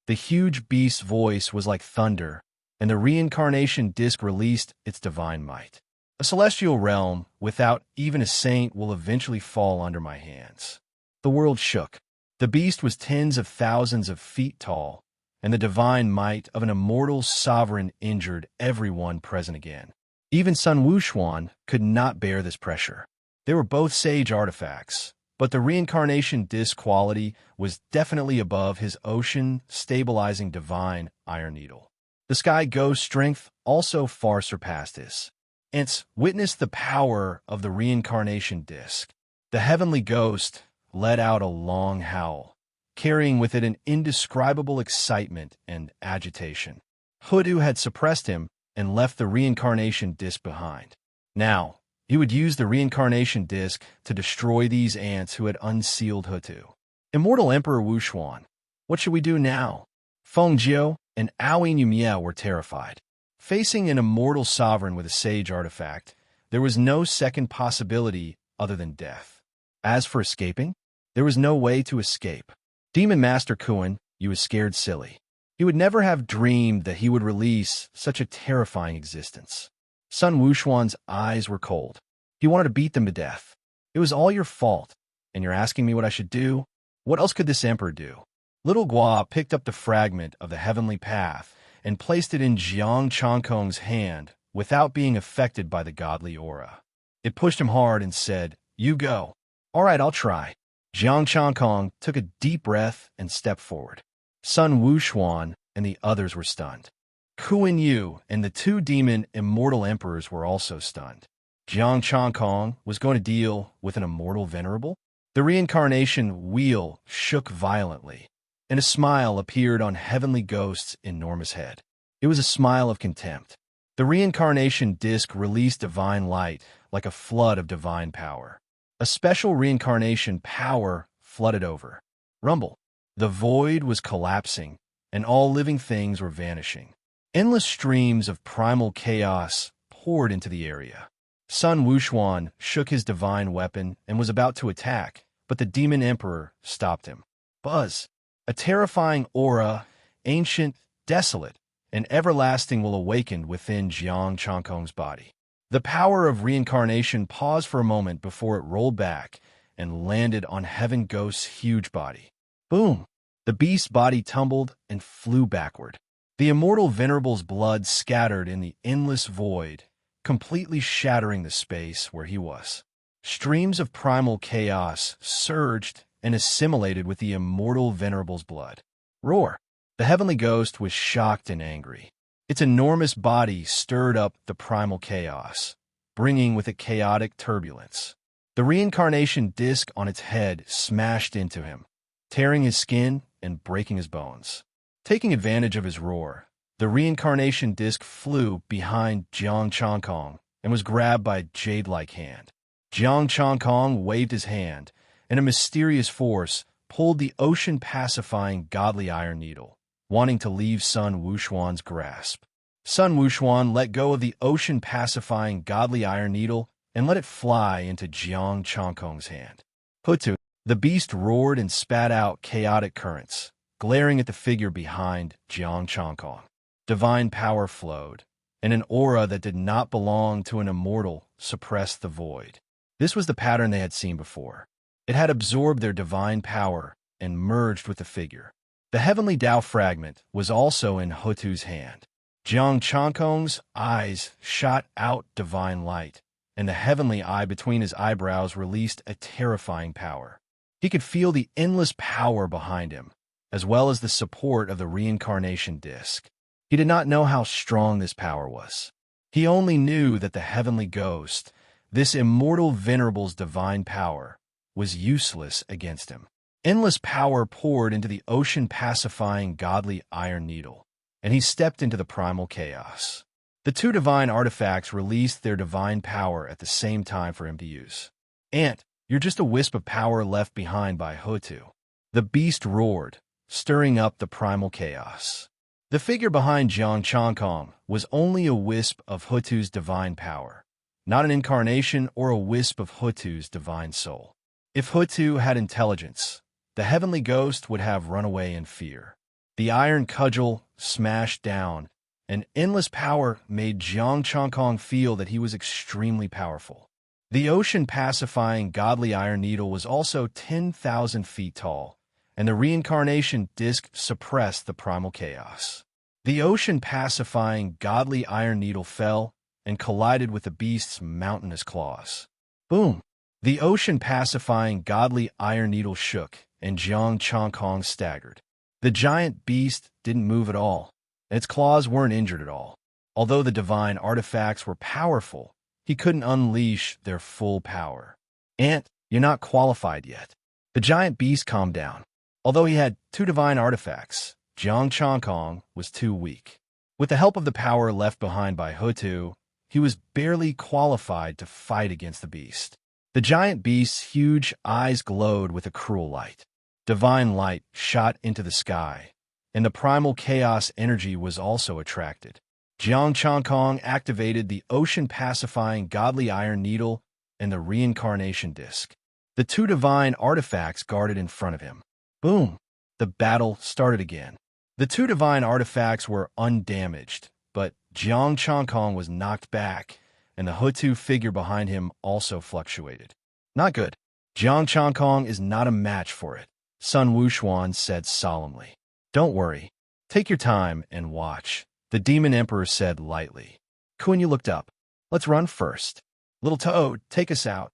The huge beast's voice was like thunder, and the reincarnation disc released its divine might. A celestial realm without even a saint will eventually fall under my hands. The world shook. The beast was tens of thousands of feet tall, and the divine might of an immortal sovereign injured everyone present again. Even Sun Wuxuan could not bear this pressure. They were both sage artifacts, but the reincarnation disc quality was definitely above his ocean-stabilizing divine iron needle. The Sky Ghost strength also far surpassed his. Hence, witness the power of the reincarnation disc. The heavenly ghost let out a long howl, carrying with it an indescribable excitement and agitation. Hutu had suppressed him and left the reincarnation disc behind. Now, he would use the reincarnation disc to destroy these ants who had unsealed Hutu. Immortal Emperor Wuxuan, what should we do now? Feng Jiu and Aoyin Yumiao were terrified. Facing an immortal sovereign with a sage artifact, there was no second possibility other than death. As for escaping, there was no way to escape. Demon Master Kuan, you was scared silly. He would never have dreamed that he would release such a terrifying existence. Sun Wuxuan's eyes were cold. He wanted to beat them to death. It was all your fault, and you're asking me what I should do? What else could this emperor do? Little Gua picked up the fragment of the heavenly path and placed it in Jiang Changkong's hand without being affected by the godly aura. It pushed him hard and said, "You go." "All right, I'll try." Jiang Changkong took a deep breath and stepped forward. Sun Wuxuan and the others were stunned. Kuan Yu and the 2 demon immortal emperors were also stunned. Jiang Changkong was going to deal with an immortal venerable? The reincarnation wheel shook violently, and a smile appeared on Heavenly Ghost's enormous head. It was a smile of contempt. The reincarnation disc released divine light like a flood of divine power. A special reincarnation power flooded over. Rumble. The void was collapsing, and all living things were vanishing. Endless streams of primal chaos poured into the area. Sun Wuxuan shook his divine weapon and was about to attack, but the Demon Emperor stopped him. Buzz. A terrifying aura, ancient, desolate, and everlasting will awaken within Jiang Changkong's body. The power of reincarnation paused for a moment before it rolled back and landed on Heaven Ghost's huge body. Boom! The beast's body tumbled and flew backward. The immortal venerable's blood scattered in the endless void, completely shattering the space where he was. Streams of primal chaos surged and assimilated with the immortal venerable's blood. Roar! The heavenly ghost was shocked and angry. Its enormous body stirred up the primal chaos, bringing with it chaotic turbulence. The reincarnation disk on its head smashed into him, tearing his skin and breaking his bones. Taking advantage of his roar, the reincarnation disk flew behind Jiang Changkong and was grabbed by a jade-like hand. Jiang Changkong waved his hand, and a mysterious force pulled the ocean-pacifying godly iron needle, wanting to leave Sun Wuxuan's grasp. Sun Wuxuan let go of the ocean-pacifying godly iron needle and let it fly into Jiang Changkong's hand. Hutu, the beast roared and spat out chaotic currents, glaring at the figure behind Jiang Changkong. Divine power flowed, and an aura that did not belong to an immortal suppressed the void. This was the pattern they had seen before. It had absorbed their divine power and merged with the figure. The heavenly Tao fragment was also in Hutu's hand. Jiang Changkong's eyes shot out divine light, and the heavenly eye between his eyebrows released a terrifying power. He could feel the endless power behind him, as well as the support of the reincarnation disk. He did not know how strong this power was. He only knew that the heavenly ghost, this immortal venerable's divine power, was useless against him. Endless power poured into the ocean-pacifying godly iron needle, and he stepped into the primal chaos. The two divine artifacts released their divine power at the same time for him to use. "Ant, you're just a wisp of power left behind by Hutu." The beast roared, stirring up the primal chaos. The figure behind Jiang Changkong was only a wisp of Hutu's divine power, not an incarnation or a wisp of Hutu's divine soul. If Hutu had intelligence, the heavenly ghost would have run away in fear. The iron cudgel smashed down, and endless power made Jiang Changkong feel that he was extremely powerful. The ocean-pacifying godly iron needle was also 10,000 feet tall, and the reincarnation disk suppressed the primal chaos. The ocean-pacifying godly iron needle fell and collided with the beast's mountainous claws. Boom! The ocean-pacifying godly iron needle shook, and Jiang Changkong staggered. The giant beast didn't move at all, and its claws weren't injured at all. Although the divine artifacts were powerful, he couldn't unleash their full power. "Ant, you're not qualified yet." The giant beast calmed down. Although he had two divine artifacts, Jiang Changkong was too weak. With the help of the power left behind by Hutu, he was barely qualified to fight against the beast. The giant beast's huge eyes glowed with a cruel light. Divine light shot into the sky, and the primal chaos energy was also attracted. Jiang Changkong activated the ocean-pacifying godly iron needle and the reincarnation disk. The two divine artifacts guarded in front of him. Boom! The battle started again. The two divine artifacts were undamaged, but Jiang Changkong was knocked back, and the Hutu figure behind him also fluctuated. "Not good. Jiang Changkong is not a match for it," Sun Wuxuan said solemnly. "Don't worry. Take your time and watch," the demon emperor said lightly. Kuan-Yu looked up. "Let's run first. Little Toad, take us out."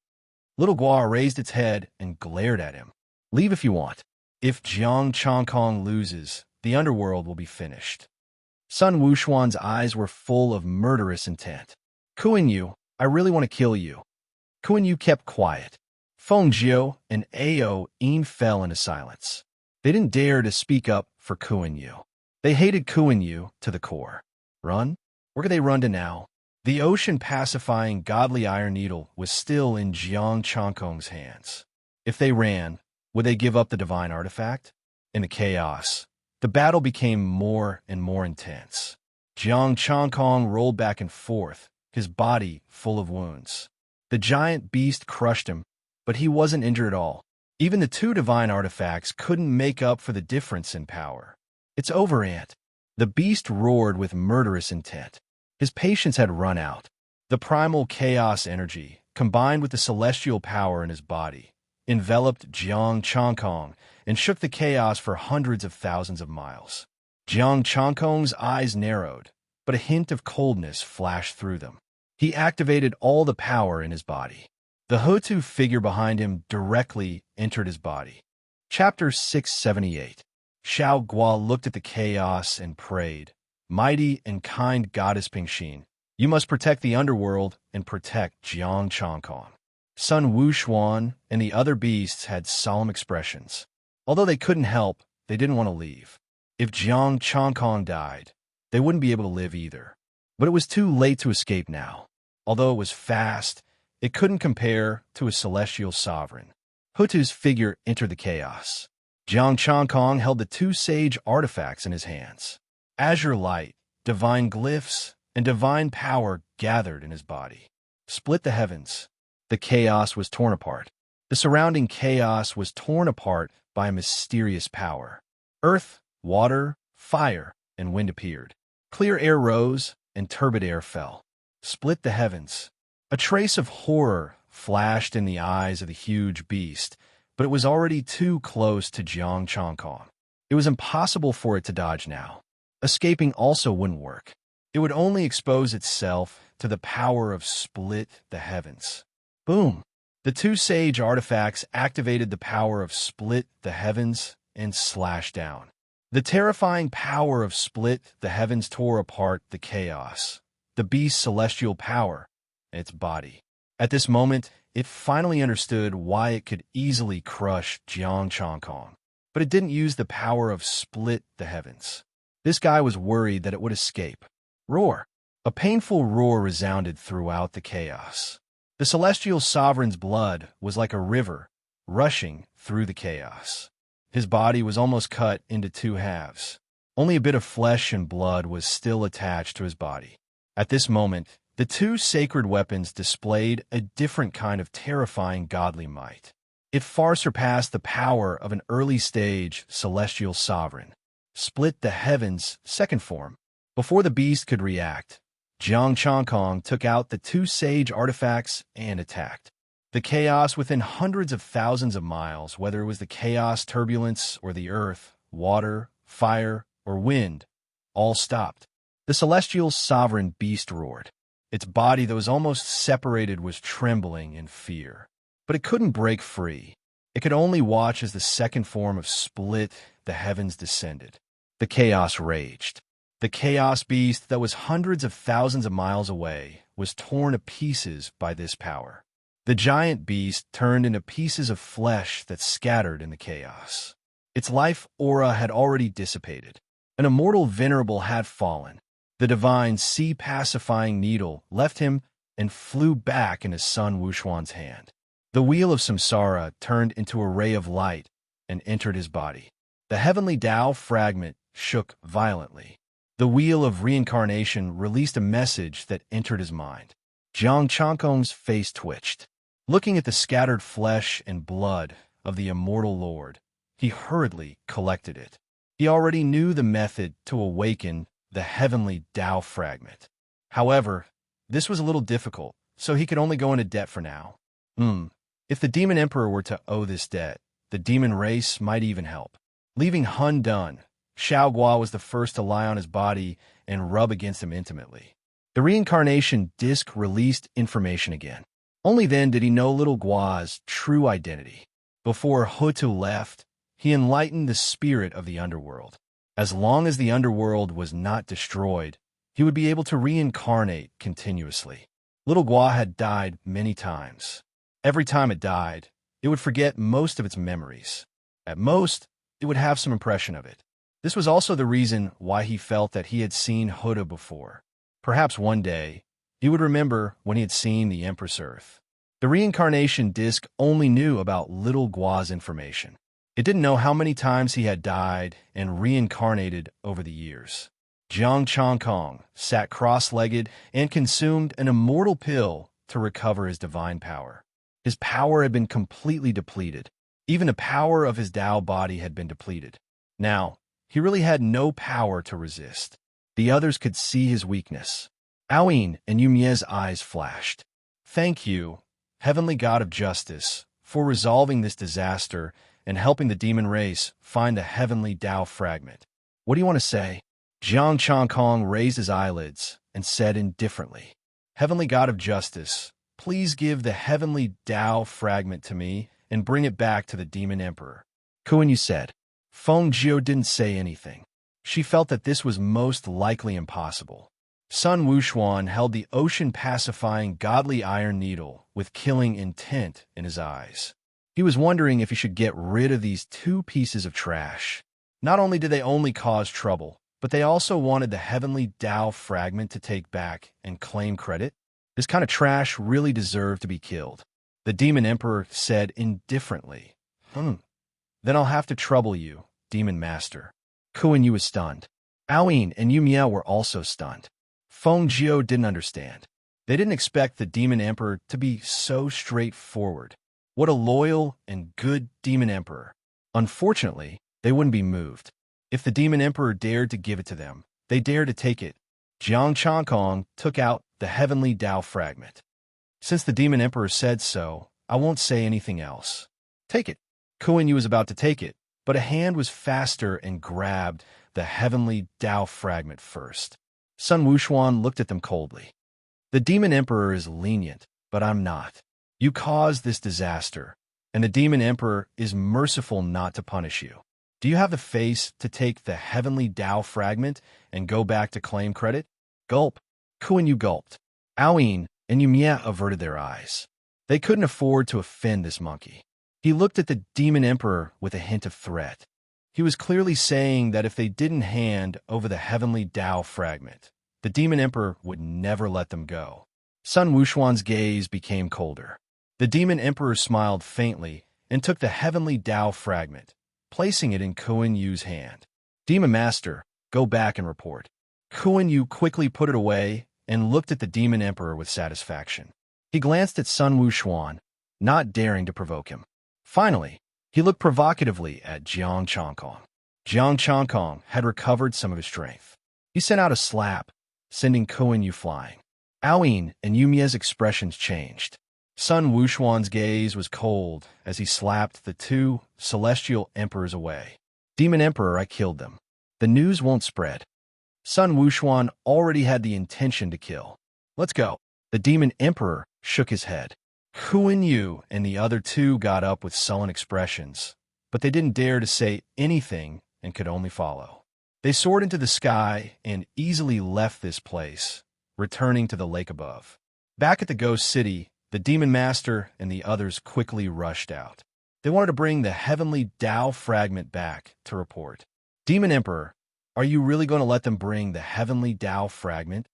Little Gua raised its head and glared at him. "Leave if you want. If Jiang Changkong loses, the underworld will be finished." Sun Wuxuan's eyes were full of murderous intent. "Kuan-Yu, I really want to kill you." Kuan-Yu kept quiet. Feng Jiu and Ao Yin fell into silence. They didn't dare to speak up for Kuan-Yu. They hated Kuan-Yu to the core. Run? Where could they run to now? The ocean-pacifying godly iron needle was still in Jiang Changkong's hands. If they ran, would they give up the divine artifact? In the chaos, the battle became more and more intense. Jiang Changkong rolled back and forth, his body full of wounds. The giant beast crushed him, but he wasn't injured at all. Even the two divine artifacts couldn't make up for the difference in power. "It's over, Ant." The beast roared with murderous intent. His patience had run out. The primal chaos energy, combined with the celestial power in his body, enveloped Jiang Changkong and shook the chaos for hundreds of thousands of miles. Jiang Changkong's eyes narrowed, but a hint of coldness flashed through them. He activated all the power in his body. The Hutu figure behind him directly entered his body. Chapter 678. Xiao Guo looked at the chaos and prayed, "Mighty and kind goddess Pingxin, you must protect the underworld and protect Jiang Changkong." Sun Wuxuan and the other beasts had solemn expressions. Although they couldn't help, they didn't want to leave. If Jiang Changkong died, they wouldn't be able to live either. But it was too late to escape now. Although it was fast, it couldn't compare to a celestial sovereign. Hutu's figure entered the chaos. Jiang Changkong held the two sage artifacts in his hands. Azure light, divine glyphs, and divine power gathered in his body. Split the heavens. The chaos was torn apart. The surrounding chaos was torn apart by a mysterious power. Earth, water, fire, and wind appeared. Clear air rose, and turbid air fell. Split the heavens. A trace of horror flashed in the eyes of the huge beast, but it was already too close to Jiang Changkong. It was impossible for it to dodge now. Escaping also wouldn't work. It would only expose itself to the power of split the heavens. Boom! The two sage artifacts activated the power of split the heavens and slashed down. The terrifying power of split the heavens tore apart the chaos, the beast's celestial power, and its body. At this moment, it finally understood why it could easily crush Jiang Changkong. But it didn't use the power of split the heavens. This guy was worried that it would escape. Roar! A painful roar resounded throughout the chaos. The celestial sovereign's blood was like a river, rushing through the chaos. His body was almost cut into two halves. Only a bit of flesh and blood was still attached to his body. At this moment, the two sacred weapons displayed a different kind of terrifying godly might. It far surpassed the power of an early-stage celestial sovereign. Split the heavens' second form. Before the beast could react, Jiang Changkong took out the two sage artifacts and attacked. The chaos within hundreds of thousands of miles, whether it was the chaos turbulence or the earth, water, fire, or wind, all stopped. The celestial sovereign beast roared. Its body that was almost separated was trembling in fear. But it couldn't break free. It could only watch as the second form of split the heavens descended. The chaos raged. The chaos beast that was hundreds of thousands of miles away was torn to pieces by this power. The giant beast turned into pieces of flesh that scattered in the chaos. Its life aura had already dissipated. An immortal venerable had fallen. The divine sea-pacifying needle left him and flew back into Sun Wuxuan's hand. The wheel of samsara turned into a ray of light and entered his body. The heavenly Tao fragment shook violently. The wheel of reincarnation released a message that entered his mind. Jiang Changkong's face twitched. Looking at the scattered flesh and blood of the immortal Lord, he hurriedly collected it. He already knew the method to awaken the heavenly Tao fragment. However, this was a little difficult, so he could only go into debt for now. If the demon emperor were to owe this debt, the demon race might even help. Leaving Hun done, Xiao Guo was the first to lie on his body and rub against him intimately. The reincarnation disc released information again. Only then did he know little Guo's true identity. Before Hutu left, he enlightened the spirit of the underworld. As long as the underworld was not destroyed, he would be able to reincarnate continuously. Little Guo had died many times. Every time it died, it would forget most of its memories. At most, it would have some impression of it. This was also the reason why he felt that he had seen Huda before. Perhaps one day, he would remember when he had seen the Empress Earth. The reincarnation disc only knew about little Guo's information. It didn't know how many times he had died and reincarnated over the years. Jiang Changkong sat cross-legged and consumed an immortal pill to recover his divine power. His power had been completely depleted. Even the power of his Tao body had been depleted. Now, he really had no power to resist. The others could see his weakness. Aoyin and Yumie's eyes flashed. "Thank you, Heavenly God of Justice, for resolving this disaster and helping the demon race find the heavenly Tao fragment." What do you want to say? Jiang Changkong raised his eyelids and said indifferently, Heavenly God of Justice, please give the heavenly Tao fragment to me and bring it back to the Demon Emperor. Kuan-Yu said. Feng Jiu didn't say anything. She felt that this was most likely impossible. Sun Wuxuan held the ocean-pacifying godly iron needle with killing intent in his eyes. He was wondering if he should get rid of these two pieces of trash. Not only did they only cause trouble, but they also wanted the heavenly Tao fragment to take back and claim credit. This kind of trash really deserved to be killed. The Demon Emperor said indifferently, Then I'll have to trouble you, Demon Master. Kuan-Yu was stunned. Aoyin and Yumia were also stunned. Feng Jiu didn't understand. They didn't expect the Demon Emperor to be so straightforward. What a loyal and good Demon Emperor. Unfortunately, they wouldn't be moved. If the Demon Emperor dared to give it to them, they dared to take it. Jiang Changkong took out the heavenly Tao fragment. Since the Demon Emperor said so, I won't say anything else. Take it. Kuan-Yu was about to take it, but a hand was faster and grabbed the heavenly Tao fragment first. Sun Wuxuan looked at them coldly. The Demon Emperor is lenient, but I'm not. You caused this disaster, and the Demon Emperor is merciful not to punish you. Do you have the face to take the heavenly Tao fragment and go back to claim credit? Gulp. Kuan-Yu gulped. Aoyin and Yumia averted their eyes. They couldn't afford to offend this monkey. He looked at the Demon Emperor with a hint of threat. He was clearly saying that if they didn't hand over the heavenly Tao fragment, the Demon Emperor would never let them go. Sun Wuxuan's gaze became colder. The Demon Emperor smiled faintly and took the heavenly Tao fragment, placing it in Kuan-Yu's hand. Demon Master, go back and report. Kuan-Yu quickly put it away and looked at the Demon Emperor with satisfaction. He glanced at Sun Wuxuan, not daring to provoke him. Finally, he looked provocatively at Jiang Changkong. Jiang Changkong had recovered some of his strength. He sent out a slap, sending Kuan-Yu flying. Aoyin and Yumia's expressions changed. Sun Wuxuan's gaze was cold as he slapped the two celestial emperors away. Demon Emperor, I killed them. The news won't spread. Sun Wuxuan already had the intention to kill. Let's go. The Demon Emperor shook his head. Kuan-Yu and the other two got up with sullen expressions, but they didn't dare to say anything and could only follow. They soared into the sky and easily left this place, returning to the lake above. Back at the Ghost City, the Demon Master and the others quickly rushed out. They wanted to bring the heavenly Tao fragment back to report. Demon Emperor, are you really going to let them bring the heavenly Tao fragment?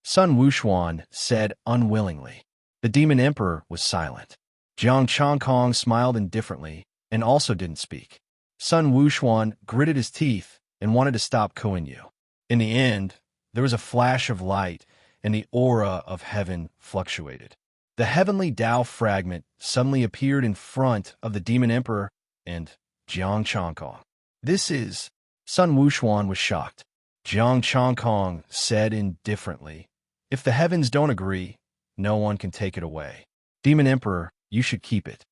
Sun Wuxuan said unwillingly. The Demon Emperor was silent. Jiang Changkong smiled indifferently and also didn't speak. Sun Wuxuan gritted his teeth and wanted to stop Kuan-Yu. In the end, there was a flash of light and the aura of heaven fluctuated. The heavenly Tao fragment suddenly appeared in front of the Demon Emperor and Jiang Changkong. This is... Sun Wuxuan was shocked. Jiang Changkong said indifferently, if the heavens don't agree, no one can take it away. Demon Emperor, you should keep it.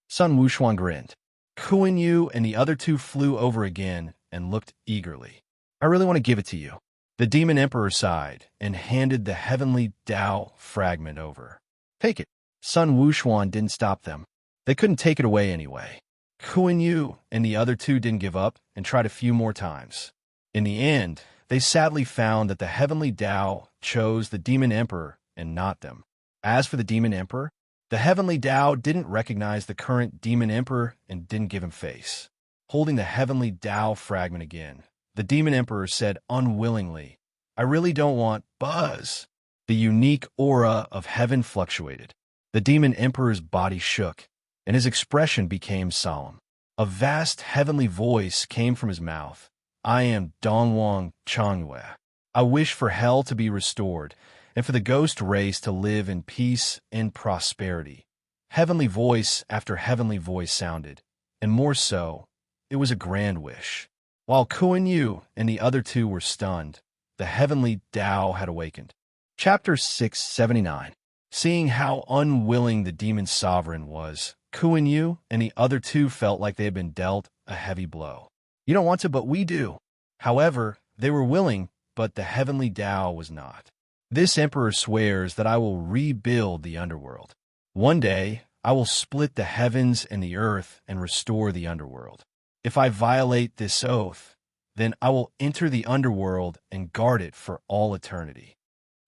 Sun Wuxuan grinned. Kuan-Yu and the other two flew over again and looked eagerly. I really want to give it to you. The Demon Emperor sighed and handed the heavenly Tao fragment over. Take it. Sun Wuxuan didn't stop them. They couldn't take it away anyway. Kuan-Yu and the other two didn't give up and tried a few more times. In the end, they sadly found that the heavenly Tao chose the Demon Emperor and not them. As for the Demon Emperor, the heavenly Tao didn't recognize the current Demon Emperor and didn't give him face. Holding the heavenly Tao fragment again, the Demon Emperor said unwillingly, I really don't want buzz. The unique aura of heaven fluctuated. The Demon Emperor's body shook, and his expression became solemn. A vast heavenly voice came from his mouth. I am Dongwang Changyue. I wish for hell to be restored, and for the ghost race to live in peace and prosperity. Heavenly voice after heavenly voice sounded, and more so, it was a grand wish. While Kuan-Yu and the other two were stunned, the heavenly Tao had awakened. Chapter 679. Seeing how unwilling the demon sovereign was, Kuan-Yu and the other two felt like they had been dealt a heavy blow. You don't want to, but we do. However, they were willing, but the heavenly Tao was not. This emperor swears that I will rebuild the underworld. One day, I will split the heavens and the earth and restore the underworld. If I violate this oath, then I will enter the underworld and guard it for all eternity.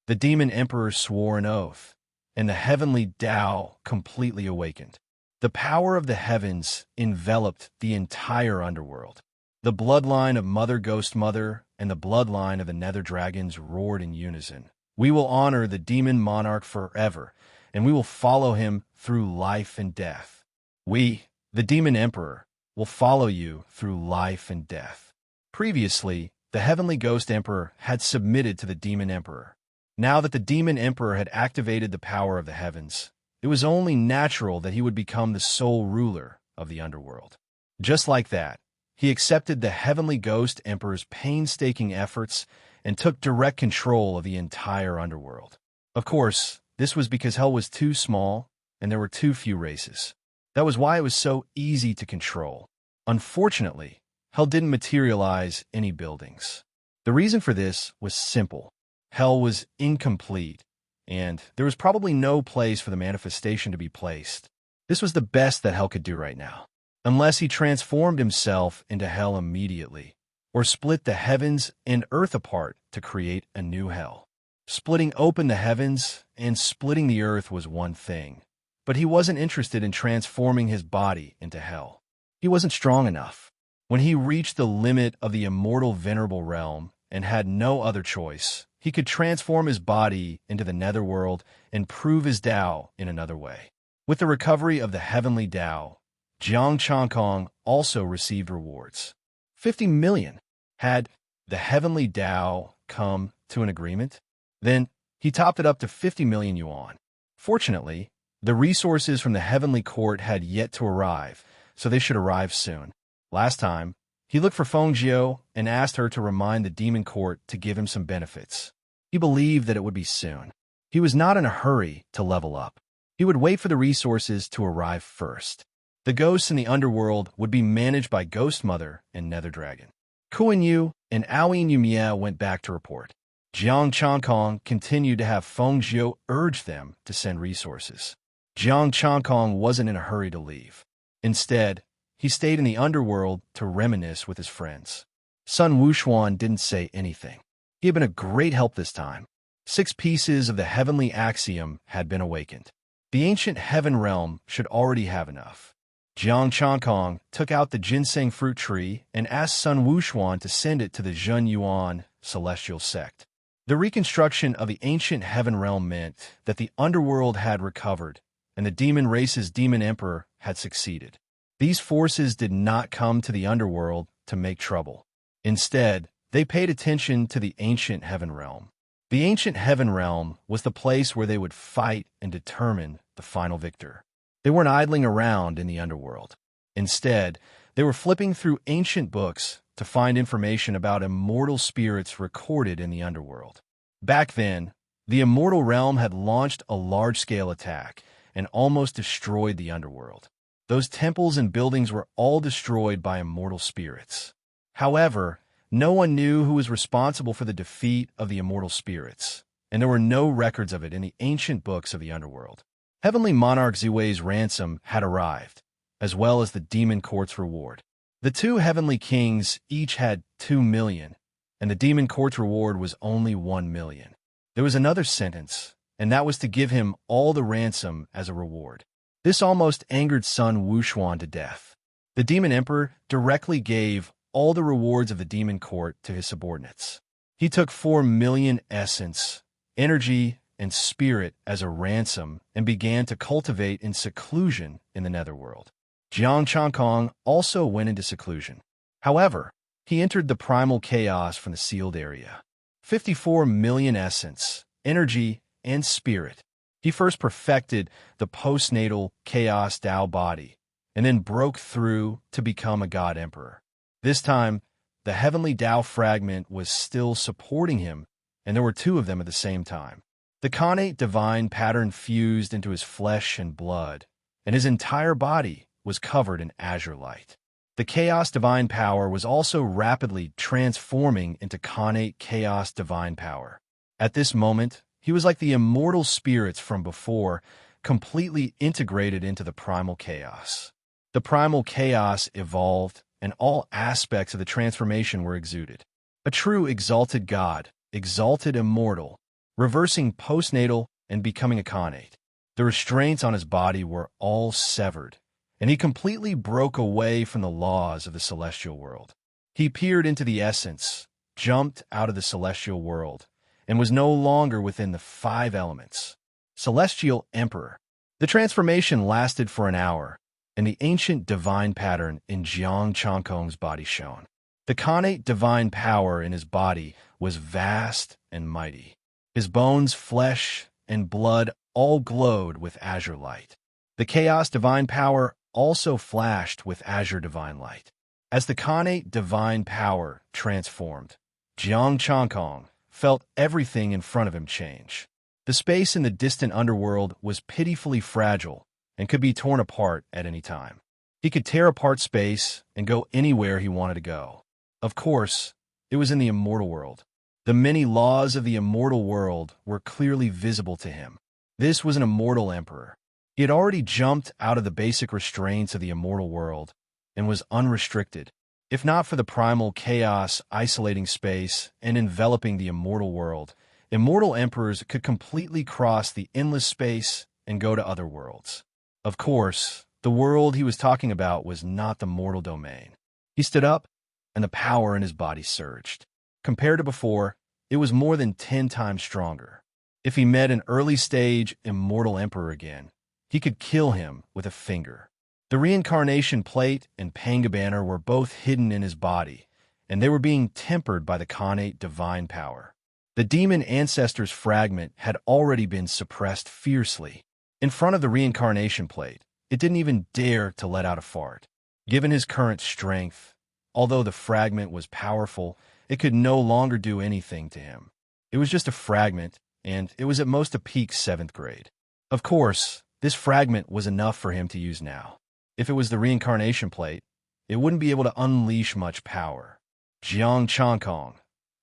The demon emperor swore an oath, and the heavenly Tao completely awakened. The power of the heavens enveloped the entire underworld. The bloodline of Mother Ghost Mother and the bloodline of the Nether Dragons roared in unison. We will honor the demon monarch forever, and we will follow him through life and death. We, the demon emperor, will follow you through life and death. Previously, the heavenly ghost emperor had submitted to the demon emperor. Now that the demon emperor had activated the power of the heavens, it was only natural that he would become the sole ruler of the underworld. Just like that, he accepted the heavenly ghost emperor's painstaking efforts and took direct control of the entire underworld. Of course, this was because hell was too small and there were too few races. That was why it was so easy to control. Unfortunately, hell didn't materialize any buildings. The reason for this was simple. Hell was incomplete, and there was probably no place for the manifestation to be placed. This was the best that hell could do right now, unless he transformed himself into hell immediately, or split the heavens and earth apart to create a new hell. Splitting open the heavens and splitting the earth was one thing, but he wasn't interested in transforming his body into hell. He wasn't strong enough. When he reached the limit of the immortal venerable realm and had no other choice, he could transform his body into the netherworld and prove his Tao in another way. With the recovery of the heavenly Tao, Jiang Changkong also received rewards. 50 million. Had the heavenly Tao come to an agreement? Then he topped it up to 50 million yuan. Fortunately, the resources from the heavenly court had yet to arrive, so they should arrive soon. Last time, he looked for Feng Jiao and asked her to remind the demon court to give him some benefits. He believed that it would be soon. He was not in a hurry to level up. He would wait for the resources to arrive first. The ghosts in the underworld would be managed by Ghost Mother and Nether Dragon. Kuan Yu and Aoyin Yumia went back to report. Jiang Changkong continued to have Feng Jiao urge them to send resources. Jiang Changkong wasn't in a hurry to leave. Instead, he stayed in the underworld to reminisce with his friends. Sun Wuxuan didn't say anything. He had been a great help this time. 6 pieces of the heavenly axiom had been awakened. The ancient heaven realm should already have enough. Jiang Changkong took out the ginseng fruit tree and asked Sun Wuxuan to send it to the Zhen Yuan celestial sect. The reconstruction of the ancient heaven realm meant that the underworld had recovered, and the demon race's demon emperor had succeeded. These forces did not come to the underworld to make trouble. Instead, they paid attention to the ancient heaven realm. The ancient heaven realm was the place where they would fight and determine the final victor. They weren't idling around in the underworld. Instead, they were flipping through ancient books to find information about immortal spirits recorded in the underworld. Back then, the immortal realm had launched a large-scale attack and almost destroyed the underworld. Those temples and buildings were all destroyed by immortal spirits. However, no one knew who was responsible for the defeat of the immortal spirits, and there were no records of it in the ancient books of the underworld. Heavenly Monarch Ziwei's ransom had arrived, as well as the demon court's reward. The 2 heavenly kings each had 2 million, and the demon court's reward was only 1 million. There was another sentence, and that was to give him all the ransom as a reward. This almost angered Sun Wuxuan to death. The demon emperor directly gave all the rewards of the demon court to his subordinates. He took 4 million essence, energy, and spirit as a ransom and began to cultivate in seclusion in the netherworld. Jiang Changkong also went into seclusion. However, he entered the primal chaos from the sealed area. 54 million essence, energy, and spirit. He first perfected the postnatal chaos Tao body, and then broke through to become a god emperor. This time, the heavenly Tao fragment was still supporting him, and there were 2 of them at the same time. The connate divine pattern fused into his flesh and blood, and his entire body was covered in azure light. The chaos divine power was also rapidly transforming into Khanate chaos divine power. At this moment, he was like the immortal spirits from before, completely integrated into the primal chaos. The primal chaos evolved, and all aspects of the transformation were exuded. A true exalted god, exalted immortal, reversing postnatal and becoming a Khanate. The restraints on his body were all severed, and he completely broke away from the laws of the celestial world. He peered into the essence, jumped out of the celestial world, and was no longer within the 5 elements. Celestial Emperor. The transformation lasted for an hour, and the ancient divine pattern in Jiang Changkong's body shone. The Khanate divine power in his body was vast and mighty. His bones, flesh, and blood all glowed with azure light. The chaos divine power also flashed with azure divine light. As the Khanate divine power transformed, Jiang Changkong felt everything in front of him change. The space in the distant underworld was pitifully fragile and could be torn apart at any time. He could tear apart space and go anywhere he wanted to go. Of course, it was in the immortal world. The many laws of the immortal world were clearly visible to him. This was an immortal emperor. He had already jumped out of the basic restraints of the immortal world and was unrestricted. If not for the primal chaos isolating space and enveloping the immortal world, immortal emperors could completely cross the endless space and go to other worlds. Of course, the world he was talking about was not the mortal domain. He stood up, and the power in his body surged. Compared to before, it was more than 10 times stronger. If he met an early-stage immortal emperor again, he could kill him with a finger. The reincarnation plate and Panga banner were both hidden in his body, and they were being tempered by the Khanate divine power. The demon ancestor's fragment had already been suppressed fiercely. In front of the reincarnation plate, it didn't even dare to let out a fart. Given his current strength, although the fragment was powerful, it could no longer do anything to him. It was just a fragment, and it was at most a peak 7th grade. Of course, this fragment was enough for him to use now. If it was the reincarnation plate, it wouldn't be able to unleash much power. Jiang Changkong.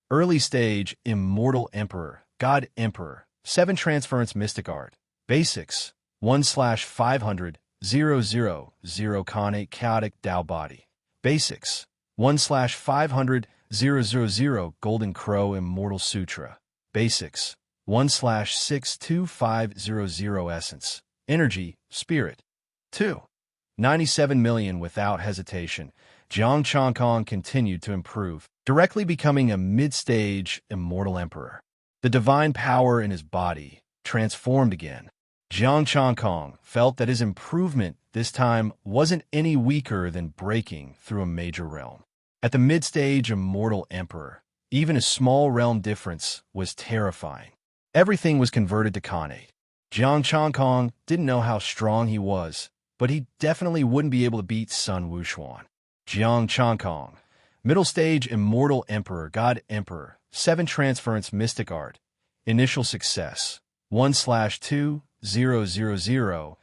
Early stage Immortal Emperor, God Emperor, 7 Transference Mystic Art. Basics, 1/500, 000, Khanate Chaotic Tao Body. Basics, 1/500, 000, Golden Crow Immortal Sutra. Basics, 1/62500 Essence. Energy, Spirit. 2. 97 million without hesitation. Jiang Changkong continued to improve, directly becoming a mid-stage Immortal Emperor. The divine power in his body transformed again. Jiang Changkong felt that his improvement this time wasn't any weaker than breaking through a major realm. At the mid-stage Immortal Emperor, even a small realm difference was terrifying. Everything was converted to Khanate. Jiang Changkong didn't know how strong he was, but he definitely wouldn't be able to beat Sun Wuxuan. Jiang Changkong, middle stage Immortal Emperor, God Emperor, 7 Transference Mystic Art. Initial success, 1/2, 000,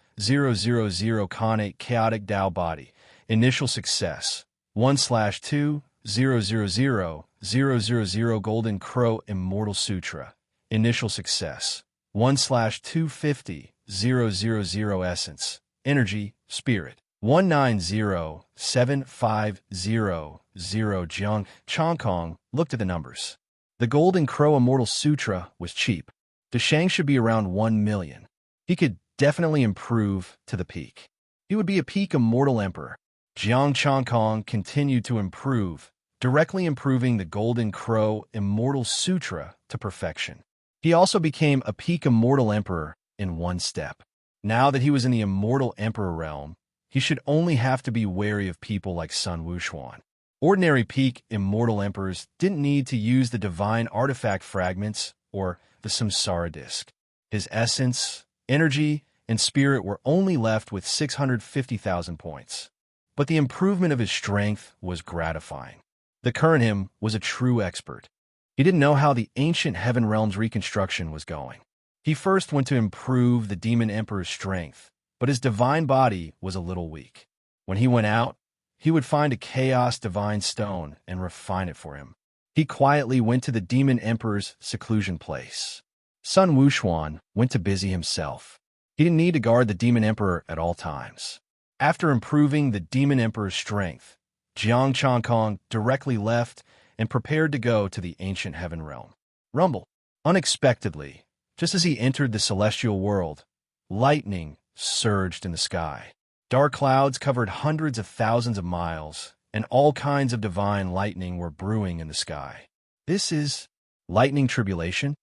Khanate Chaotic Tao Body. Initial success, 1/2, 000, Golden Crow Immortal Sutra. Initial success, 1/250, 000 Essence. Energy, Spirit. 190,750. Jiang Changkong looked at the numbers. The Golden Crow Immortal Sutra was cheap. The Shang should be around 1 million. He could definitely improve to the peak. He would be a peak Immortal Emperor. Jiang Changkong continued to improve, directly improving the Golden Crow Immortal Sutra to perfection. He also became a peak Immortal Emperor in 1 step. Now that he was in the Immortal Emperor realm, he should only have to be wary of people like Sun Wuxuan. Ordinary peak Immortal Emperors didn't need to use the divine artifact fragments or the Samsara disc. His essence, energy, and spirit were only left with 650,000 points. But the improvement of his strength was gratifying. The current him was a true expert. He didn't know how the ancient Heaven Realm's reconstruction was going. He first went to improve the Demon Emperor's strength, but his divine body was a little weak. When he went out, he would find a chaos divine stone and refine it for him. He quietly went to the demon emperor's seclusion place. Sun Wuxuan went to busy himself. He didn't need to guard the demon emperor at all times. After improving the demon emperor's strength, Jiang Chankong directly left and prepared to go to the ancient heaven realm. Rumble. Unexpectedly, just as he entered the celestial world, lightning surged in the sky. Dark clouds covered hundreds of thousands of miles, and all kinds of divine lightning were brewing in the sky. This is lightning tribulation?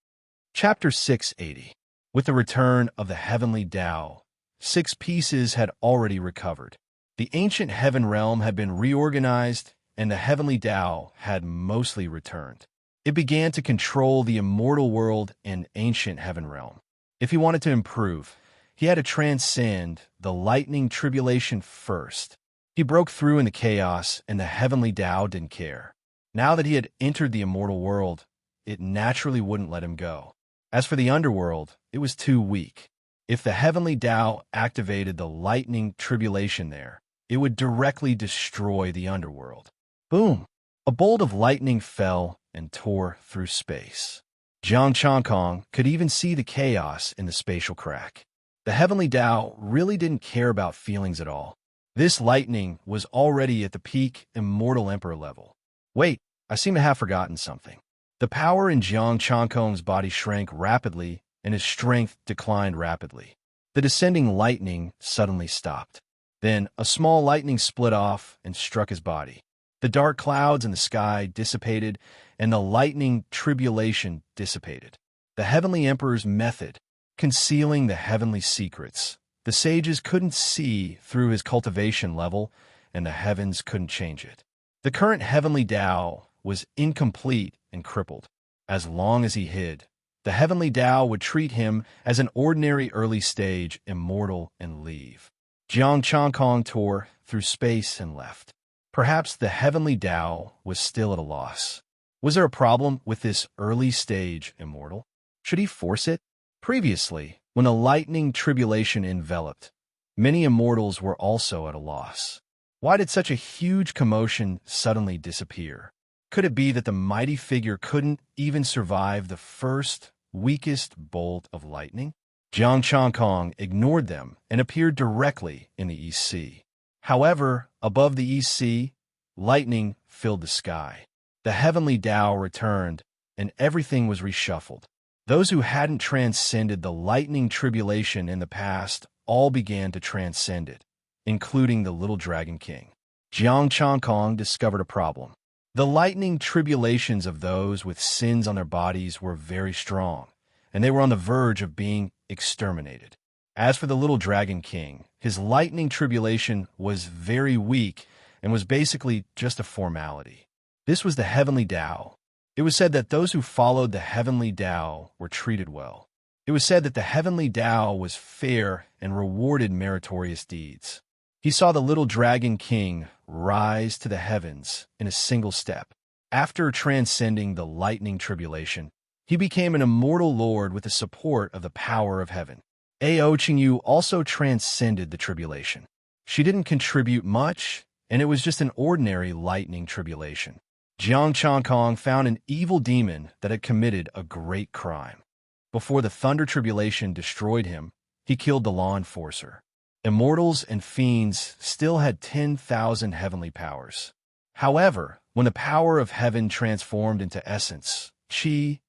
Chapter 680. With the return of the heavenly Tao, 6 pieces had already recovered. The ancient heaven realm had been reorganized, and the heavenly Tao had mostly returned. It began to control the immortal world and ancient heaven realm. If he wanted to improve, he had to transcend the lightning tribulation first. He broke through in the chaos, and the heavenly Tao didn't care. Now that he had entered the immortal world, it naturally wouldn't let him go. As for the underworld, it was too weak. If the heavenly Tao activated the lightning tribulation there, it would directly destroy the underworld. Boom! A bolt of lightning fell and tore through space. Jiang Chankong could even see the chaos in the spatial crack. The heavenly Tao really didn't care about feelings at all. This lightning was already at the peak immortal emperor level. Wait, I seem to have forgotten something. The power in Jiang Chankong's body shrank rapidly, and his strength declined rapidly. The descending lightning suddenly stopped. Then a small lightning split off and struck his body. The dark clouds in the sky dissipated, and the lightning tribulation dissipated. The heavenly emperor's method, concealing the heavenly secrets. The sages couldn't see through his cultivation level, and the heavens couldn't change it. The current heavenly Tao was incomplete and crippled. As long as he hid, the heavenly Tao would treat him as an ordinary early stage immortal and leave. Jiang Chankong tore through space and left. Perhaps the heavenly Tao was still at a loss. Was there a problem with this early stage immortal? Should he force it? Previously, when a lightning tribulation enveloped, many immortals were also at a loss. Why did such a huge commotion suddenly disappear? Could it be that the mighty figure couldn't even survive the first, weakest bolt of lightning? Jiang Chankong ignored them and appeared directly in the East Sea. However, above the East Sea, lightning filled the sky. The heavenly Tao returned, and everything was reshuffled. Those who hadn't transcended the lightning tribulation in the past all began to transcend it, including the little dragon king. Jiang Chankong discovered a problem. The lightning tribulations of those with sins on their bodies were very strong, and they were on the verge of being exterminated. As for the little dragon king, his lightning tribulation was very weak and was basically just a formality. This was the heavenly Tao. It was said that those who followed the heavenly Tao were treated well. It was said that the heavenly Tao was fair and rewarded meritorious deeds. He saw the little dragon king rise to the heavens in a single step. After transcending the lightning tribulation, he became an immortal lord with the support of the power of heaven. Ao Qingyu also transcended the tribulation. She didn't contribute much, and it was just an ordinary lightning tribulation. Jiang Chankong found an evil demon that had committed a great crime. Before the thunder tribulation destroyed him, he killed the law enforcer. Immortals and fiends still had 10,000 heavenly powers. However, when the power of heaven transformed into essence, chi,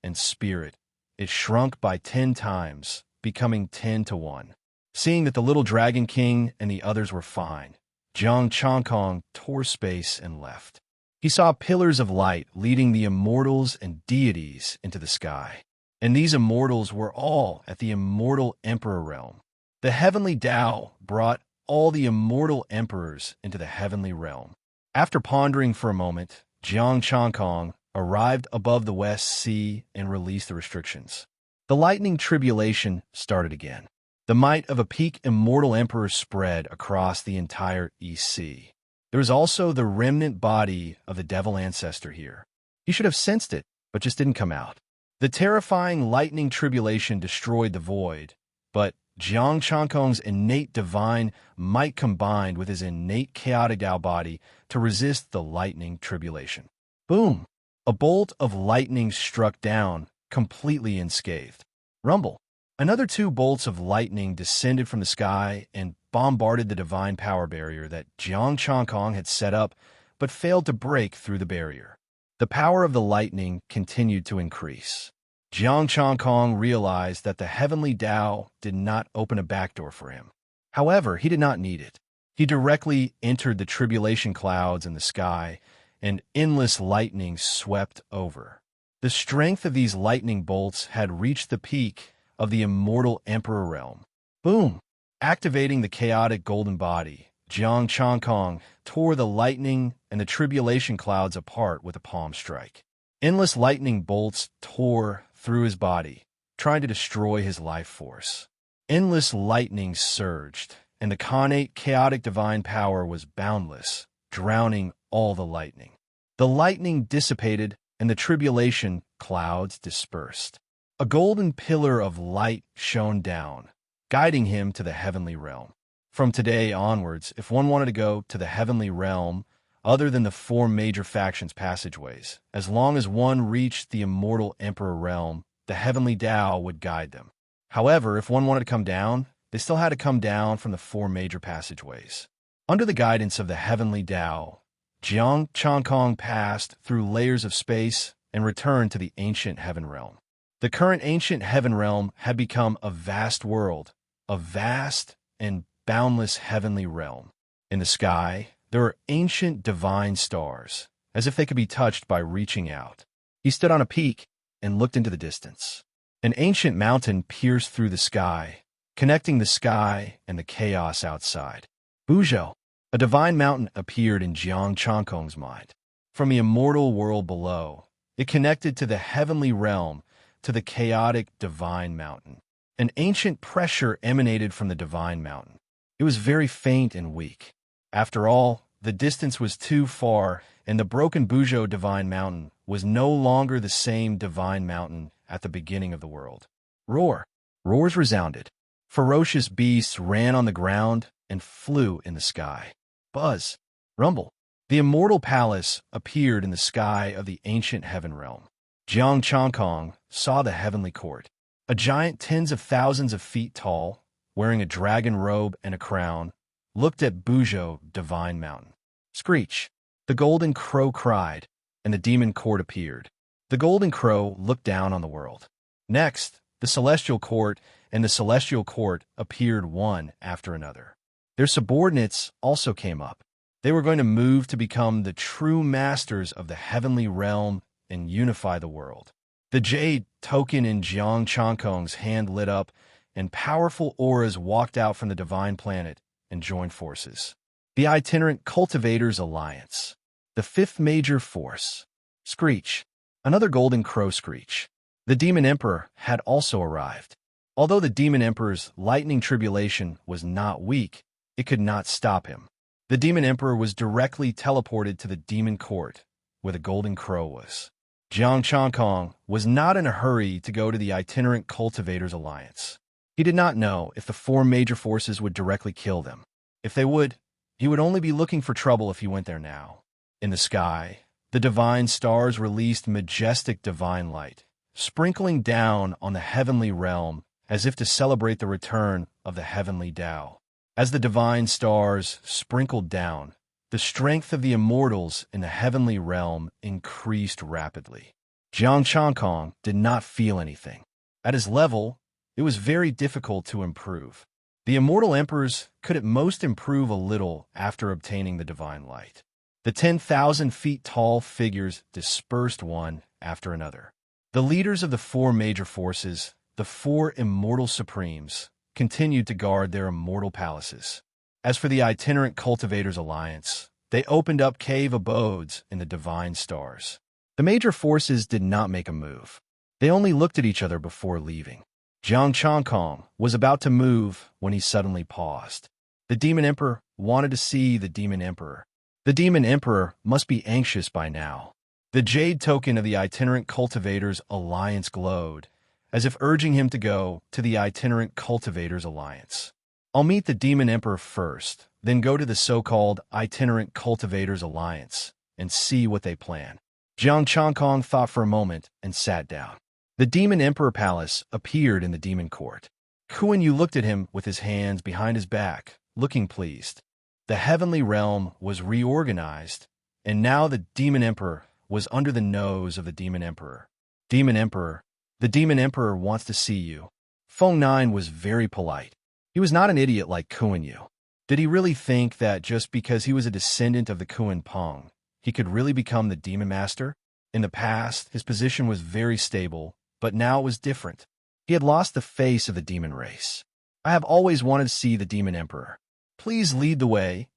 and spirit, it shrunk by 10 times, becoming 10 to 1. Seeing that the little dragon king and the others were fine, Jiang Chankong tore space and left. He saw pillars of light leading the immortals and deities into the sky. And these immortals were all at the immortal emperor realm. The heavenly Tao brought all the immortal emperors into the heavenly realm. After pondering for a moment, Jiang Chankong arrived above the West Sea and released the restrictions. The lightning tribulation started again. The might of a peak immortal emperor spread across the entire East Sea. There was also the remnant body of the devil ancestor here. He should have sensed it, but just didn't come out. The terrifying lightning tribulation destroyed the void, but Jiang Chankong's innate divine might combined with his innate chaotic Dao body to resist the lightning tribulation. Boom! A bolt of lightning struck down, completely unscathed. Rumble! Another 2 bolts of lightning descended from the sky and bombarded the divine power barrier that Jiang Chankong had set up, but failed to break through the barrier. The power of the lightning continued to increase. Jiang Chankong realized that the heavenly Tao did not open a backdoor for him. However, he did not need it. He directly entered the tribulation clouds in the sky, and endless lightning swept over. The strength of these lightning bolts had reached the peak of the immortal Emperor realm. Boom! Activating the chaotic golden body, Jiang Chankong tore the lightning and the tribulation clouds apart with a palm strike. Endless lightning bolts tore through his body, trying to destroy his life force. Endless lightning surged, and the connate chaotic divine power was boundless, drowning all the lightning. The lightning dissipated, and the tribulation clouds dispersed. A golden pillar of light shone down, guiding him to the heavenly realm. From today onwards, if one wanted to go to the heavenly realm, other than the 4 major factions' passageways, as long as one reached the immortal Emperor realm, the heavenly Tao would guide them. However, if one wanted to come down, they still had to come down from the 4 major passageways. Under the guidance of the heavenly Tao, Jiang Chankong passed through layers of space and returned to the ancient heaven realm. The current ancient heaven realm had become a vast world, a vast and boundless heavenly realm. In the sky, there were ancient divine stars, as if they could be touched by reaching out. He stood on a peak and looked into the distance. An ancient mountain pierced through the sky, connecting the sky and the chaos outside. Buzhou, a divine mountain appeared in Jiang Chankong's mind. From the immortal world below, it connected to the heavenly realm, to the chaotic divine mountain. An ancient pressure emanated from the divine mountain. It was very faint and weak. After all, the distance was too far, and the broken Buzhou divine mountain was no longer the same divine mountain at the beginning of the world. Roar! Roars resounded. Ferocious beasts ran on the ground and flew in the sky. Buzz! Rumble! The immortal palace appeared in the sky of the ancient heaven realm. Jiang Chankong saw the heavenly court. A giant tens of thousands of feet tall, wearing a dragon robe and a crown, looked at Buzhou divine mountain. Screech! The golden crow cried, and the demon court appeared. The golden crow looked down on the world. Next, the celestial court and the celestial court appeared one after another. Their subordinates also came up. They were going to move to become the true masters of the heavenly realm and unify the world. The jade token in Jiang Chankong's hand lit up, and powerful auras walked out from the divine planet and joined forces. The Itinerant Cultivators Alliance. The 5th major force. Screech. Another golden crow screech. The Demon Emperor had also arrived. Although the Demon Emperor's lightning tribulation was not weak, it could not stop him. The Demon Emperor was directly teleported to the Demon Court, where the golden crow was. Jiang Chankong was not in a hurry to go to the Itinerant Cultivators Alliance. He did not know if the 4 major forces would directly kill them. If they would, he would only be looking for trouble if he went there now. In the sky, the divine stars released majestic divine light, sprinkling down on the heavenly realm as if to celebrate the return of the heavenly Tao. As the divine stars sprinkled down, the strength of the immortals in the heavenly realm increased rapidly. Jiang Chankong did not feel anything. At his level, it was very difficult to improve. The immortal emperors could at most improve a little after obtaining the divine light. The 10,000 feet tall figures dispersed one after another. The leaders of the 4 major forces, the 4 immortal supremes, continued to guard their immortal palaces. As for the Itinerant Cultivators Alliance, they opened up cave abodes in the divine stars. The major forces did not make a move. They only looked at each other before leaving. Jiang Chankong was about to move when he suddenly paused. The Demon Emperor wanted to see the Demon Emperor. The Demon Emperor must be anxious by now. The jade token of the Itinerant Cultivators Alliance glowed, as if urging him to go to the itinerant cultivators alliance. I'll meet the Demon Emperor first, then go to the so-called itinerant cultivators alliance and see what they plan. Jiang Changkong thought for a moment and sat down. The Demon Emperor Palace appeared in the demon court. Kuan Yu looked at him with his hands behind his back, looking pleased. The heavenly realm was reorganized, and now the Demon Emperor was under the nose of the Demon Emperor. Demon Emperor, the Demon Emperor wants to see you. Feng Nine was very polite. He was not an idiot like Kuan Yu. Did he really think that just because he was a descendant of the Kuan Peng, he could really become the Demon Master? In the past, his position was very stable, but now it was different. He had lost the face of the demon race. I have always wanted to see the Demon Emperor. Please lead the way.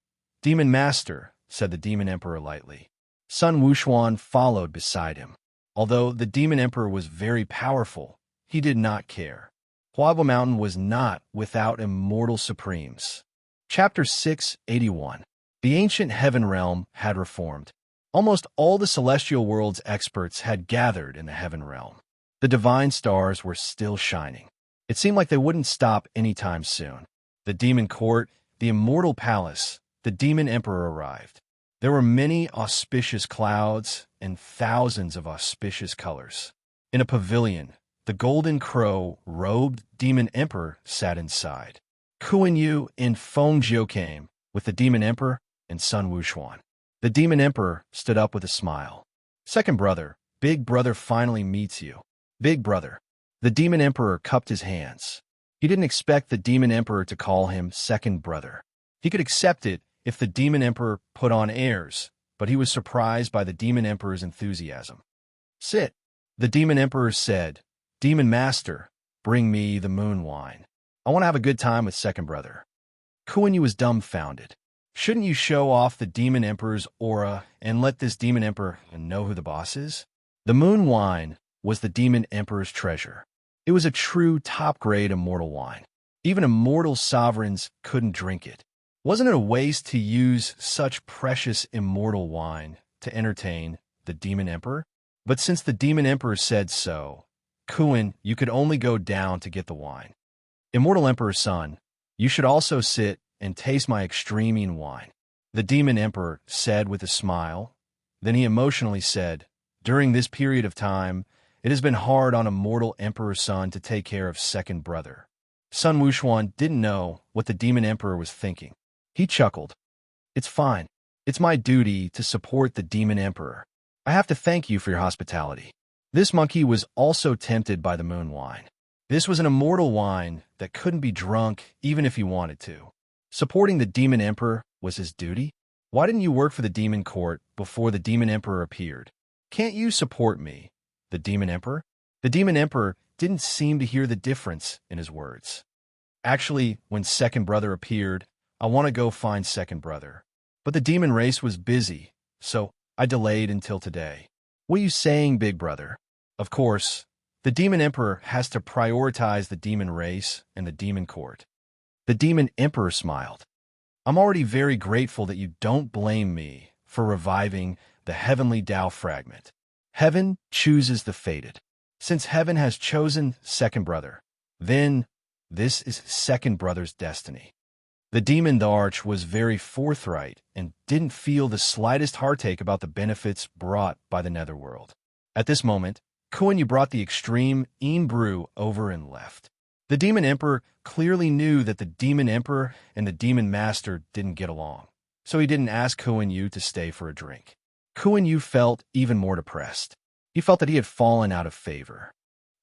Demon Master, said the Demon Emperor lightly. Sun Wuxuan followed beside him. Although the Demon Emperor was very powerful, he did not care. Huabu Mountain was not without immortal supremes. Chapter 681. The ancient heaven realm had reformed. Almost all the celestial world's experts had gathered in the heaven realm. The divine stars were still shining. It seemed like they wouldn't stop anytime soon. The demon court, the immortal palace, the Demon Emperor arrived. There were many auspicious clouds and thousands of auspicious colors. In a pavilion, the golden crow-robed Demon Emperor sat inside. Kuan Yu and Feng Jiu came with the Demon Emperor and Sun Wuxuan. The Demon Emperor stood up with a smile. Second brother, big brother finally meets you. Big brother. The Demon Emperor cupped his hands. He didn't expect the Demon Emperor to call him second brother. He could accept it if the Demon Emperor put on airs, but he was surprised by the Demon Emperor's enthusiasm. Sit. The Demon Emperor said, Demon Master, bring me the moon wine. I want to have a good time with second brother. Kuan Yu was dumbfounded. Shouldn't you show off the Demon Emperor's aura and let this Demon Emperor know who the boss is? The moon wine was the Demon Emperor's treasure. It was a true top-grade immortal wine. Even immortal sovereigns couldn't drink it. Wasn't it a waste to use such precious immortal wine to entertain the Demon Emperor? But since the Demon Emperor said so, Kuan, you could only go down to get the wine. Immortal Emperor's son, you should also sit and taste my extreme wine. The Demon Emperor said with a smile. Then he emotionally said, during this period of time, it has been hard on Immortal Emperor's son to take care of second brother. Sun Wuxuan didn't know what the Demon Emperor was thinking. He chuckled. It's fine. It's my duty to support the Demon Emperor. I have to thank you for your hospitality. This monkey was also tempted by the moon wine. This was an immortal wine that couldn't be drunk even if he wanted to. Supporting the Demon Emperor was his duty? Why didn't you work for the Demon Court before the Demon Emperor appeared? Can't you support me, the Demon Emperor? The Demon Emperor didn't seem to hear the difference in his words. Actually, when second brother appeared, I want to go find second brother. But the demon race was busy, so I delayed until today. What are you saying, big brother? Of course, the Demon Emperor has to prioritize the demon race and the Demon Court. The Demon Emperor smiled. I'm already very grateful that you don't blame me for reviving the heavenly Tao fragment. Heaven chooses the fated. Since heaven has chosen second brother, then this is second brother's destiny. The demon Darch was very forthright and didn't feel the slightest heartache about the benefits brought by the netherworld. At this moment, Kuan Yu brought the extreme brew over and left. The Demon Emperor clearly knew that the Demon Emperor and the Demon Master didn't get along, so he didn't ask Kuan Yu to stay for a drink. Kuan Yu felt even more depressed. He felt that he had fallen out of favor.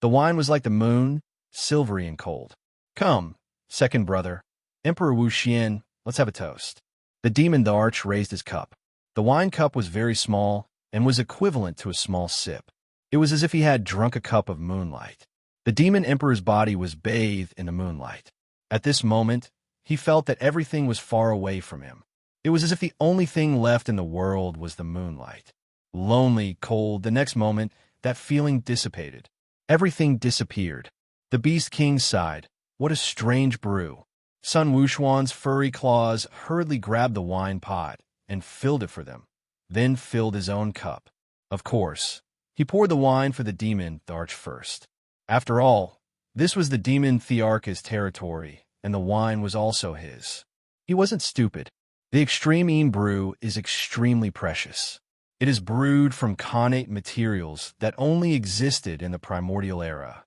The wine was like the moon, silvery and cold. Come, second brother, Emperor Wu Xian, let's have a toast. The Demon Darch raised his cup. The wine cup was very small and was equivalent to a small sip. It was as if he had drunk a cup of moonlight. The Demon Emperor's body was bathed in the moonlight. At this moment, he felt that everything was far away from him. It was as if the only thing left in the world was the moonlight. Lonely, cold, the next moment, that feeling dissipated. Everything disappeared. The Beast King sighed. What a strange brew. Sun Wuxuan's furry claws hurriedly grabbed the wine pot and filled it for them, then filled his own cup. Of course, he poured the wine for the demon Darch first. After all, this was the demon Thearch's territory, and the wine was also his. He wasn't stupid. The extreme brew is extremely precious. It is brewed from connate materials that only existed in the primordial era.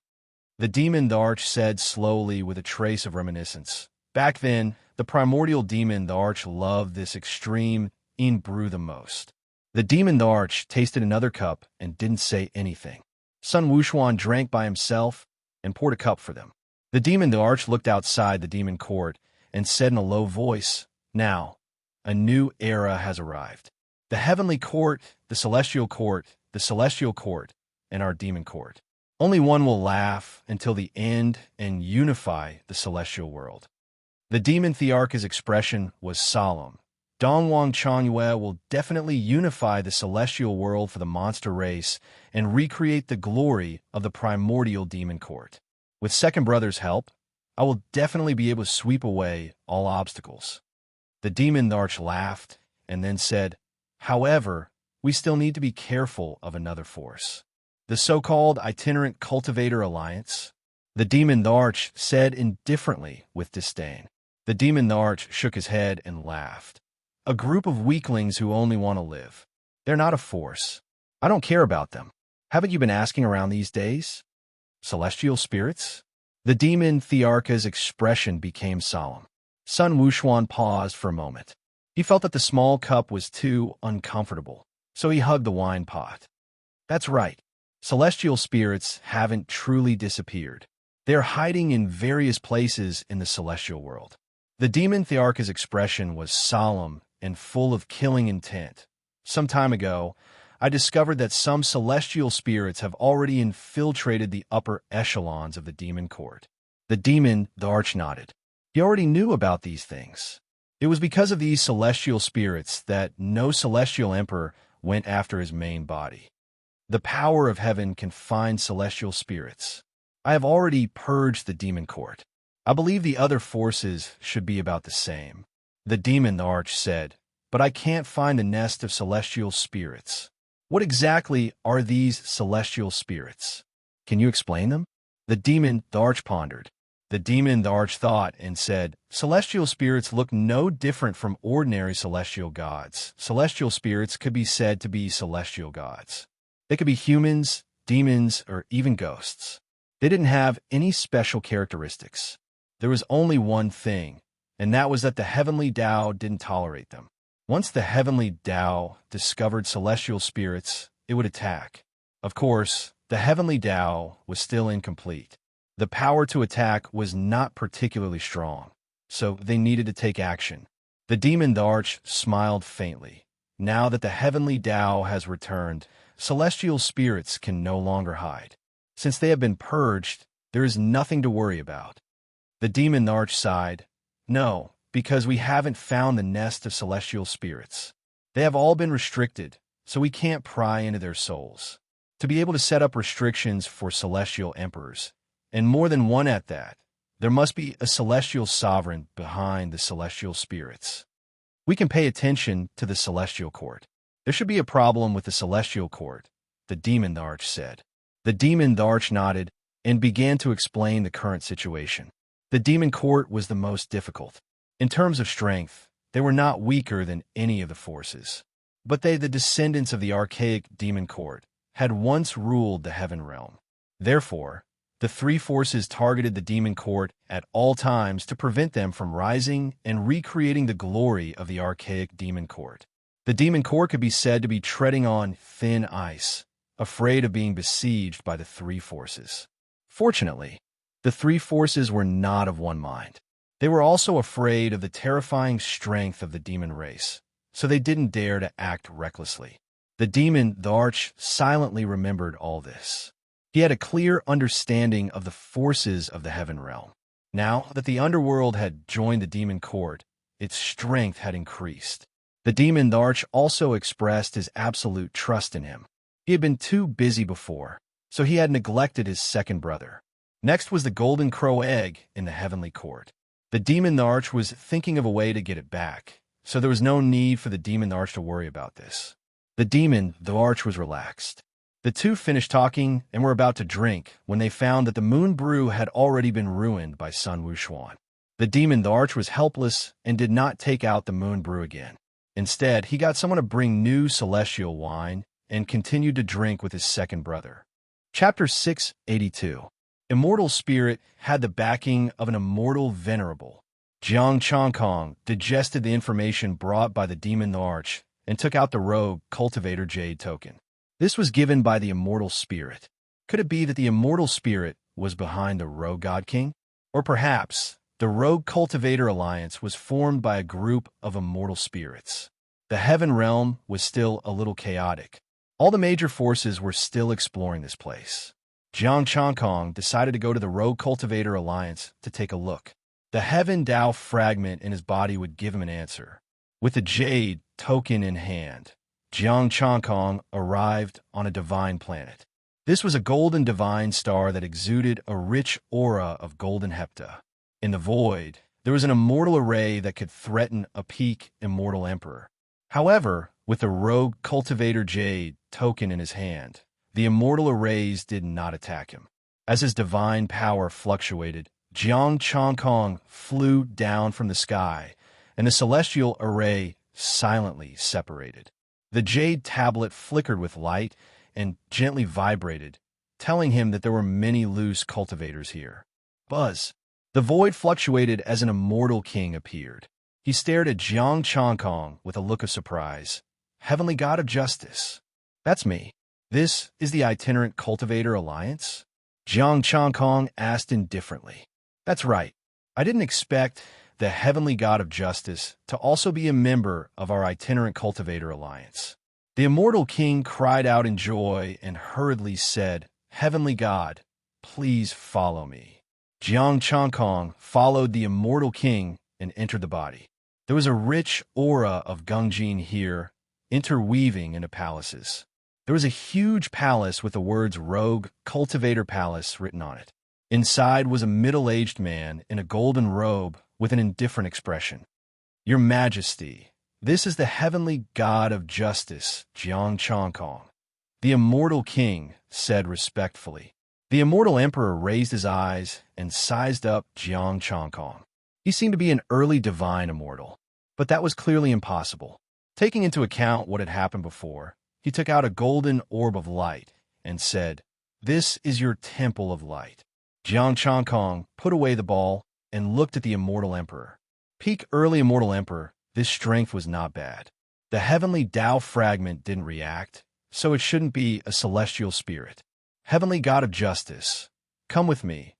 The demon Tharch said slowly with a trace of reminiscence. Back then, the primordial demon Tharch loved this extreme brew the most. The demon Tharch tasted another cup and didn't say anything. Sun Wuxuan drank by himself and poured a cup for them. The demon Tharch looked outside the demon court and said in a low voice, "Now, a new era has arrived. The heavenly court, the celestial court, and our demon court. Only one will laugh until the end and unify the celestial world." The demon Thearch's expression was solemn. Dongwang Changyue will definitely unify the celestial world for the monster race and recreate the glory of the primordial demon court. With second brother's help, I will definitely be able to sweep away all obstacles. The demon Tharch laughed and then said, "However, we still need to be careful of another force. The so-called itinerant cultivator alliance." The demon Tharch said indifferently with disdain. The demon Tharch shook his head and laughed. "A group of weaklings who only want to live. They're not a force. I don't care about them. Haven't you been asking around these days? Celestial spirits?" The demon Thearch's expression became solemn. Sun Wuxuan paused for a moment. He felt that the small cup was too uncomfortable, so he hugged the wine pot. "That's right. Celestial spirits haven't truly disappeared. They are hiding in various places in the celestial world." The demon Thearch's expression was solemn and full of killing intent. "Some time ago, I discovered that some celestial spirits have already infiltrated the upper echelons of the demon court." The demon Tharch nodded. He already knew about these things. It was because of these celestial spirits that no celestial emperor went after his main body. The power of heaven can find celestial spirits. I have already purged the demon court. I believe the other forces should be about the same. The demon Tharch said, "But I can't find the nest of celestial spirits. What exactly are these celestial spirits? Can you explain them?" The demon Tharch pondered. The demon Tharch thought and said, "Celestial spirits look no different from ordinary celestial gods. Celestial spirits could be said to be celestial gods. They could be humans, demons, or even ghosts. They didn't have any special characteristics. There was only one thing, and that was that the heavenly Tao didn't tolerate them. Once the heavenly Tao discovered celestial spirits, it would attack. Of course, the heavenly Tao was still incomplete. The power to attack was not particularly strong, so they needed to take action." The demon Tharch smiled faintly. "Now that the heavenly Tao has returned, celestial spirits can no longer hide. Since they have been purged, there is nothing to worry about." The demon Tharch sighed. "No, because we haven't found the nest of celestial spirits. They have all been restricted, so we can't pry into their souls. To be able to set up restrictions for celestial emperors, and more than one at that, there must be a celestial sovereign behind the celestial spirits. We can pay attention to the celestial court. There should be a problem with the celestial court," the demon Tharch said. The demon Tharch nodded and began to explain the current situation. The demon court was the most difficult. In terms of strength, they were not weaker than any of the forces. But they, the descendants of the archaic demon court, had once ruled the heaven realm. Therefore, the three forces targeted the demon court at all times to prevent them from rising and recreating the glory of the archaic demon court. The demon court could be said to be treading on thin ice, afraid of being besieged by the three forces. Fortunately, the three forces were not of one mind. They were also afraid of the terrifying strength of the demon race, so they didn't dare to act recklessly. The demon Tharch silently remembered all this. He had a clear understanding of the forces of the heaven realm. Now that the underworld had joined the demon court, its strength had increased. The demon Tharch also expressed his absolute trust in him. He had been too busy before, so he had neglected his second brother. Next was the golden crow egg in the heavenly court. The demon Tharch was thinking of a way to get it back, so there was no need for the demon Tharch to worry about this. The demon Tharch was relaxed. The two finished talking and were about to drink when they found that the moon brew had already been ruined by Sun Wuxuan. The demon the arch was helpless and did not take out the moon brew again. Instead, he got someone to bring new celestial wine and continued to drink with his second brother. Chapter 682. Immortal Spirit had the backing of an immortal venerable. Jiang Chongkong digested the information brought by the demon the arch and took out the rogue cultivator jade token. This was given by the immortal spirit. Could it be that the immortal spirit was behind the rogue god king? Or perhaps the rogue cultivator alliance was formed by a group of immortal spirits. The heaven realm was still a little chaotic. All the major forces were still exploring this place. Jiang Chongkong decided to go to the rogue cultivator alliance to take a look. The heaven Dao fragment in his body would give him an answer. With the jade token in hand, Jiang Chongkong arrived on a divine planet. This was a golden divine star that exuded a rich aura of golden hepta. In the void, there was an immortal array that could threaten a peak immortal emperor. However, with the rogue cultivator jade token in his hand, the immortal arrays did not attack him. As his divine power fluctuated, Jiang Chongkong flew down from the sky, and the celestial array silently separated. The jade tablet flickered with light and gently vibrated, telling him that there were many loose cultivators here. Buzz. The void fluctuated as an immortal king appeared. He stared at Jiang Chongkong with a look of surprise. Heavenly God of Justice. That's me. This is the Itinerant Cultivator Alliance? Jiang Chongkong asked indifferently. That's right. I didn't expect the Heavenly God of Justice to also be a member of our Itinerant Cultivator Alliance. The immortal king cried out in joy and hurriedly said, Heavenly God, please follow me. Jiang Chongkong followed the immortal king and entered the body. There was a rich aura of Gungjin here, interweaving into palaces. There was a huge palace with the words Rogue Cultivator Palace written on it. Inside was a middle-aged man in a golden robe with an indifferent expression. Your Majesty, this is the Heavenly God of Justice, Jiang Chongkong. The immortal king said respectfully. The immortal emperor raised his eyes and sized up Jiang Chongkong. He seemed to be an early divine immortal, but that was clearly impossible. Taking into account what had happened before, he took out a golden orb of light and said, This is your temple of light. Jiang Chongkong put away the ball and looked at the immortal emperor. Peak early immortal emperor, this strength was not bad. The heavenly Dao fragment didn't react, so it shouldn't be a celestial spirit. Heavenly God of Justice, come with me.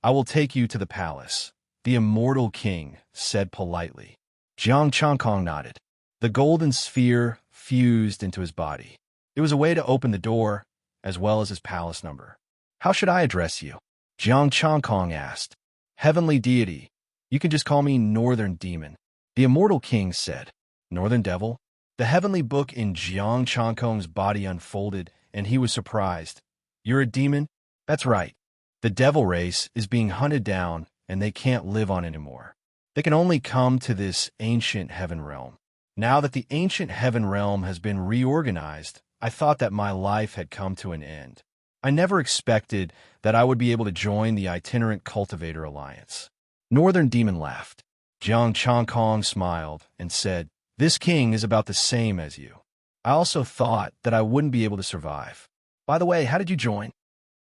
I will take you to the palace. The immortal king said politely. Jiang Chongkong nodded. The golden sphere fused into his body. It was a way to open the door, as well as his palace number. How should I address you? Jiang Chongkong asked. Heavenly deity, you can just call me Northern Demon. The immortal king said. Northern Devil? The heavenly book in Jiang Chongkong's body unfolded, and he was surprised. You're a demon? That's right. The devil race is being hunted down, and they can't live on anymore. They can only come to this ancient heaven realm. Now that the ancient heaven realm has been reorganized, I thought that my life had come to an end. I never expected that I would be able to join the Itinerant Cultivator Alliance. Northern Demon laughed. Jiang Chongkong smiled and said, This king is about the same as you. I also thought that I wouldn't be able to survive. By the way, how did you join?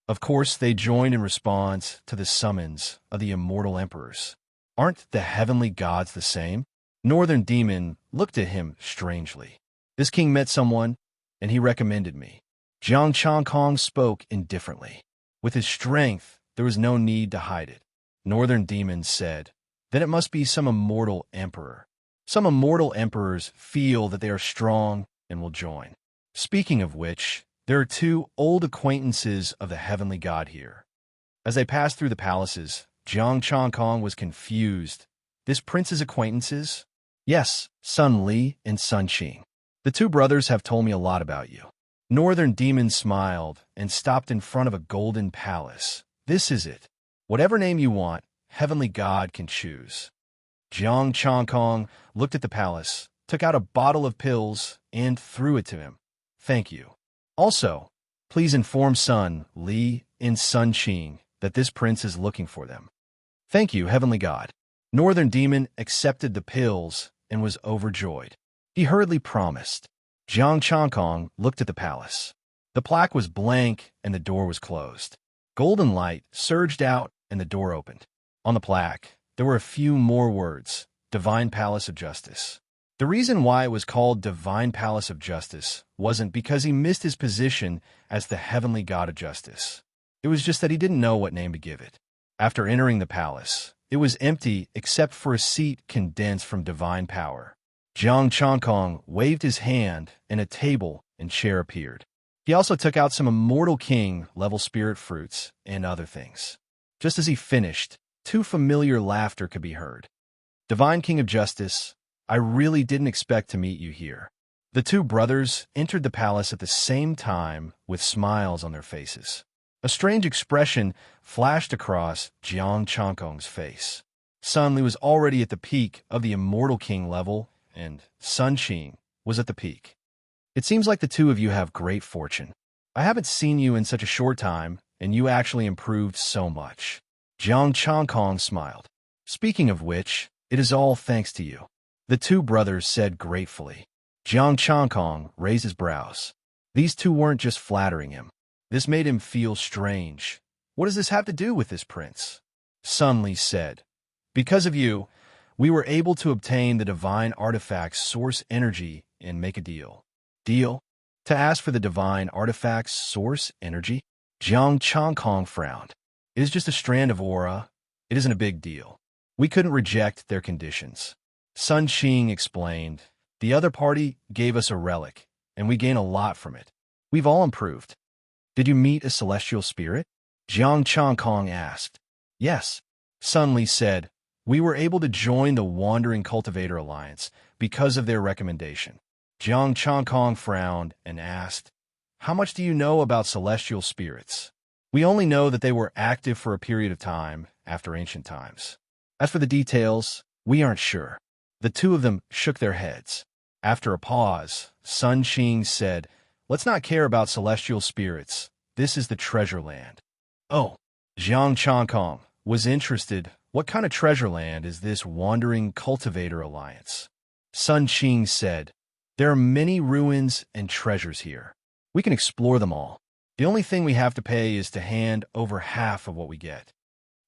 Of course, they joined in response to the summons of the immortal emperors. Aren't the heavenly gods the same? Northern Demon looked at him strangely. This king met someone, and he recommended me. Jiang Chongkong spoke indifferently. With his strength, there was no need to hide it. Northern Demon said, Then it must be some immortal emperor. Some immortal emperors feel that they are strong and will join. Speaking of which, there are two old acquaintances of the heavenly god here. As they passed through the palaces, Jiang Chongkong was confused. This prince's acquaintances? Yes, Sun Li and Sun Qing. The two brothers have told me a lot about you. Northern Demon smiled and stopped in front of a golden palace. This is it. Whatever name you want, heavenly god can choose. Jiang Chongkong looked at the palace, took out a bottle of pills, and threw it to him. Thank you. Also, Please inform Sun Li and Sun Qing that this prince is looking for them. Thank you, Heavenly God. Northern Demon accepted the pills and was overjoyed. He hurriedly promised. Jiang Changkong looked at the palace. The plaque was blank and the door was closed. Golden light surged out and the door opened. On the plaque, there were a few more words: Divine Palace of Justice. The reason why it was called Divine Palace of Justice wasn't because he missed his position as the heavenly god of justice. It was just that he didn't know what name to give it. After entering the palace, it was empty except for a seat condensed from divine power. Jiang Changkong waved his hand and a table and chair appeared. He also took out some Immortal King level spirit fruits and other things. Just as he finished, two familiar laughter could be heard. Divine King of Justice, I really didn't expect to meet you here. The two brothers entered the palace at the same time with smiles on their faces. A strange expression flashed across Jiang Changkong's face. Sun Li was already at the peak of the Immortal King level, and Sun Qing was at the peak. It seems like the two of you have great fortune. I haven't seen you in such a short time, and you actually improved so much. Jiang Changkong smiled. Speaking of which, it is all thanks to you, the two brothers said gratefully. Jiang Changkong raised his brows. These two weren't just flattering him. This made him feel strange. What does this have to do with this prince? Sun Li said, because of you, we were able to obtain the divine artifact's source energy and make a deal. Deal? To ask for the divine artifact's source energy? Jiang Changkong frowned. It is just a strand of aura. It isn't a big deal. We couldn't reject their conditions. Sun Qing explained, the other party gave us a relic, and we gain a lot from it. We've all improved. Did you meet a celestial spirit? Jiang Changkong asked. Yes, Sun Li said. We were able to join the Wandering Cultivator Alliance because of their recommendation. Jiang Changkong frowned and asked, how much do you know about celestial spirits? We only know that they were active for a period of time after ancient times. As for the details, we aren't sure. The two of them shook their heads. After a pause, Sun Qing said, let's not care about celestial spirits. This is the treasure land. Oh, Jiang Changkong was interested. What kind of treasure land is this Wandering Cultivator Alliance? Sun Qing said, there are many ruins and treasures here. We can explore them all. The only thing we have to pay is to hand over half of what we get.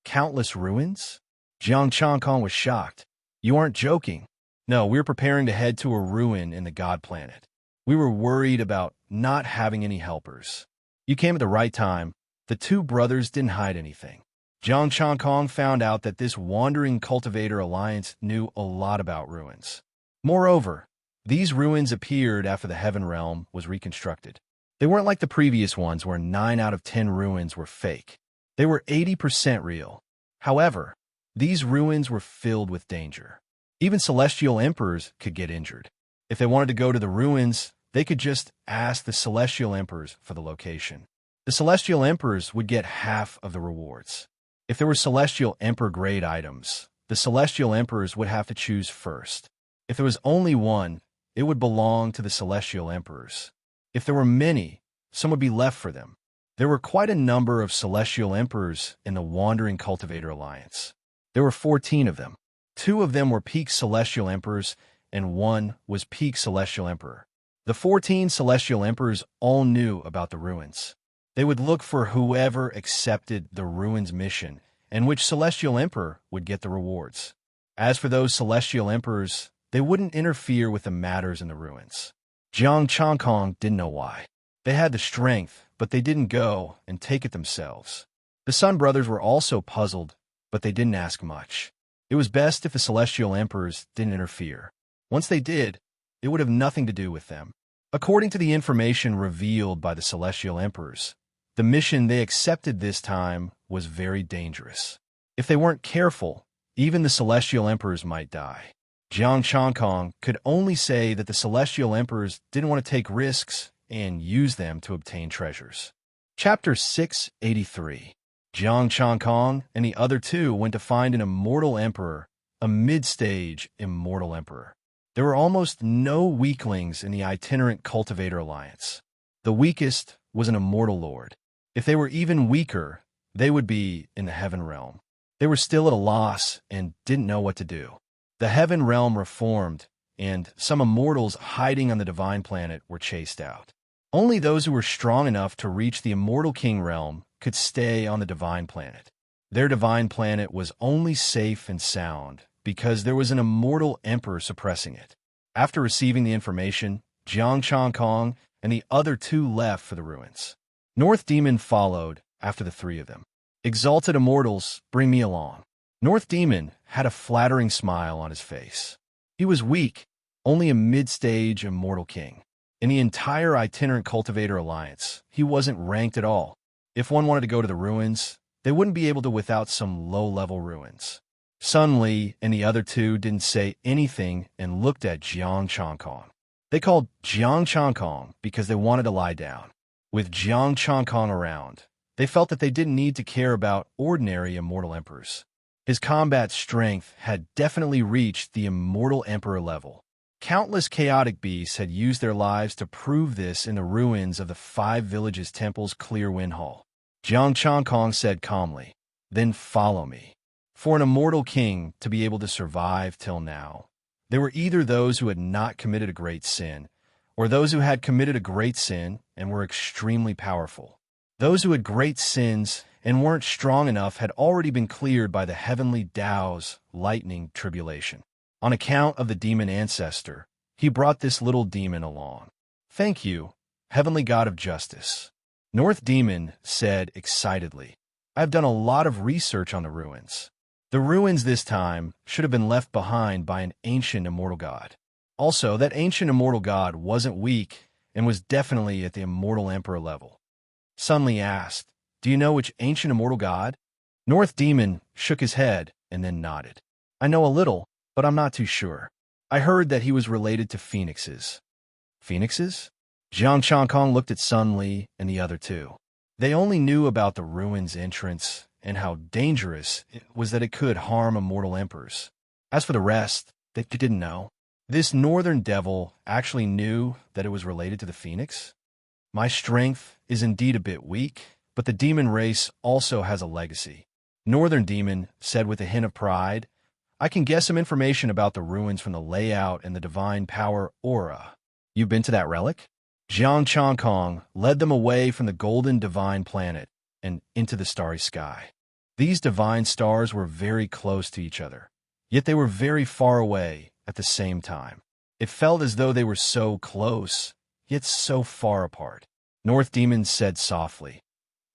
Countless ruins? Jiang Changkong was shocked. You aren't joking. No, we're preparing to head to a ruin in the God Planet. We were worried about not having any helpers. You came at the right time. The two brothers didn't hide anything. Jiang Changkong found out that this Wandering Cultivator Alliance knew a lot about ruins. Moreover, these ruins appeared after the Heaven Realm was reconstructed. They weren't like the previous ones where 9 out of 10 ruins were fake. They were 80% real. However, these ruins were filled with danger. Even celestial emperors could get injured. If they wanted to go to the ruins, they could just ask the celestial emperors for the location. The celestial emperors would get half of the rewards. If there were celestial emperor-grade items, the celestial emperors would have to choose first. If there was only one, it would belong to the celestial emperors. If there were many, some would be left for them. There were quite a number of celestial emperors in the Wandering Cultivator Alliance. There were 14 of them. 2 of them were peak celestial emperors, and 1 was peak celestial emperor. The 14 celestial emperors all knew about the ruins. They would look for whoever accepted the ruins mission, and which celestial emperor would get the rewards. As for those celestial emperors, they wouldn't interfere with the matters in the ruins. Jiang Changkong didn't know why. They had the strength, but they didn't go and take it themselves. The Sun brothers were also puzzled, but they didn't ask much. It was best if the celestial emperors didn't interfere. Once they did, it would have nothing to do with them. According to the information revealed by the celestial emperors, the mission they accepted this time was very dangerous. If they weren't careful, even the celestial emperors might die. Jiang Changkong could only say that the celestial emperors didn't want to take risks and use them to obtain treasures. Chapter 683. Jiang Changkong and the other two went to find an immortal emperor, a mid-stage immortal emperor. There were almost no weaklings in the itinerant cultivator alliance. The weakest was an immortal lord. If they were even weaker, they would be in the heaven realm. They were still at a loss and didn't know what to do. The heaven realm reformed, and some immortals hiding on the divine planet were chased out. Only those who were strong enough to reach the immortal king realm could stay on the divine planet. Their divine planet was only safe and sound because there was an immortal emperor suppressing it. After receiving the information, Jiang Changkong and the other two left for the ruins. North Demon followed after the three of them. Exalted immortals, bring me along. North Demon had a flattering smile on his face. He was weak, only a mid-stage immortal king. In the entire itinerant cultivator alliance, he wasn't ranked at all. If one wanted to go to the ruins, they wouldn't be able to without some low-level ruins. Sun Li and the other two didn't say anything and looked at Jiang Changkong. They called Jiang Changkong because they wanted to lie down. With Jiang Changkong around, they felt that they didn't need to care about ordinary immortal emperors. His combat strength had definitely reached the immortal emperor level. Countless chaotic beasts had used their lives to prove this in the ruins of the 5 villages' temple's clear wind hall. Jiang Changkong said calmly, "Then follow me." For an immortal king to be able to survive till now, there were either those who had not committed a great sin, or those who had committed a great sin and were extremely powerful. Those who had great sins and weren't strong enough had already been cleared by the heavenly Tao's lightning tribulation. On account of the demon ancestor, he brought this little demon along. "Thank you, heavenly god of justice," North Demon said excitedly. "I have done a lot of research on the ruins. The ruins this time should have been left behind by an ancient immortal god. Also, that ancient immortal god wasn't weak and was definitely at the immortal emperor level." Sun Li asked, "Do you know which ancient immortal god?" North Demon shook his head and then nodded. "I know a little, but I'm not too sure. I heard that he was related to phoenixes." Phoenixes? Jiang Changkong looked at Sun Li and the other two. They only knew about the ruins entrance and how dangerous it was that it could harm immortal emperors. As for the rest, they didn't know. This northern devil actually knew that it was related to the phoenix. "My strength is indeed a bit weak, but the demon race also has a legacy," Northern Demon said with a hint of pride. "I can guess some information about the ruins from the layout and the divine power aura." "You've been to that relic?" Jiang Changkong led them away from the golden divine planet and into the starry sky. These divine stars were very close to each other, yet they were very far away at the same time. It felt as though they were so close, yet so far apart. North Demon said softly,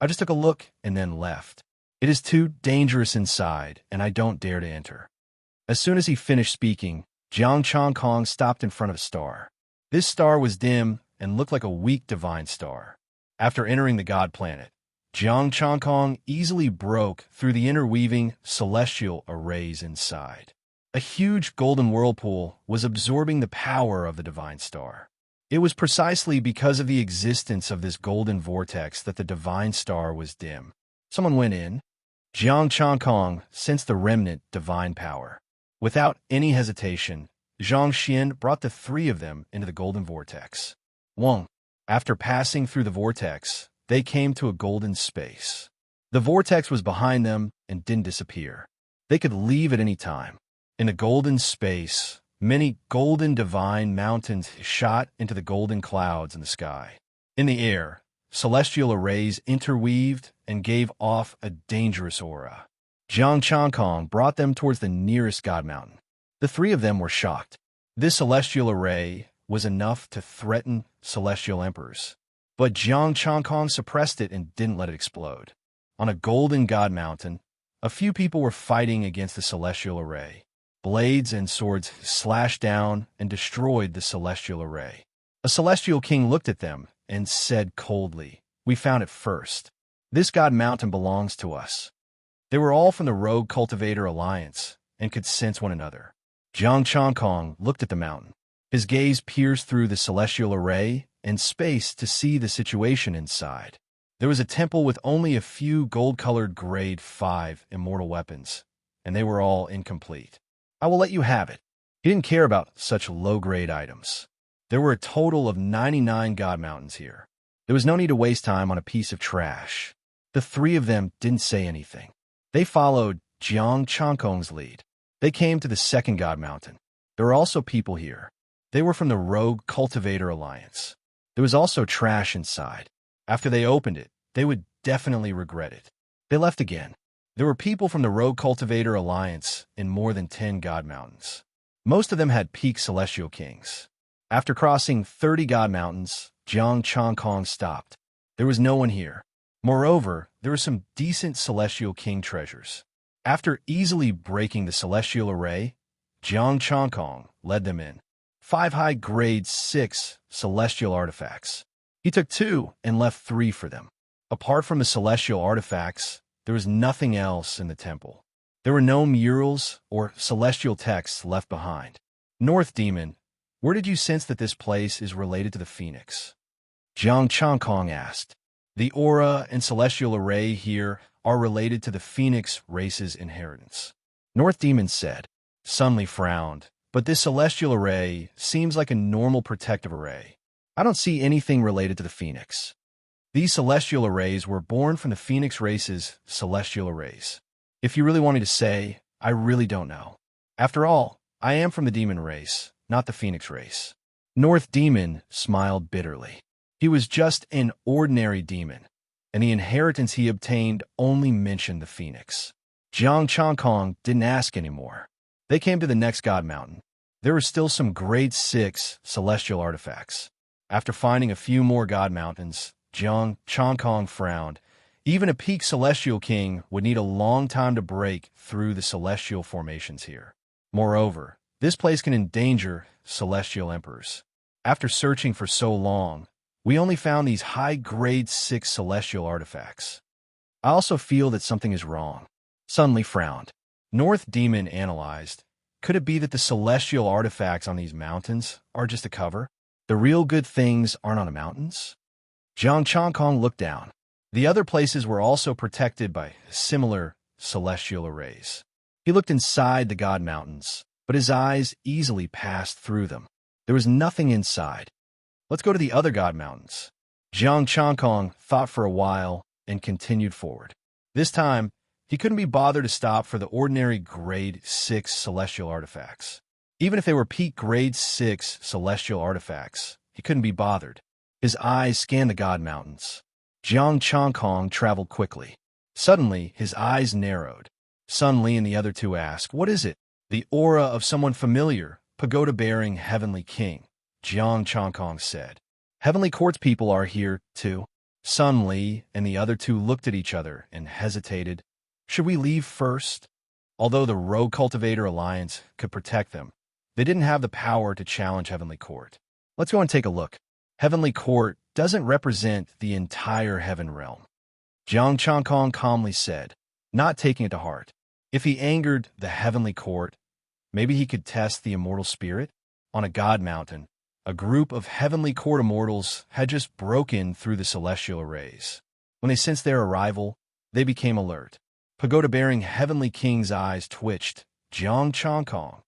"I just took a look and then left. It is too dangerous inside, and I don't dare to enter." As soon as he finished speaking, Jiang Changkong stopped in front of a star. This star was dim and looked like a weak divine star. After entering the god planet, Jiang Changkong easily broke through the interweaving celestial arrays inside. A huge golden whirlpool was absorbing the power of the divine star. It was precisely because of the existence of this golden vortex that the divine star was dim. Someone went in. Jiang Changkong sensed the remnant divine power. Without any hesitation, Zhang Xian brought the three of them into the golden vortex. Wang. After passing through the vortex, they came to a golden space. The vortex was behind them and didn't disappear. They could leave at any time. In the golden space, many golden divine mountains shot into the golden clouds in the sky. In the air, celestial arrays interweaved and gave off a dangerous aura. Jiang Changkong brought them towards the nearest god mountain. The three of them were shocked. This celestial array was enough to threaten celestial emperors. But Jiang Changkong suppressed it and didn't let it explode. On a golden god mountain, a few people were fighting against the celestial array. Blades and swords slashed down and destroyed the celestial array. A celestial king looked at them and said coldly, "We found it first. This god mountain belongs to us." They were all from the Rogue Cultivator Alliance and could sense one another. Jiang Changkong looked at the mountain. His gaze pierced through the celestial array and space to see the situation inside. There was a temple with only a few gold-colored grade 5 immortal weapons, and they were all incomplete. "I will let you have it." He didn't care about such low-grade items. There were a total of 99 god mountains here. There was no need to waste time on a piece of trash. The three of them didn't say anything. They followed Jiang Changkong's lead. They came to the second god mountain. There were also people here. They were from the Rogue Cultivator Alliance. There was also trash inside. After they opened it, they would definitely regret it. They left again. There were people from the Rogue Cultivator Alliance in more than 10 god mountains. Most of them had peak celestial kings. After crossing 30 god mountains, Jiang Changkong stopped. There was no one here. Moreover, there were some decent celestial king treasures. After easily breaking the celestial array, Jiang Changkong led them in. 5 high grade 6 celestial artifacts. He took 2 and left 3 for them. Apart from the celestial artifacts, there was nothing else in the temple. There were no murals or celestial texts left behind. North Demon, where did you sense that this place is related to the Phoenix? Jiang Changkong asked. The aura and celestial array here are related to the Phoenix race's inheritance. North Demon said. Sunli frowned, but this celestial array seems like a normal protective array. I don't see anything related to the Phoenix. These celestial arrays were born from the Phoenix race's celestial arrays. If you really want me to say, I really don't know. After all, I am from the demon race, not the Phoenix race. North Demon smiled bitterly. He was just an ordinary demon, and the inheritance he obtained only mentioned the Phoenix. Jiang Changkong didn't ask anymore. They came to the next god mountain. There were still some grade 6 celestial artifacts. After finding a few more god mountains, Jiang Changkong frowned. Even a peak celestial king would need a long time to break through the celestial formations here. Moreover, this place can endanger celestial emperors. After searching for so long, we only found these high grade 6 celestial artifacts. I also feel that something is wrong. Sunli frowned. North Demon analyzed. Could it be that the celestial artifacts on these mountains are just a cover? The real good things aren't on the mountains? Jiang Changkong looked down. The other places were also protected by similar celestial arrays. He looked inside the god mountains, but his eyes easily passed through them. There was nothing inside. Let's go to the other god mountains. Jiang Changkong thought for a while and continued forward. This time, he couldn't be bothered to stop for the ordinary grade 6 celestial artifacts. Even if they were peak grade 6 celestial artifacts, he couldn't be bothered. His eyes scanned the god mountains. Jiang Changkong traveled quickly. Suddenly, his eyes narrowed. Sunli and the other two asked, "What is it?" "The aura of someone familiar, pagoda-bearing heavenly king," Jiang Changkong said. "Heavenly Court's people are here, too." Sunli and the other two looked at each other and hesitated. Should we leave first? Although the Rogue Cultivator Alliance could protect them, they didn't have the power to challenge Heavenly Court. Let's go and take a look. Heavenly Court doesn't represent the entire heaven realm. Jiang Changkong calmly said, not taking it to heart. If he angered the Heavenly Court, maybe he could test the immortal spirit? On a god mountain, a group of Heavenly Court immortals had just broken through the celestial arrays. When they sensed their arrival, they became alert. Pagoda-bearing Heavenly King's eyes twitched. Jiang Changkong.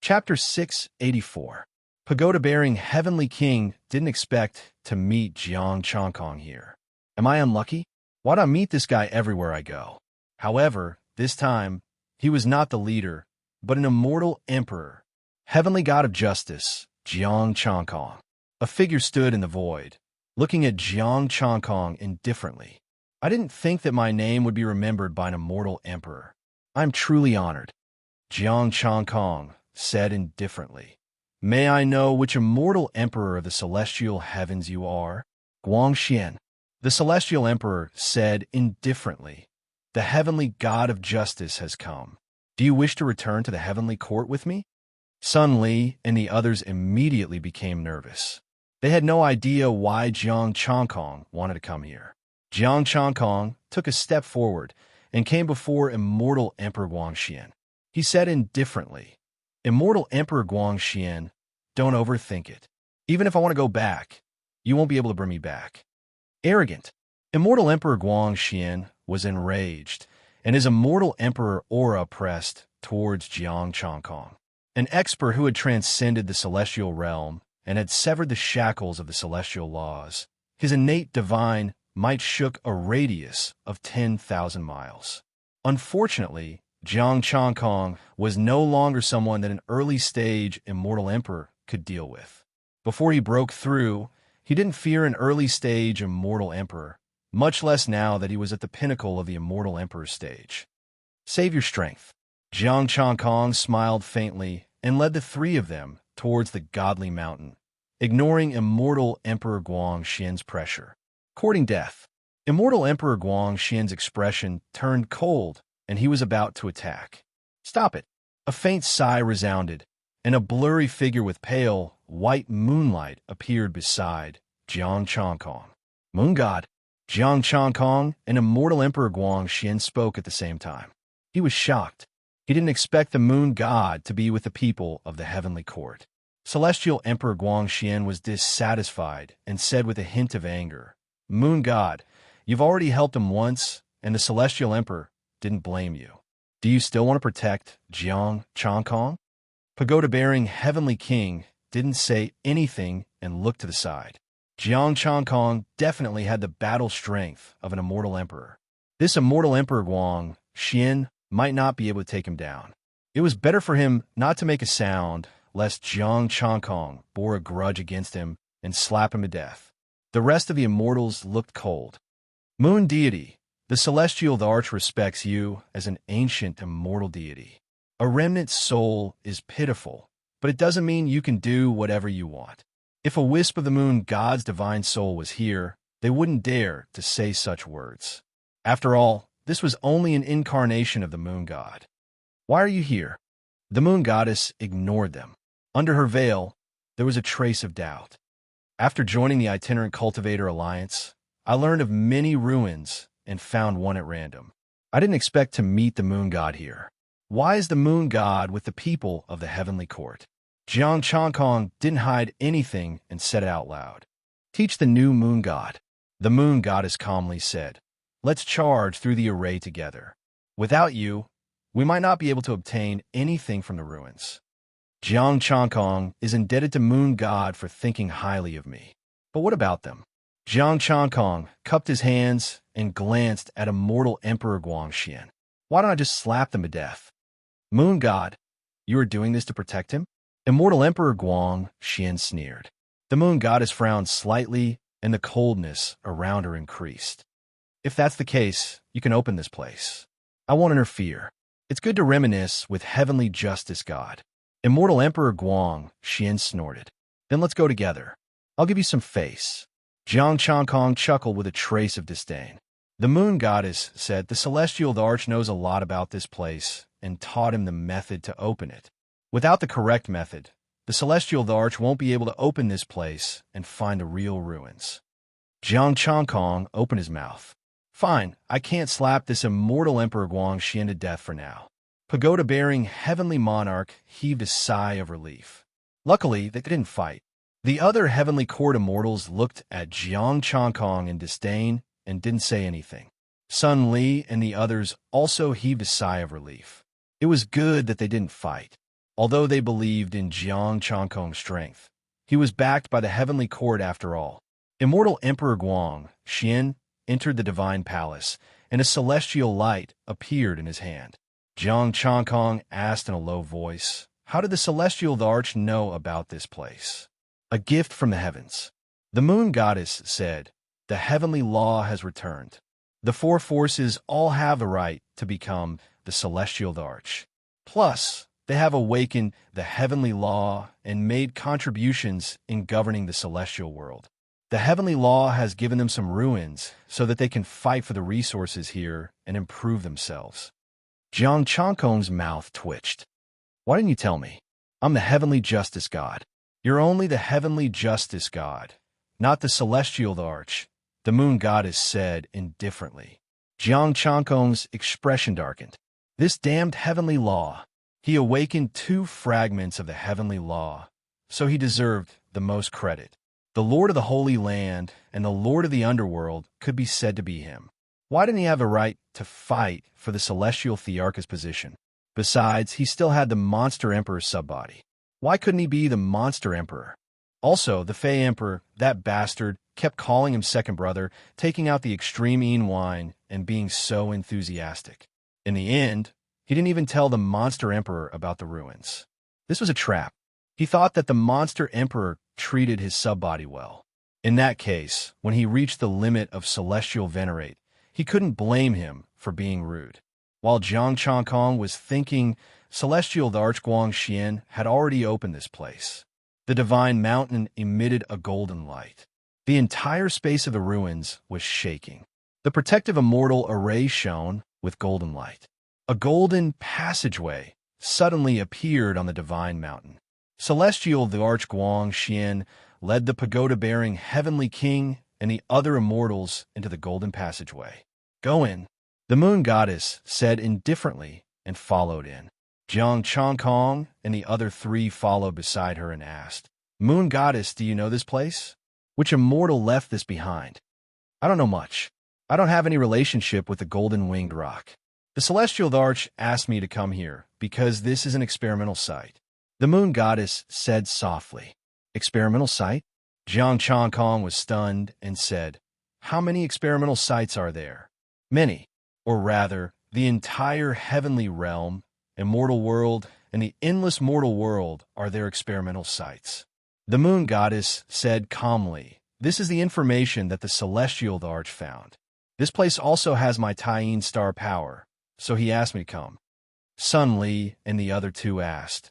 Chapter 684. Pagoda-bearing Heavenly King didn't expect to meet Jiang Changkong here. Am I unlucky? Why do I meet this guy everywhere I go? However, this time, he was not the leader, but an immortal emperor. Heavenly God of Justice, Jiang Changkong. A figure stood in the void, looking at Jiang Changkong indifferently. I didn't think that my name would be remembered by an immortal emperor. I'm truly honored. Jiang Changkong said indifferently. May I know which immortal emperor of the celestial heavens you are? Guangxian. The celestial emperor said indifferently. The heavenly God of justice has come. Do you wish to return to the heavenly court with me? Sun Li and the others immediately became nervous. They had no idea why Jiang Changkong wanted to come here. Jiang Changkong took a step forward and came before Immortal Emperor Guangxian. He said indifferently, Immortal Emperor Guangxian, don't overthink it. Even if I want to go back, you won't be able to bring me back. Arrogant. Immortal Emperor Guangxian was enraged, and his Immortal Emperor aura pressed towards Jiang Changkong. An expert who had transcended the celestial realm and had severed the shackles of the celestial laws, His innate divine might shook a radius of 10,000 miles. Unfortunately, Jiang Changkong was no longer someone that an early-stage immortal emperor could deal with. Before he broke through, he didn't fear an early-stage immortal emperor, much less now that he was at the pinnacle of the immortal emperor stage. Save your strength. Jiang Changkong smiled faintly and led the three of them towards the godly mountain, ignoring immortal Emperor Guang Xian's pressure. Courting death. Immortal Emperor Guang Xian's expression turned cold, and he was about to attack. Stop it. A faint sigh resounded, and a blurry figure with pale, white moonlight appeared beside Jiang Changkong. Moon God. Jiang Changkong and Immortal Emperor Guang Xian spoke at the same time. He was shocked. He didn't expect the Moon God to be with the people of the heavenly court. Celestial Emperor Guang Xian was dissatisfied and said with a hint of anger, Moon God, you've already helped him once, and the Celestial Emperor didn't blame you. Do you still want to protect Jiang Changkong? Pagoda-bearing Heavenly King didn't say anything and looked to the side. Jiang Changkong definitely had the battle strength of an immortal emperor. This immortal Emperor Guang Xian might not be able to take him down. It was better for him not to make a sound, lest Jiang Changkong bore a grudge against him and slap him to death. The rest of the immortals looked cold. Moon Deity, the Celestial Arch respects you as an ancient immortal deity. A remnant soul is pitiful, but it doesn't mean you can do whatever you want. If a wisp of the Moon God's divine soul was here, they wouldn't dare to say such words. After all, this was only an incarnation of the Moon God. Why are you here? The Moon Goddess ignored them. Under her veil, there was a trace of doubt. After joining the Itinerant Cultivator Alliance, I learned of many ruins and found one at random. I didn't expect to meet the Moon God here. Why is the Moon God with the people of the heavenly court? Jiang Changkong didn't hide anything and said it out loud. Teach the new Moon God. The Moon Goddess calmly said, let's charge through the array together. Without you, we might not be able to obtain anything from the ruins. Jiang Changkong is indebted to Moon God for thinking highly of me. But what about them? Jiang Changkong cupped his hands and glanced at immortal Emperor Guang Xian. Why don't I just slap them to death? Moon God, you are doing this to protect him? Immortal Emperor Guang Xian sneered. The Moon Goddess frowned slightly, and the coldness around her increased. If that's the case, you can open this place. I won't interfere. It's good to reminisce with Heavenly Justice God. Immortal Emperor Guang Xian snorted. Then let's go together. I'll give you some face. Jiang Changkong chuckled with a trace of disdain. The Moon Goddess said the Celestial Arch knows a lot about this place and taught him the method to open it. Without the correct method, the Celestial Arch won't be able to open this place and find the real ruins. Jiang Changkong opened his mouth. Fine, I can't slap this immortal Emperor Guang Xian to death for now. Pagoda-bearing Heavenly Monarch heaved a sigh of relief. Luckily, they didn't fight. The other Heavenly Court immortals looked at Jiang Changkong in disdain and didn't say anything. Sun Li and the others also heaved a sigh of relief. It was good that they didn't fight. Although they believed in Jiang Changkong's strength, he was backed by the Heavenly Court after all. Immortal Emperor Guang Xian entered the Divine Palace, and a celestial light appeared in his hand. Jiang Changkong asked in a low voice, how did the Celestial Arch know about this place? A gift from the heavens. The Moon Goddess said, the heavenly law has returned. The four forces all have the right to become the Celestial Arch. Plus, they have awakened the heavenly law and made contributions in governing the celestial world. The heavenly law has given them some ruins so that they can fight for the resources here and improve themselves. Jiang Changkong's mouth twitched. Why didn't you tell me? I'm the Heavenly Justice God. You're only the Heavenly Justice God, not the Celestial Arch, the Moon Goddess said indifferently. Jiang Changkong's expression darkened. This damned heavenly law. He awakened 2 fragments of the heavenly law, so he deserved the most credit. The Lord of the Holy Land and the Lord of the Underworld could be said to be him. Why didn't he have a right to fight for the Celestial Thearchus position? Besides, he still had the Monster Emperor's subbody. Why couldn't he be the Monster Emperor? Also, the Fey Emperor, that bastard, kept calling him second brother, taking out the extreme wine and being so enthusiastic. In the end, he didn't even tell the monster emperor about the ruins. This was a trap. He thought that the monster emperor treated his subbody well. In that case, when he reached the limit of celestial venerate, he couldn't blame him for being rude. While Jiang Changkong was thinking, Celestial the Archguang Xian had already opened this place. The divine mountain emitted a golden light. The entire space of the ruins was shaking. The protective immortal array shone with golden light. A golden passageway suddenly appeared on the divine mountain. Celestial the Archguang Xian led the pagoda-bearing heavenly king and the other immortals into the golden passageway. "Go in," the moon goddess said indifferently and followed in. Jiang Changkong and the other three followed beside her and asked, "Moon goddess, do you know this place? Which immortal left this behind?" "I don't know much. I don't have any relationship with the golden winged rock. The celestial arch asked me to come here because this is an experimental site," the moon goddess said softly. "Experimental site?" Jiang Changkong was stunned and said, "How many experimental sites are there?" "Many, or rather, the entire heavenly realm, immortal world, and the endless mortal world are their experimental sites," the moon goddess said calmly. "This is the information that the celestial arch found. This place also has my Taiyin star power, so he asked me to come." Sun Li and the other two asked,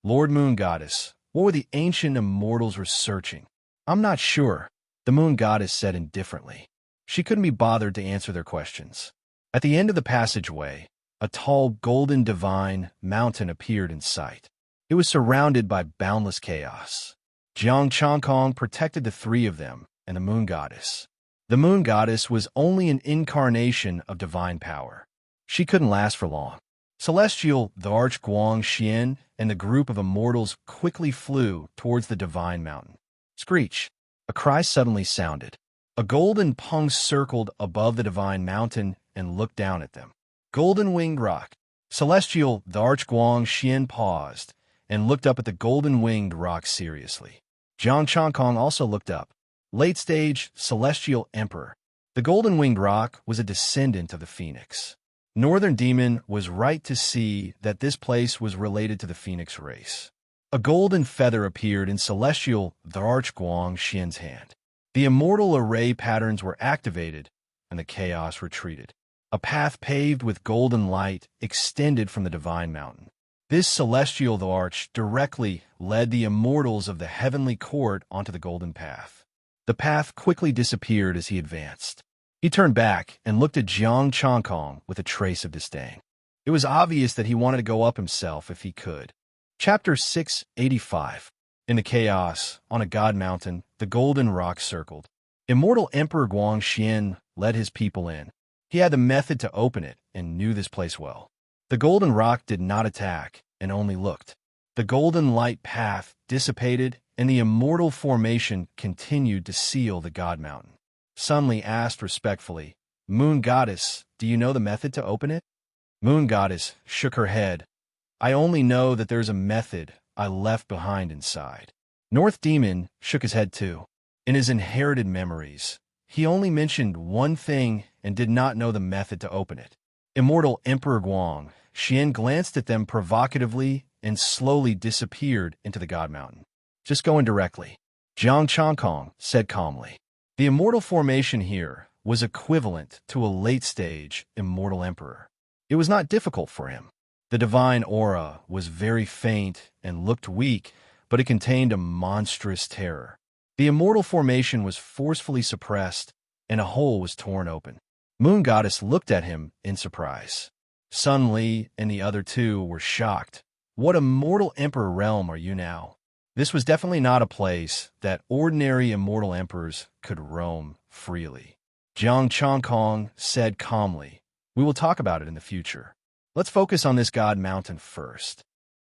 "Lord Moon Goddess, what were the ancient immortals researching?" "I'm not sure," the moon goddess said indifferently. She couldn't be bothered to answer their questions. At the end of the passageway, a tall golden divine mountain appeared in sight. It was surrounded by boundless chaos. Jiang Changkong protected the three of them and the moon goddess. The moon goddess was only an incarnation of divine power. She couldn't last for long. Celestial the Archguang Xian and the group of immortals quickly flew towards the divine mountain. Screech! A cry suddenly sounded. A golden pung circled above the divine mountain and looked down at them. "Golden winged rock." Celestial the Archguang Xian paused and looked up at the golden winged rock seriously. Jiang Changkong also looked up. Late stage celestial emperor. The golden winged rock was a descendant of the phoenix. Northern Demon was right to see that this place was related to the phoenix race. A golden feather appeared in Celestial the Archguang Xian's hand. The immortal array patterns were activated, and the chaos retreated. A path paved with golden light extended from the divine mountain. This Celestial the Arch directly led the immortals of the heavenly court onto the golden path. The path quickly disappeared as he advanced. He turned back and looked at Jiang Changkong with a trace of disdain. It was obvious that he wanted to go up himself if he could. Chapter 685. In the chaos, on a god mountain, the golden rock circled. Immortal Emperor Guangxian led his people in. He had the method to open it and knew this place well. The golden rock did not attack and only looked. The golden light path dissipated and the immortal formation continued to seal the god mountain. Sun Li asked respectfully, "Moon Goddess, do you know the method to open it?" Moon Goddess shook her head. "I only know that there's a method I left behind inside." North Demon shook his head too. In his inherited memories, he only mentioned one thing and did not know the method to open it. Immortal Emperor Guang Xian glanced at them provocatively and slowly disappeared into the God Mountain. "Just go in directly," Jiang Changkong said calmly. The immortal formation here was equivalent to a late-stage immortal emperor. It was not difficult for him. The divine aura was very faint and looked weak, but it contained a monstrous terror. The immortal formation was forcefully suppressed, and a hole was torn open. Moon Goddess looked at him in surprise. Sun Li and the other two were shocked. "What immortal emperor realm are you now?" This was definitely not a place that ordinary immortal emperors could roam freely. Jiang Changkong said calmly, "We will talk about it in the future. Let's focus on this God Mountain first."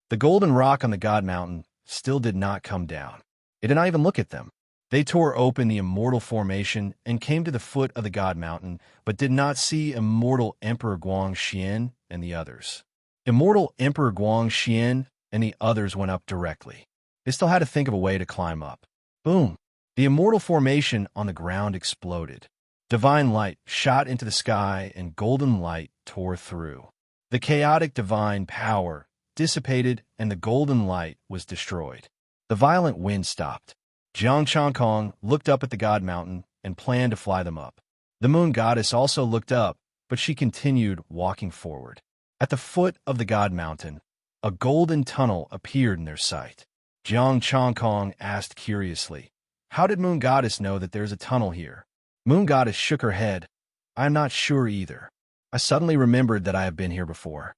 The golden rock on the God Mountain still did not come down. It did not even look at them. They tore open the immortal formation and came to the foot of the God Mountain, but did not see immortal Emperor Guangxian and the others. Immortal Emperor Guangxian and the others went up directly. They still had to think of a way to climb up. Boom! The immortal formation on the ground exploded. Divine light shot into the sky and golden light tore through. The chaotic divine power dissipated and the golden light was destroyed. The violent wind stopped. Jiang Changkong looked up at the god mountain and planned to fly them up. The moon goddess also looked up, but she continued walking forward. At the foot of the god mountain, a golden tunnel appeared in their sight. Jiang Changkong asked curiously, "How did Moon Goddess know that there's a tunnel here?" Moon Goddess shook her head. "I am not sure either. I suddenly remembered that I have been here before.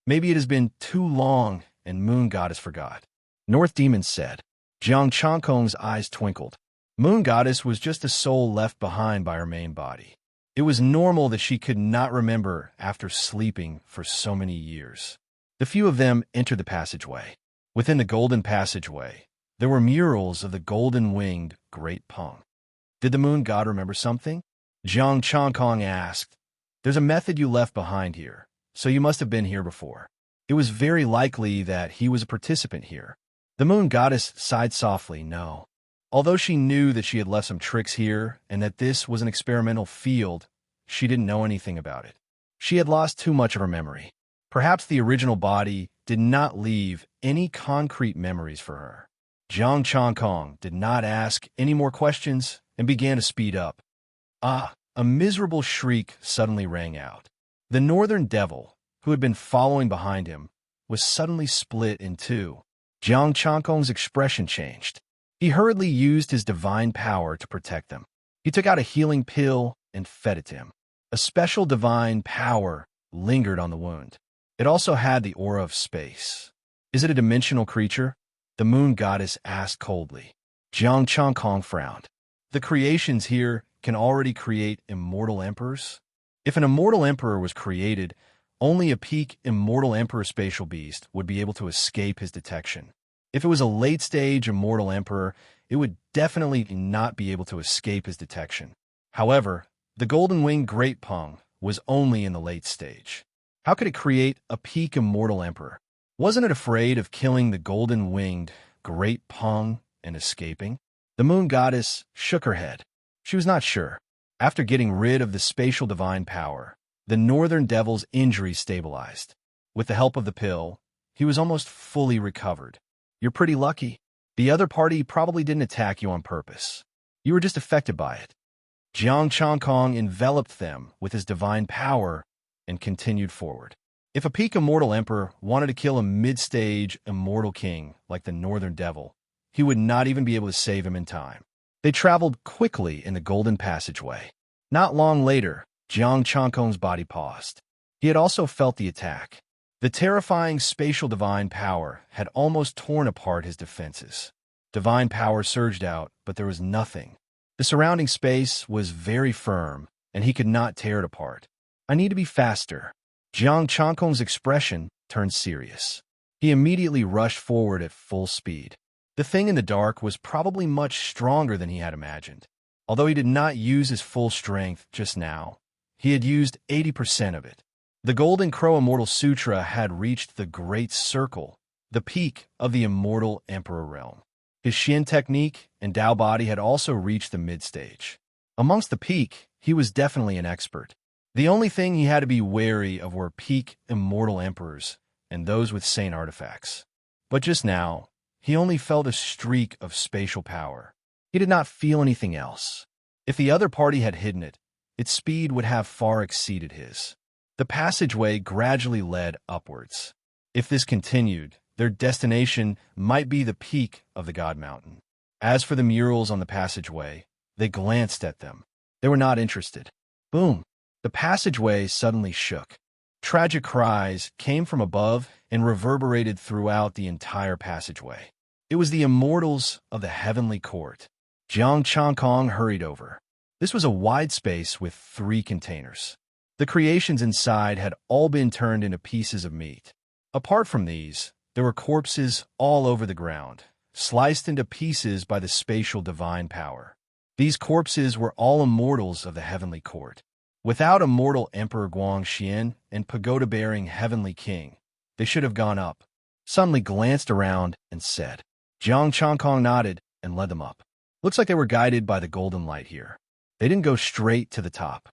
Maybe it has been too long and Moon Goddess forgot." North Demon said. Jiang Changkong's eyes twinkled. Moon Goddess was just a soul left behind by her main body. It was normal that she could not remember after sleeping for so many years. The few of them entered the passageway. Within the golden passageway, there were murals of the golden-winged Great Peng. Did the moon god remember something? Jiang Changkong asked. "There's a method you left behind here, so you must have been here before." It was very likely that he was a participant here. The moon goddess sighed softly, no. Although she knew that she had left some tricks here and that this was an experimental field, she didn't know anything about it. She had lost too much of her memory. Perhaps the original body did not leave any concrete memories for her. Jiang Changkong did not ask any more questions and began to speed up. Ah! A miserable shriek suddenly rang out. The northern devil, who had been following behind him, was suddenly split in two. Jiang Changkong's expression changed. He hurriedly used his divine power to protect them. He took out a healing pill and fed it to him. A special divine power lingered on the wound. It also had the aura of space. "Is it a dimensional creature?" the moon goddess asked coldly. Jiang Changkong frowned. "The creations here can already create immortal emperors? If an immortal emperor was created, only a peak immortal emperor spatial beast would be able to escape his detection. If it was a late-stage immortal emperor, it would definitely not be able to escape his detection. However, the golden-winged Great Peng was only in the late stage. How could it create a peak immortal emperor? Wasn't it afraid of killing the golden-winged Great Peng and escaping?" The moon goddess shook her head. She was not sure. After getting rid of the spatial divine power, the northern devil's injury stabilized. With the help of the pill, he was almost fully recovered. "You're pretty lucky. The other party probably didn't attack you on purpose. You were just affected by it." Jiang Changkong enveloped them with his divine power and continued forward. If a peak immortal emperor wanted to kill a mid-stage immortal king like the northern devil, he would not even be able to save him in time. They traveled quickly in the golden passageway. Not long later, Jiang Changkong's body paused. He had also felt the attack. The terrifying spatial divine power had almost torn apart his defenses. Divine power surged out, but there was nothing. The surrounding space was very firm, and he could not tear it apart. "I need to be faster." Jiang Changkong's expression turned serious. He immediately rushed forward at full speed. The thing in the dark was probably much stronger than he had imagined. Although he did not use his full strength just now, he had used 80% of it. The Golden Crow Immortal Sutra had reached the Great Circle, the peak of the Immortal Emperor realm. His Shin technique and Tao body had also reached the mid-stage. Amongst the peak, he was definitely an expert. The only thing he had to be wary of were peak Immortal Emperors and those with sane artifacts. But just now, he only felt a streak of spatial power. He did not feel anything else. If the other party had hidden it, its speed would have far exceeded his. The passageway gradually led upwards. If this continued, their destination might be the peak of the God Mountain. As for the murals on the passageway, they glanced at them. They were not interested. Boom! The passageway suddenly shook. Tragic cries came from above and reverberated throughout the entire passageway. It was the immortals of the heavenly court. Jiang Changkong hurried over. This was a wide space with 3 containers. The creations inside had all been turned into pieces of meat. Apart from these, there were corpses all over the ground, sliced into pieces by the spatial divine power. These corpses were all immortals of the heavenly court. Without immortal Emperor Guangxian and pagoda-bearing heavenly king, they should have gone up. Suddenly glanced around and said. Jiang Changkong nodded and led them up. Looks like they were guided by the golden light here. They didn't go straight to the top.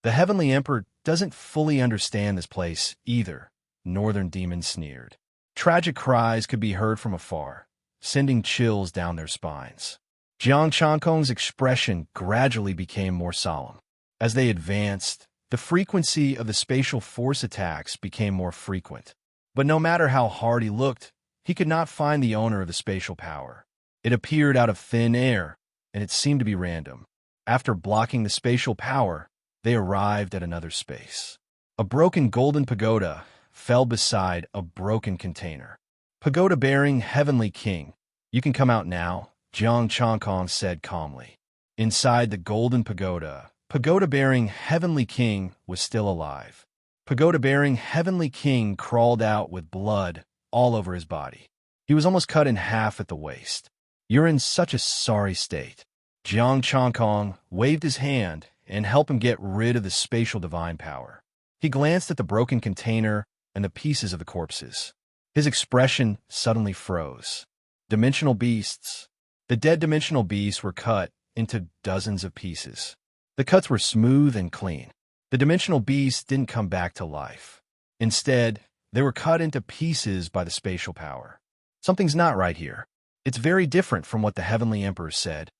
The Heavenly Emperor doesn't fully understand this place either, Northern Demon sneered. Tragic cries could be heard from afar, sending chills down their spines. Jiang Chankong's expression gradually became more solemn. As they advanced, the frequency of the spatial force attacks became more frequent. But no matter how hard he looked, he could not find the owner of the spatial power. It appeared out of thin air, and it seemed to be random. After blocking the spatial power, they arrived at another space. A broken golden pagoda fell beside a broken container. Pagoda bearing Heavenly King, you can come out now, Jiang Chankong said calmly. Inside the golden pagoda, pagoda bearing Heavenly King was still alive. Pagoda bearing Heavenly King crawled out with blood all over his body. He was almost cut in half at the waist. You're in such a sorry state. Jiang Chankong waved his hand and helped him get rid of the spatial divine power. He glanced at the broken container and the pieces of the corpses. His expression suddenly froze. Dimensional beasts. The dead dimensional beasts were cut into dozens of pieces. The cuts were smooth and clean. The dimensional beasts didn't come back to life. Instead, they were cut into pieces by the spatial power. Something's not right here. It's very different from what the Heavenly Emperor said.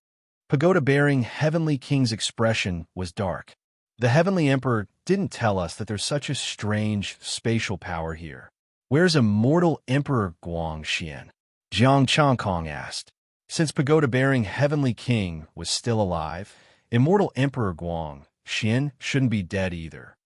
Pagoda-bearing Heavenly King's expression was dark. The Heavenly Emperor didn't tell us that there's such a strange spatial power here. Where's Immortal Emperor Guangxian? Jiang Chankong asked. Since Pagoda-bearing Heavenly King was still alive, Immortal Emperor Guangxian shouldn't be dead either.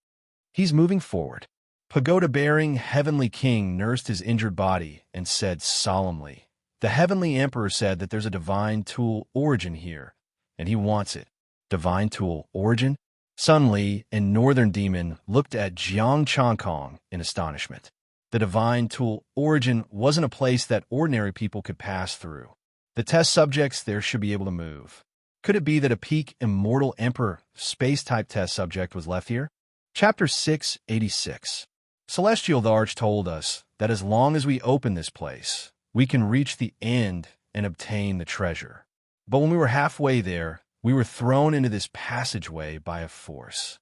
He's moving forward. Pagoda-bearing Heavenly King nursed his injured body and said solemnly, the Heavenly Emperor said that there's a divine tool origin here, and he wants it. Divine tool origin? Sun Li and Northern Demon looked at Jiang Chankong in astonishment. The divine tool origin wasn't a place that ordinary people could pass through. The test subjects there should be able to move. Could it be that a peak Immortal Emperor space-type test subject was left here? Chapter 686. Celestial the Arch told us that as long as we open this place, we can reach the end and obtain the treasure. But when we were halfway there, we were thrown into this passageway by a force.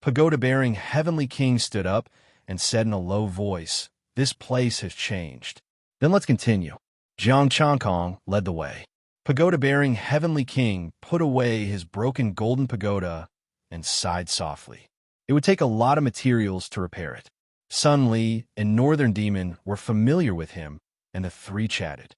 Pagoda-bearing Heavenly King stood up and said in a low voice, this place has changed. Then let's continue. Jiang Chankong led the way. Pagoda-bearing Heavenly King put away his broken golden pagoda and sighed softly. It would take a lot of materials to repair it. Sun Li and Northern Demon were familiar with him, and the three chatted.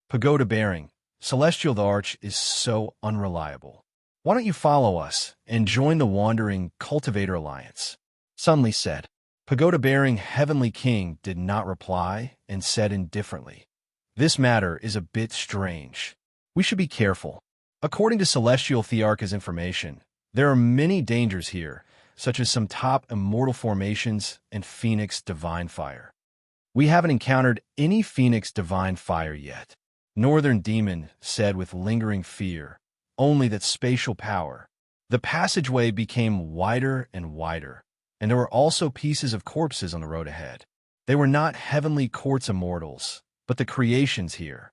Pagoda-bearing, Celestial the Arch is so unreliable. Why don't you follow us and join the Wandering Cultivator Alliance? Sun Li said. Pagoda-bearing Heavenly King did not reply and said indifferently, this matter is a bit strange. We should be careful. According to Celestial Thearcha's information, there are many dangers here, such as some top immortal formations and Phoenix Divine Fire. We haven't encountered any Phoenix Divine Fire yet. Northern Demon said with lingering fear, only that spatial power. The passageway became wider and wider, and there were also pieces of corpses on the road ahead. They were not heavenly quartz immortals, but the creations here.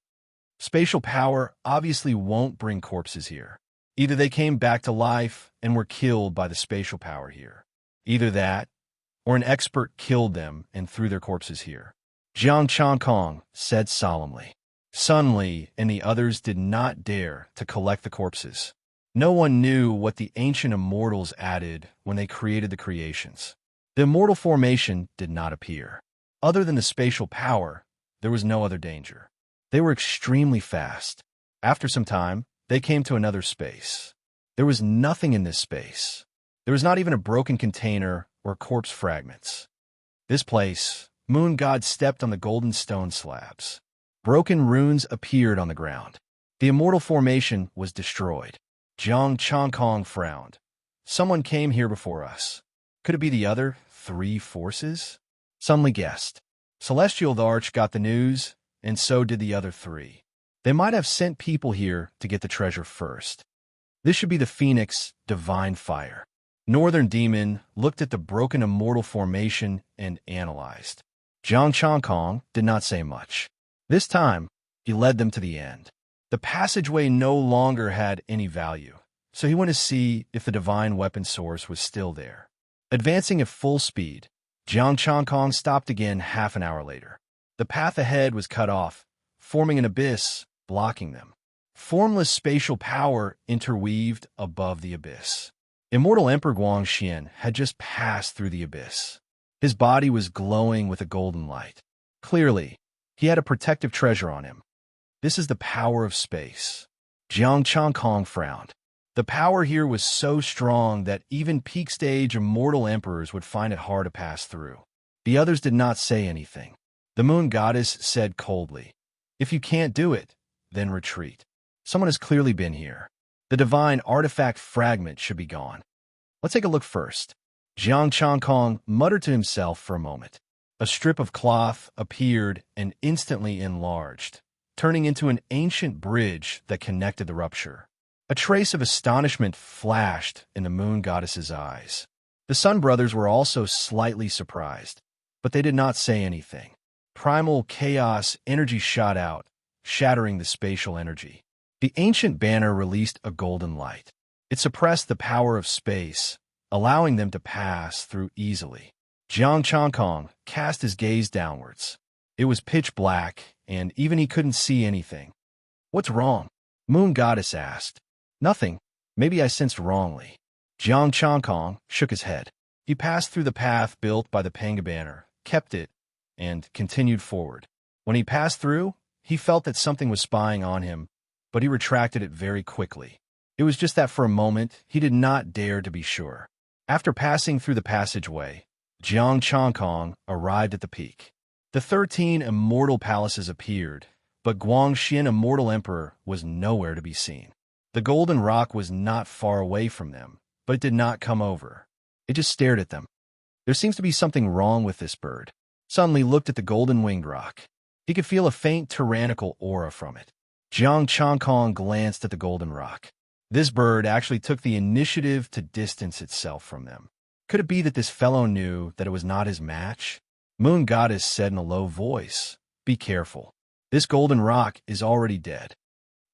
Spatial power obviously won't bring corpses here. Either they came back to life and were killed by the spatial power here. Either that, or an expert killed them and threw their corpses here. Jiang Chankong said solemnly. Sun Li and the others did not dare to collect the corpses. No one knew what the ancient immortals added when they created the creations. The immortal formation did not appear. Other than the spatial power, there was no other danger. They were extremely fast. After some time, they came to another space. There was nothing in this space. There was not even a broken container or corpse fragments. This place, Moon God stepped on the golden stone slabs. Broken runes appeared on the ground. The immortal formation was destroyed. Jiang Chankong frowned. Someone came here before us. Could it be the other three forces? Sun Li guessed. Celestial the Arch got the news, and so did the other three. They might have sent people here to get the treasure first. This should be the Phoenix Divine Fire. Northern Demon looked at the broken immortal formation and analyzed. Jiang Chankong did not say much. This time, he led them to the end. The passageway no longer had any value, so he went to see if the divine weapon source was still there. Advancing at full speed, Jiang Changkong stopped again half an hour later. The path ahead was cut off, forming an abyss, blocking them. Formless spatial power interweaved above the abyss. Immortal Emperor Guangxian had just passed through the abyss. His body was glowing with a golden light. Clearly, he had a protective treasure on him. This is the power of space. Jiang Changkong frowned. The power here was so strong that even peak-stage immortal emperors would find it hard to pass through. The others did not say anything. The moon goddess said coldly, "If you can't do it, then retreat. Someone has clearly been here. The divine artifact fragment should be gone. Let's take a look first." Jiang Changkong muttered to himself for a moment. A strip of cloth appeared and instantly enlarged, turning into an ancient bridge that connected the rupture. A trace of astonishment flashed in the moon goddess's eyes. The Sun brothers were also slightly surprised, but they did not say anything. Primal chaos energy shot out, shattering the spatial energy. The ancient banner released a golden light. It suppressed the power of space, allowing them to pass through easily. Jiang Changkong cast his gaze downwards. It was pitch black, and even he couldn't see anything. "What's wrong?" Moon Goddess asked. "Nothing. Maybe I sensed wrongly." Jiang Changkong shook his head. He passed through the path built by the Panga banner, kept it, and continued forward. When he passed through, he felt that something was spying on him, but he retracted it very quickly. It was just that for a moment, he did not dare to be sure. After passing through the passageway, Jiang Changkong arrived at the peak. The 13 immortal palaces appeared, but Guangxian Immortal Emperor was nowhere to be seen. The golden rock was not far away from them, but it did not come over. It just stared at them. There seems to be something wrong with this bird. Suddenly looked at the golden-winged rock. He could feel a faint tyrannical aura from it. Jiang Changkong glanced at the golden rock. This bird actually took the initiative to distance itself from them. Could it be that this fellow knew that it was not his match? Moon Goddess said in a low voice, "Be careful. This golden rock is already dead."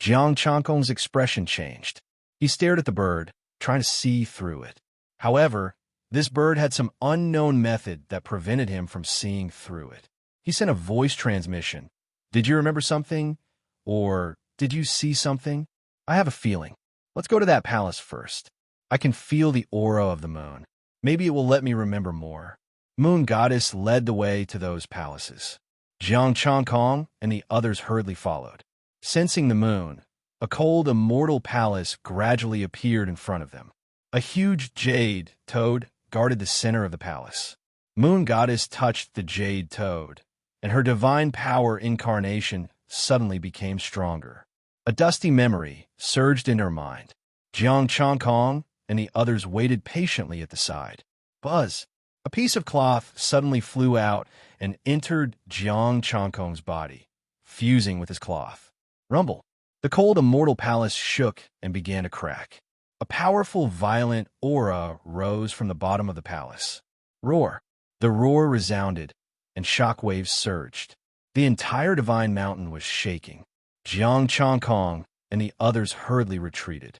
Jiang Changkong's expression changed. He stared at the bird, trying to see through it. However, this bird had some unknown method that prevented him from seeing through it. He sent a voice transmission. "Did you remember something? Or did you see something? I have a feeling. Let's go to that palace first. I can feel the aura of the moon. Maybe it will let me remember more." Moon Goddess led the way to those palaces. Jiang Changkong and the others hurriedly followed. Sensing the moon, a cold immortal palace gradually appeared in front of them. A huge jade toad guarded the center of the palace. Moon Goddess touched the jade toad, and her divine power incarnation suddenly became stronger. A dusty memory surged in her mind. Jiang Changkong and the others waited patiently at the side. Buzz! A piece of cloth suddenly flew out and entered Jiang Changkong's body, fusing with his cloth. Rumble! The cold immortal palace shook and began to crack. A powerful, violent aura rose from the bottom of the palace. Roar! The roar resounded, and shockwaves surged. The entire divine mountain was shaking. Jiang Changkong and the others hurriedly retreated.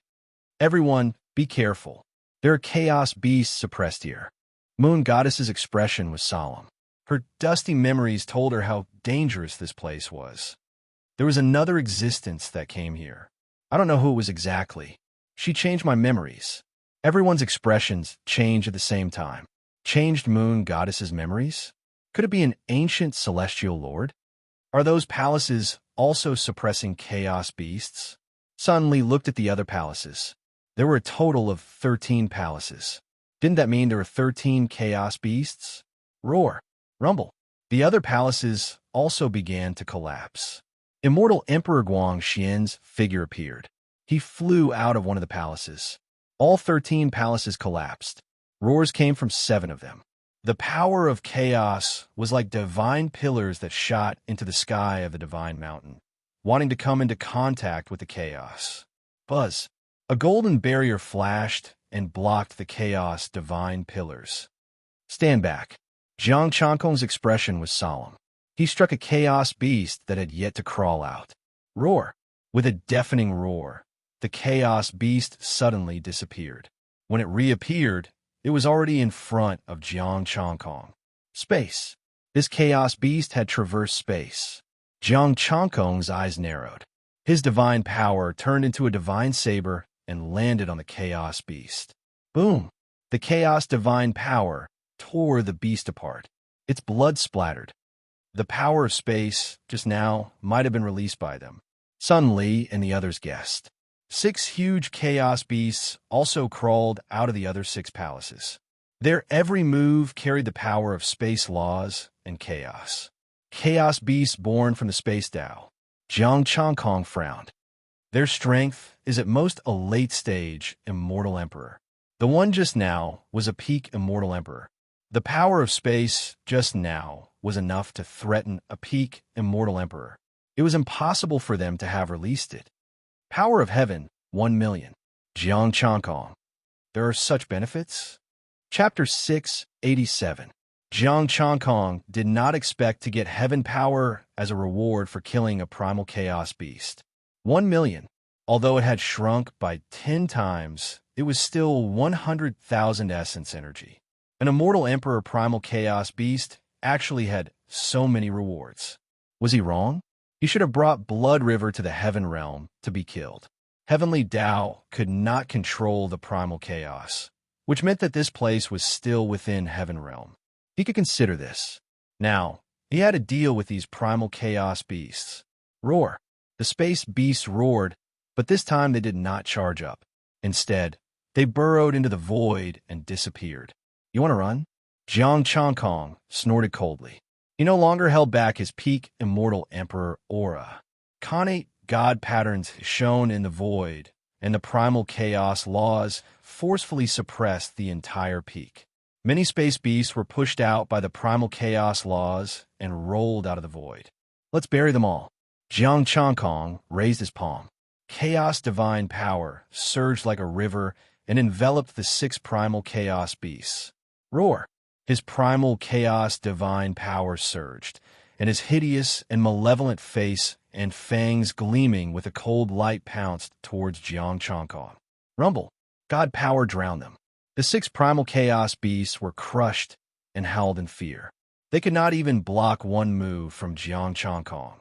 "Everyone, be careful. There are chaos beasts suppressed here." Moon Goddess's expression was solemn. Her dusty memories told her how dangerous this place was. There was another existence that came here. I don't know who it was exactly. She changed my memories. Everyone's expressions changed at the same time. Changed Moon Goddess's memories? Could it be an ancient celestial lord? Are those palaces also suppressing chaos beasts? Suddenly looked at the other palaces. There were a total of 13 palaces. Didn't that mean there were 13 chaos beasts? Roar! Rumble! The other palaces also began to collapse. Immortal Emperor Guangxian's figure appeared. He flew out of one of the palaces. All 13 palaces collapsed. Roars came from 7 of them. The power of chaos was like divine pillars that shot into the sky of the divine mountain, wanting to come into contact with the chaos. Buzz! A golden barrier flashed and blocked the chaos divine pillars. "Stand back." Jiang Changkong's expression was solemn. He struck a chaos beast that had yet to crawl out. Roar! With a deafening roar, the chaos beast suddenly disappeared. When it reappeared, it was already in front of Jiang Changkong. Space. This chaos beast had traversed space. Jiang Changkong's eyes narrowed. His divine power turned into a divine saber and landed on the chaos beast. Boom! The chaos divine power tore the beast apart. Its blood splattered. The power of space, just now, might have been released by them. Sun Li and the others guessed. 6 huge chaos beasts also crawled out of the other 6 palaces. Their every move carried the power of space laws and chaos. Chaos beasts born from the space Tao. Jiang Changkong frowned. Their strength is at most a late-stage immortal emperor. The one just now was a peak immortal emperor. The power of space just now was enough to threaten a peak immortal emperor. It was impossible for them to have released it. Power of heaven, 1 million. Jiang Changkong. There are such benefits? Chapter 687. Jiang Changkong did not expect to get heaven power as a reward for killing a primal chaos beast. 1 million. Although it had shrunk by 10 times, it was still 100,000 essence energy. An immortal emperor primal chaos beast actually had so many rewards. Was he wrong? He should have brought Blood River to the heaven realm to be killed. Heavenly Tao could not control the primal chaos, which meant that this place was still within heaven realm. He could consider this. Now, he had to deal with these primal chaos beasts. Roar. The space beasts roared, but this time they did not charge up. Instead, they burrowed into the void and disappeared. You want to run? Jiang Changkong snorted coldly. He no longer held back his peak immortal emperor aura. Khanate god patterns shone in the void, and the primal chaos laws forcefully suppressed the entire peak. Many space beasts were pushed out by the primal chaos laws and rolled out of the void. Let's bury them all. Jiang Changkong raised his palm. Chaos divine power surged like a river and enveloped the 6 primal chaos beasts. Roar! His primal chaos divine power surged, and his hideous and malevolent face and fangs gleaming with a cold light pounced towards Jiang Changkong. Rumble! God power drowned them. The 6 primal chaos beasts were crushed and howled in fear. They could not even block one move from Jiang Changkong,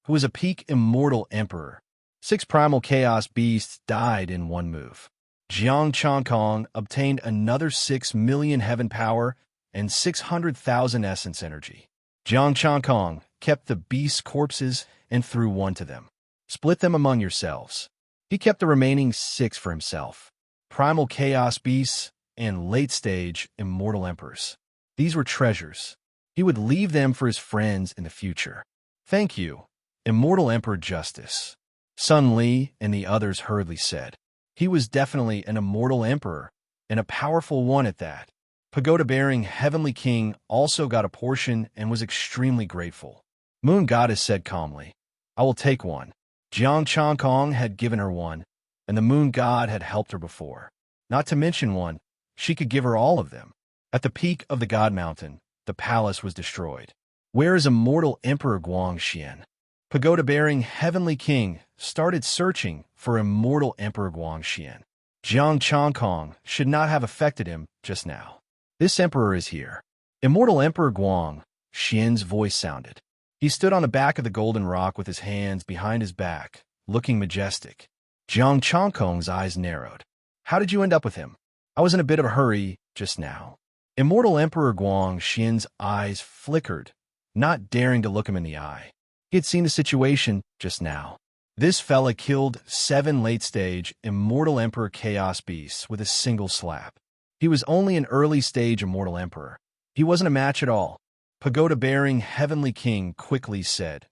who was a peak immortal emperor. 6 primal chaos beasts died in one move. Jiang Changkong obtained another 6 million heaven power and 600,000 essence energy. Jiang Changkong kept the beasts' corpses and threw one to them. Split them among yourselves. He kept the remaining 6 for himself. Primal chaos beasts and late-stage immortal emperors. These were treasures. He would leave them for his friends in the future. Thank you, Immortal Emperor Justice. Sun Li and the others hurriedly said. He was definitely an immortal emperor, and a powerful one at that. Pagoda-bearing Heavenly King also got a portion and was extremely grateful. Moon Goddess said calmly, I will take one. Jiang Changkong had given her one, and the Moon God had helped her before. Not to mention one, she could give her all of them. At the peak of the God Mountain, the palace was destroyed. Where is Immortal Emperor Guangxian? Pagoda-bearing Heavenly King started searching for Immortal Emperor Guangxian. Jiang Changkong should not have affected him just now. This emperor is here. Immortal Emperor Guangxian's voice sounded. He stood on the back of the golden rock with his hands behind his back, looking majestic. Jiang Changkong's eyes narrowed. How did you end up with him? I was in a bit of a hurry just now. Immortal Emperor Guangxian's eyes flickered, not daring to look him in the eye. He had seen the situation just now. This fella killed 7 late-stage Immortal Emperor Chaos Beasts with a single slap. He was only an early-stage Immortal Emperor. He wasn't a match at all. Pagoda-bearing Heavenly King quickly said,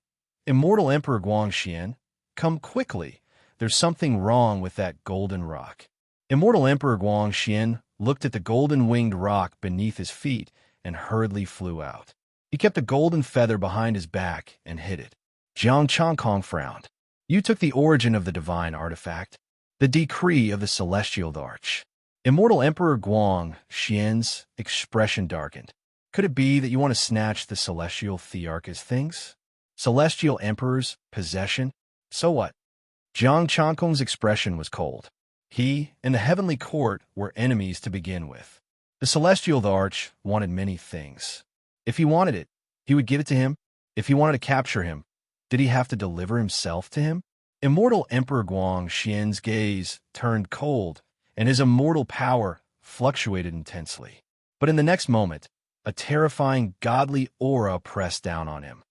Immortal Emperor Guangxian, come quickly. There's something wrong with that golden rock. Immortal Emperor Guangxian looked at the golden-winged rock beneath his feet and hurriedly flew out. He kept a golden feather behind his back and hid it. Jiang Changkong frowned. You took the origin of the divine artifact, the decree of the celestial arch. Immortal Emperor Guangxian's expression darkened. Could it be that you want to snatch the celestial thearch's things? Celestial Emperor's possession? So what? Jiang Changkong's expression was cold. He and the heavenly court were enemies to begin with. The celestial arch wanted many things. If he wanted it, he would give it to him. If he wanted to capture him, did he have to deliver himself to him? Immortal Emperor Guang Xian's gaze turned cold, and his immortal power fluctuated intensely. But in the next moment, a terrifying godly aura pressed down on him.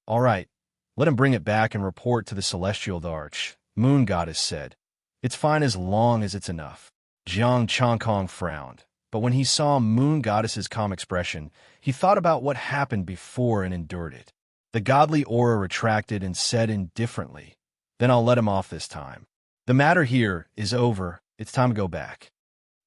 All right, let him bring it back and report to the celestial arch, Moon Goddess said. It's fine as long as it's enough. Jiang Changkong frowned, but when he saw Moon Goddess's calm expression, he thought about what happened before and endured it. The godly aura retracted and said indifferently, "Then I'll let him off this time. The matter here is over. It's time to go back."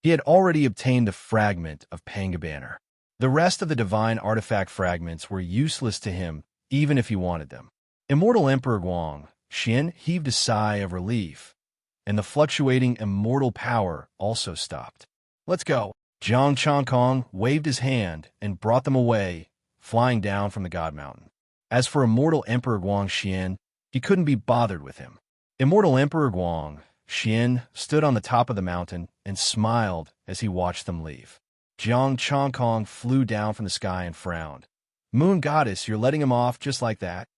He had already obtained the fragment of Panga Banner. The rest of the divine artifact fragments were useless to him, even if he wanted them. Immortal Emperor Guang Xian heaved a sigh of relief, and the fluctuating immortal power also stopped. "Let's go." Jiang Changkong waved his hand and brought them away, flying down from the God Mountain. As for Immortal Emperor Guang Xian, he couldn't be bothered with him. Immortal Emperor Guang Xian stood on the top of the mountain and smiled as he watched them leave. Jiang Changkong flew down from the sky and frowned. "Moon Goddess, you're letting him off just like that?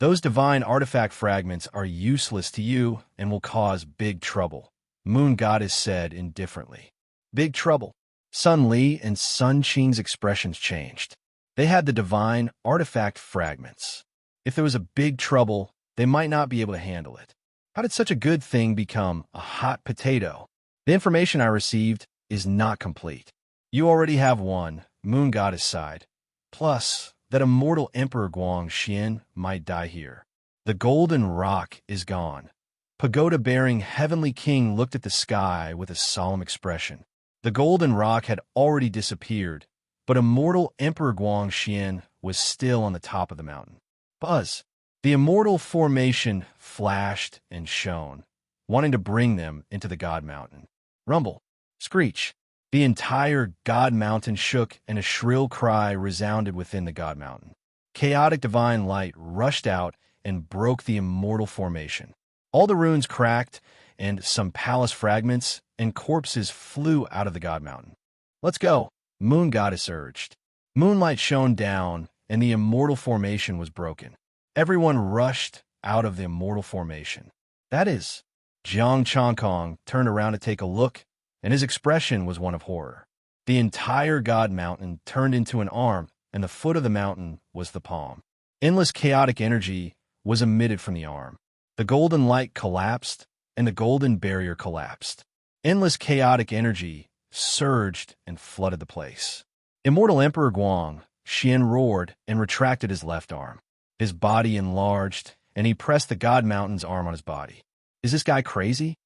Those divine artifact fragments are useless to you and will cause big trouble," Moon Goddess said indifferently. Big trouble? Sun Li and Sun Qing's expressions changed. They had the divine artifact fragments. If there was a big trouble, they might not be able to handle it. How did such a good thing become a hot potato? The information I received is not complete. You already have one, Moon Goddess sighed. Plus, that immortal Emperor Guang Xian might die here. The golden rock is gone. Pagoda-bearing Heavenly King looked at the sky with a solemn expression. The golden rock had already disappeared, but immortal Emperor Guang Xian was still on the top of the mountain. Buzz! The immortal formation flashed and shone, wanting to bring them into the God Mountain. Rumble! Screech! The entire God Mountain shook and a shrill cry resounded within the God Mountain. Chaotic divine light rushed out and broke the immortal formation. All the runes cracked, and some palace fragments and corpses flew out of the God Mountain. "Let's go," Moon Goddess urged. Moonlight shone down, and the immortal formation was broken. Everyone rushed out of the immortal formation. That is, Jiang Changkong turned around to take a look, and his expression was one of horror. The entire God Mountain turned into an arm, and the foot of the mountain was the palm. Endless chaotic energy was emitted from the arm. The golden light collapsed, and the golden barrier collapsed. Endless chaotic energy surged and flooded the place. Immortal Emperor Guang Xian roared and retracted his left arm. His body enlarged, and he pressed the God Mountain's arm on his body. Is this guy crazy?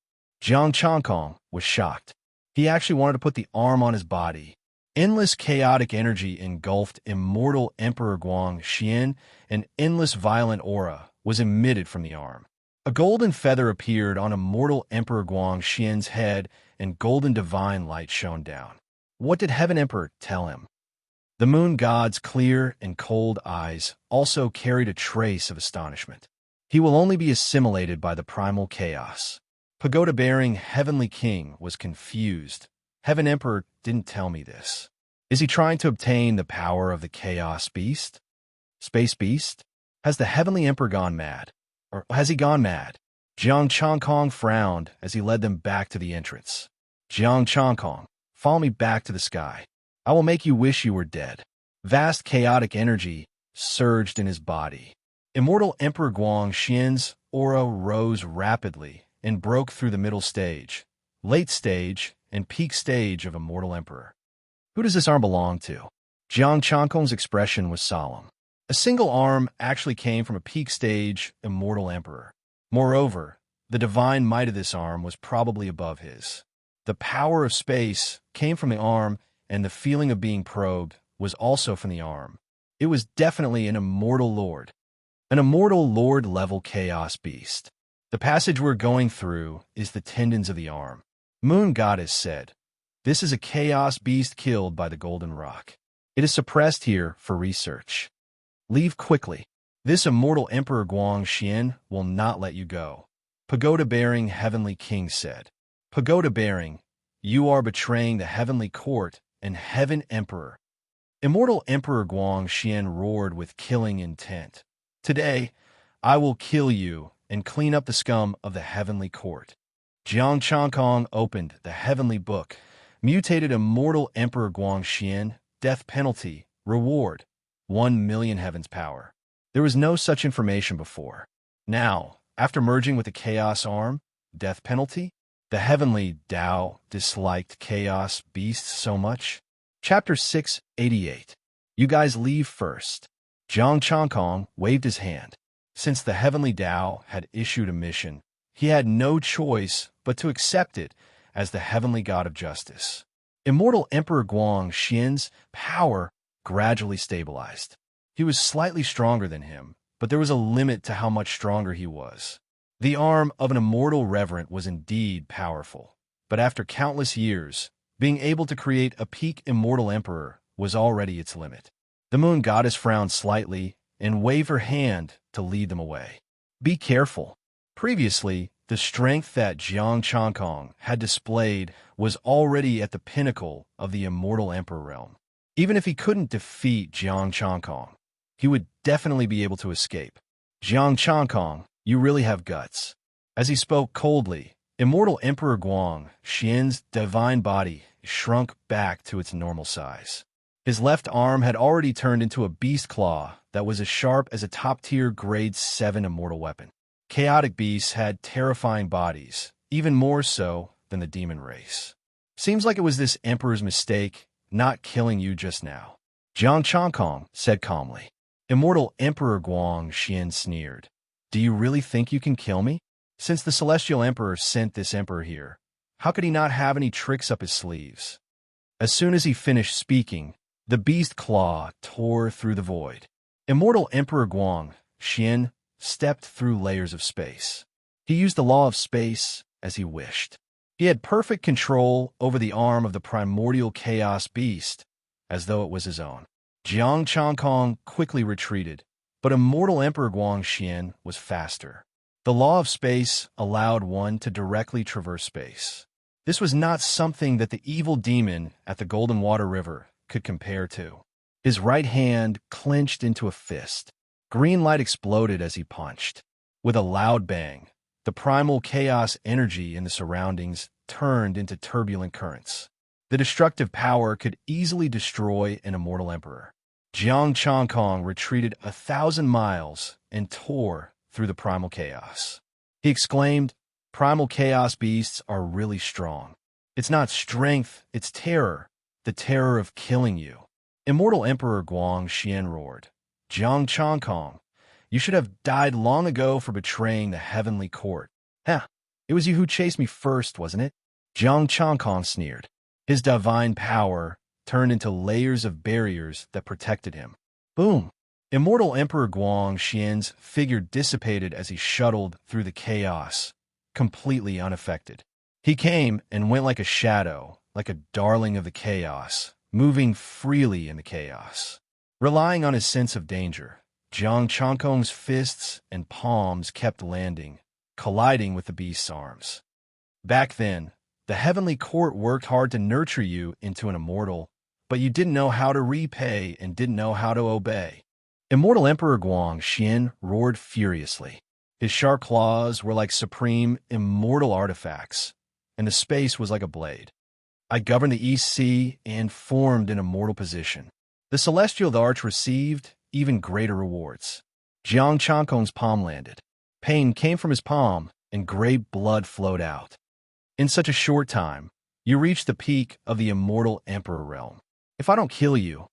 Jiang Changkong was shocked. He actually wanted to put the arm on his body. Endless chaotic energy engulfed immortal Emperor Guang Xian, and endless violent aura was emitted from the arm. A golden feather appeared on immortal Emperor Guang Xian's head, and golden divine light shone down. What did Heaven Emperor tell him? The moon god's clear and cold eyes also carried a trace of astonishment. He will only be assimilated by the primal chaos. Pagoda-bearing Heavenly King was confused. Heaven Emperor didn't tell me this. Is he trying to obtain the power of the Chaos Beast? Space Beast? Has the Heavenly Emperor gone mad? Or has he gone mad? Jiang Changkong frowned as he led them back to the entrance. Jiang Changkong, follow me back to the sky. I will make you wish you were dead. Vast chaotic energy surged in his body. Immortal Emperor Guang Xian's aura rose rapidly and broke through the middle stage, late stage, and peak stage of Immortal Emperor. Who does this arm belong to? Jiang Changkong's expression was solemn. A single arm actually came from a peak stage Immortal Emperor. Moreover, the divine might of this arm was probably above his. The power of space came from the arm, and the feeling of being probed was also from the arm. It was definitely an Immortal Lord. An Immortal Lord level Chaos Beast. The passage we're going through is the tendons of the arm. Moon Goddess said, "This is a Chaos Beast killed by the Golden Rock. It is suppressed here for research. Leave quickly. This Immortal Emperor Guang Xian will not let you go." Pagoda-bearing heavenly king said. Pagoda-bearing, you are betraying the heavenly court and heaven emperor. Immortal Emperor Guangxian roared with killing intent. Today, I will kill you and clean up the scum of the heavenly court. Jiang Changkong opened the heavenly book. Mutated Immortal Emperor Guangxian, death penalty, reward, 1,000,000 heavens power. There was no such information before. Now, after merging with the Chaos Arm, death penalty? The heavenly Tao disliked Chaos Beasts so much. Chapter 688. You guys leave first. Jiang Changkong waved his hand. Since the heavenly Tao had issued a mission, he had no choice but to accept it as the heavenly god of justice. Immortal Emperor Guangxian's power gradually stabilized. He was slightly stronger than him, but there was a limit to how much stronger he was. The arm of an immortal reverend was indeed powerful, but after countless years, being able to create a peak immortal emperor was already its limit. The moon goddess frowned slightly and waved her hand to lead them away. Be careful. Previously, the strength that Jiang Changkong had displayed was already at the pinnacle of the immortal emperor realm. Even if he couldn't defeat Jiang Changkong, he would definitely be able to escape. Jiang Changkong, you really have guts. As he spoke coldly, Immortal Emperor Guangxian's divine body shrunk back to its normal size. His left arm had already turned into a beast claw that was as sharp as a top-tier grade 7 immortal weapon. Chaotic beasts had terrifying bodies, even more so than the demon race. Seems like it was this emperor's mistake not killing you just now. Jiang Changkong said calmly. Immortal Emperor Guangxian sneered. Do you really think you can kill me? Since the Celestial Emperor sent this emperor here, how could he not have any tricks up his sleeves? As soon as he finished speaking, the beast claw tore through the void. Immortal Emperor Guangxian stepped through layers of space. He used the law of space as he wished. He had perfect control over the arm of the primordial chaos beast, as though it was his own. Jiang Changkong quickly retreated, but Immortal Emperor Guangxian was faster. The law of space allowed one to directly traverse space. This was not something that the evil demon at the Golden Water River could compare to. His right hand clenched into a fist. Green light exploded as he punched. With a loud bang, the primal chaos energy in the surroundings turned into turbulent currents. The destructive power could easily destroy an immortal emperor. Jiang Changkong retreated 1,000 miles and tore through the primal chaos. He exclaimed, Primal chaos beasts are really strong. It's not strength, it's terror, the terror of killing you. Immortal Emperor Guangxian roared. Jiang Changkong, you should have died long ago for betraying the heavenly court. It was you who chased me first, wasn't it? Jiang Changkong sneered. His divine power turned into layers of barriers that protected him. Boom! Immortal Emperor Guangxian's figure dissipated as he shuttled through the chaos, completely unaffected. He came and went like a shadow, like a darling of the chaos, moving freely in the chaos. Relying on his sense of danger, Jiang Changkong's fists and palms kept landing, colliding with the beast's arms. Back then, the heavenly court worked hard to nurture you into an immortal, but you didn't know how to repay and didn't know how to obey. Immortal Emperor Guangxian roared furiously. His sharp claws were like supreme, immortal artifacts, and the space was like a blade. I governed the East Sea and formed an immortal position. The Celestial Arch received even greater rewards. Jiang Changkong's palm landed. Pain came from his palm, and gray blood flowed out. In such a short time, you reached the peak of the immortal Emperor realm. If I don't kill you,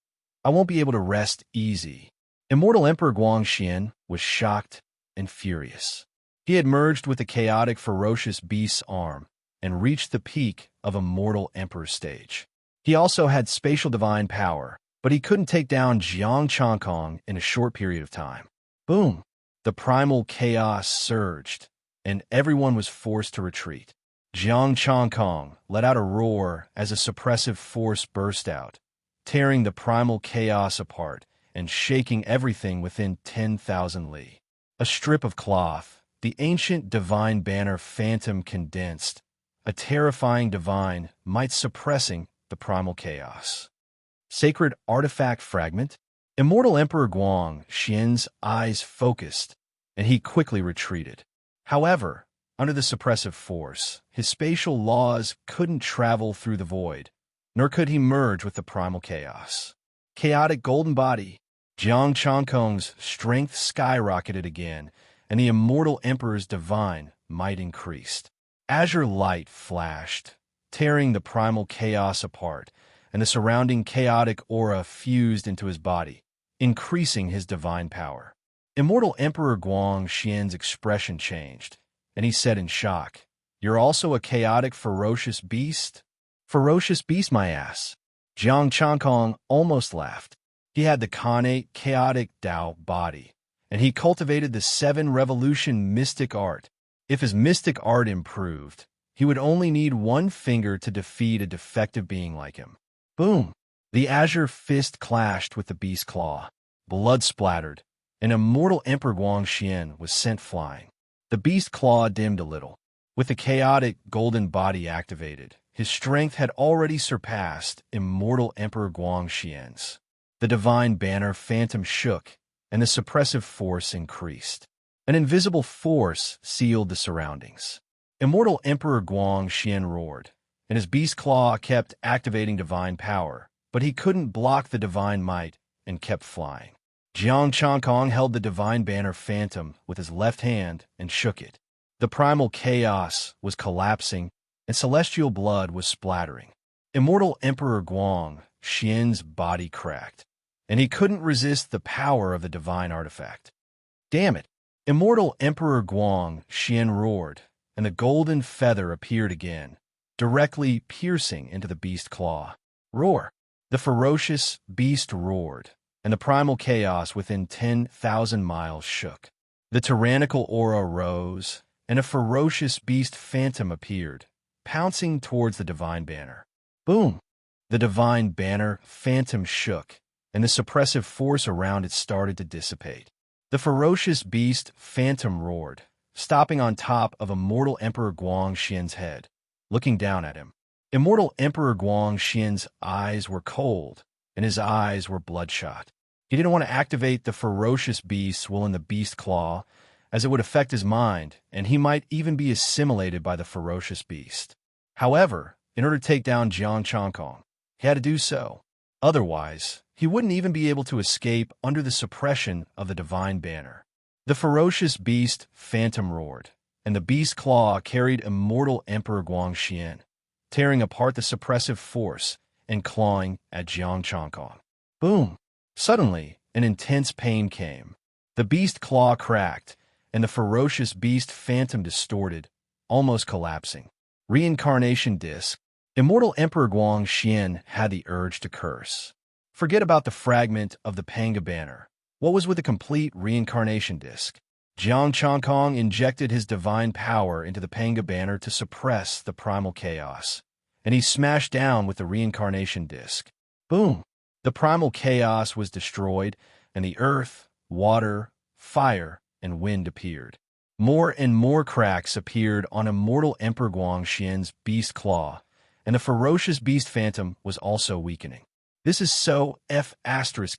I won't be able to rest easy. Immortal Emperor Guangxian was shocked and furious. He had merged with the chaotic, ferocious beast's arm and reached the peak of Immortal Emperor stage. He also had spatial divine power, but he couldn't take down Jiang Changkong in a short period of time. Boom! The primal chaos surged, and everyone was forced to retreat. Jiang Changkong let out a roar as a suppressive force burst out, tearing the primal chaos apart and shaking everything within 10,000 li. A strip of cloth, the ancient divine banner phantom condensed, a terrifying divine might suppressing the primal chaos. Sacred artifact fragment. Immortal Emperor Guang Xian's eyes focused, and he quickly retreated. However, under the suppressive force, his spatial laws couldn't travel through the void, nor could he merge with the primal chaos. Chaotic golden body. Jiang Changkong's strength skyrocketed again, and the immortal emperor's divine might increased. Azure light flashed, tearing the primal chaos apart, and the surrounding chaotic aura fused into his body, increasing his divine power. Immortal Emperor Guang Xian's expression changed, and he said in shock, "You're also a chaotic, ferocious beast?" "Ferocious beast, my ass." Jiang Changkong almost laughed. He had the Khanate chaotic Tao body, and he cultivated the 7 revolution mystic art. If his mystic art improved, he would only need one finger to defeat a defective being like him. Boom! The azure fist clashed with the beast claw. Blood splattered, and immortal Emperor Guang Xian was sent flying. The beast claw dimmed a little. With the chaotic golden body activated, his strength had already surpassed immortal Emperor Guang Xian's. The divine banner phantom shook, and the suppressive force increased. An invisible force sealed the surroundings. Immortal Emperor Guang Xian roared, and his beast claw kept activating divine power, but he couldn't block the divine might and kept flying. Jiang Changkong held the divine banner phantom with his left hand and shook it. The primal chaos was collapsing, and celestial blood was splattering. Immortal Emperor Guang Xian's body cracked, and he couldn't resist the power of the divine artifact. Damn it! Immortal Emperor Guang Xian roared, and the golden feather appeared again, directly piercing into the beast claw. Roar! The ferocious beast roared, and the primal chaos within 10,000 miles shook. The tyrannical aura rose, and a ferocious beast phantom appeared, pouncing towards the divine banner. Boom! The divine banner phantom shook, and the suppressive force around it started to dissipate. The ferocious beast phantom roared, stopping on top of immortal Emperor Guang Xian's head, looking down at him. Immortal Emperor Guang Xian's eyes were cold, and his eyes were bloodshot. He didn't want to activate the ferocious beast while in the beast claw, as it would affect his mind, and he might even be assimilated by the ferocious beast. However, in order to take down Jiang Changkong, he had to do so. Otherwise, he wouldn't even be able to escape under the suppression of the divine banner. The ferocious beast phantom roared, and the beast claw carried immortal Emperor Guang Xian, tearing apart the suppressive force and clawing at Jiang Changkong. Boom! Suddenly, an intense pain came. The beast claw cracked, and the ferocious beast phantom distorted, almost collapsing. Reincarnation disc. Immortal Emperor Guang Xian had the urge to curse. Forget about the fragment of the Panga banner. What was with the complete reincarnation disc? Jiang Changkong injected his divine power into the Panga banner to suppress the primal chaos, and he smashed down with the reincarnation disc. Boom! The primal chaos was destroyed, and the earth, water, fire, and wind appeared. More and more cracks appeared on immortal Emperor Guang Xian's beast claw, and the ferocious beast phantom was also weakening. This is so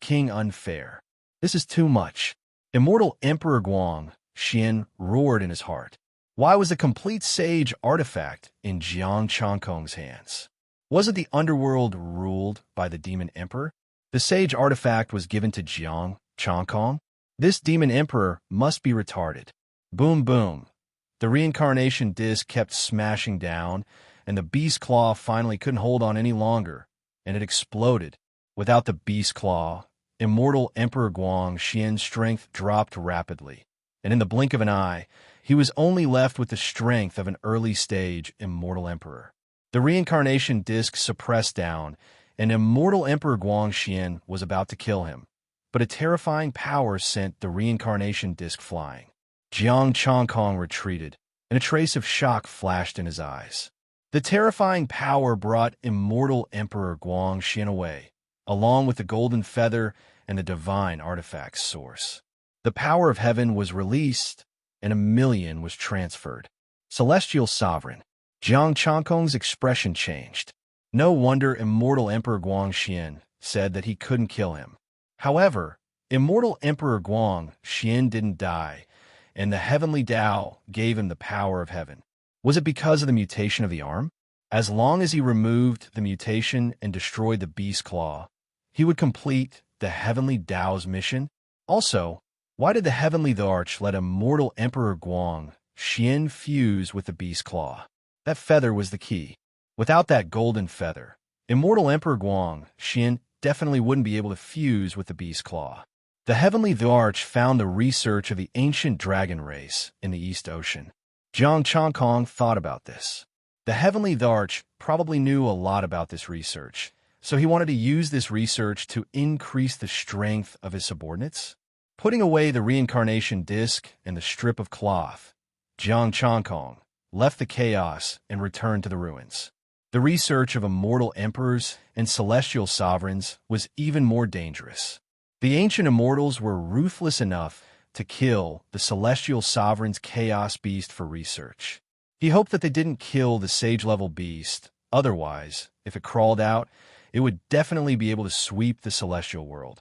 King unfair. This is too much. Immortal Emperor Guang Xian roared in his heart. Why was the complete sage artifact in Jiang Changkong's hands? Wasn't the underworld ruled by the demon emperor? The sage artifact was given to Jiang Changkong. This demon emperor must be retarded. Boom, boom. The reincarnation disc kept smashing down, and the beast claw finally couldn't hold on any longer, and it exploded. Without the beast claw, immortal Emperor Guang Xian's strength dropped rapidly, and in the blink of an eye, he was only left with the strength of an early-stage immortal emperor. The reincarnation disc suppressed down, and immortal Emperor Guang Xian was about to kill him, but a terrifying power sent the reincarnation disc flying. Jiang Changkong retreated, and a trace of shock flashed in his eyes. The terrifying power brought immortal Emperor Guang Xian away, along with the golden feather and the divine artifact's source. The power of heaven was released, and 1,000,000 was transferred. Celestial Sovereign. Jiang Changkong's expression changed. No wonder immortal Emperor Guangxian said that he couldn't kill him. However, immortal Emperor Guangxian didn't die, and the heavenly Tao gave him the power of heaven. Was it because of the mutation of the arm? As long as he removed the mutation and destroyed the beast claw, he would complete the heavenly Tao's mission. Also, why did the heavenly Arch let immortal Emperor Guangxian fuse with the beast claw? That feather was the key. Without that golden feather, immortal Emperor Guangxian definitely wouldn't be able to fuse with the beast claw. The heavenly Arch found the research of the ancient dragon race in the East Ocean. Jiang Changkong thought about this. The heavenly Arch probably knew a lot about this research, so he wanted to use this research to increase the strength of his subordinates. Putting away the reincarnation disc and the strip of cloth, Jiang Changkong left the chaos and returned to the ruins. The research of immortal emperors and celestial sovereigns was even more dangerous. The ancient immortals were ruthless enough to kill the celestial sovereign's chaos beast for research. He hoped that they didn't kill the sage-level beast. Otherwise, if it crawled out, it would definitely be able to sweep the celestial world.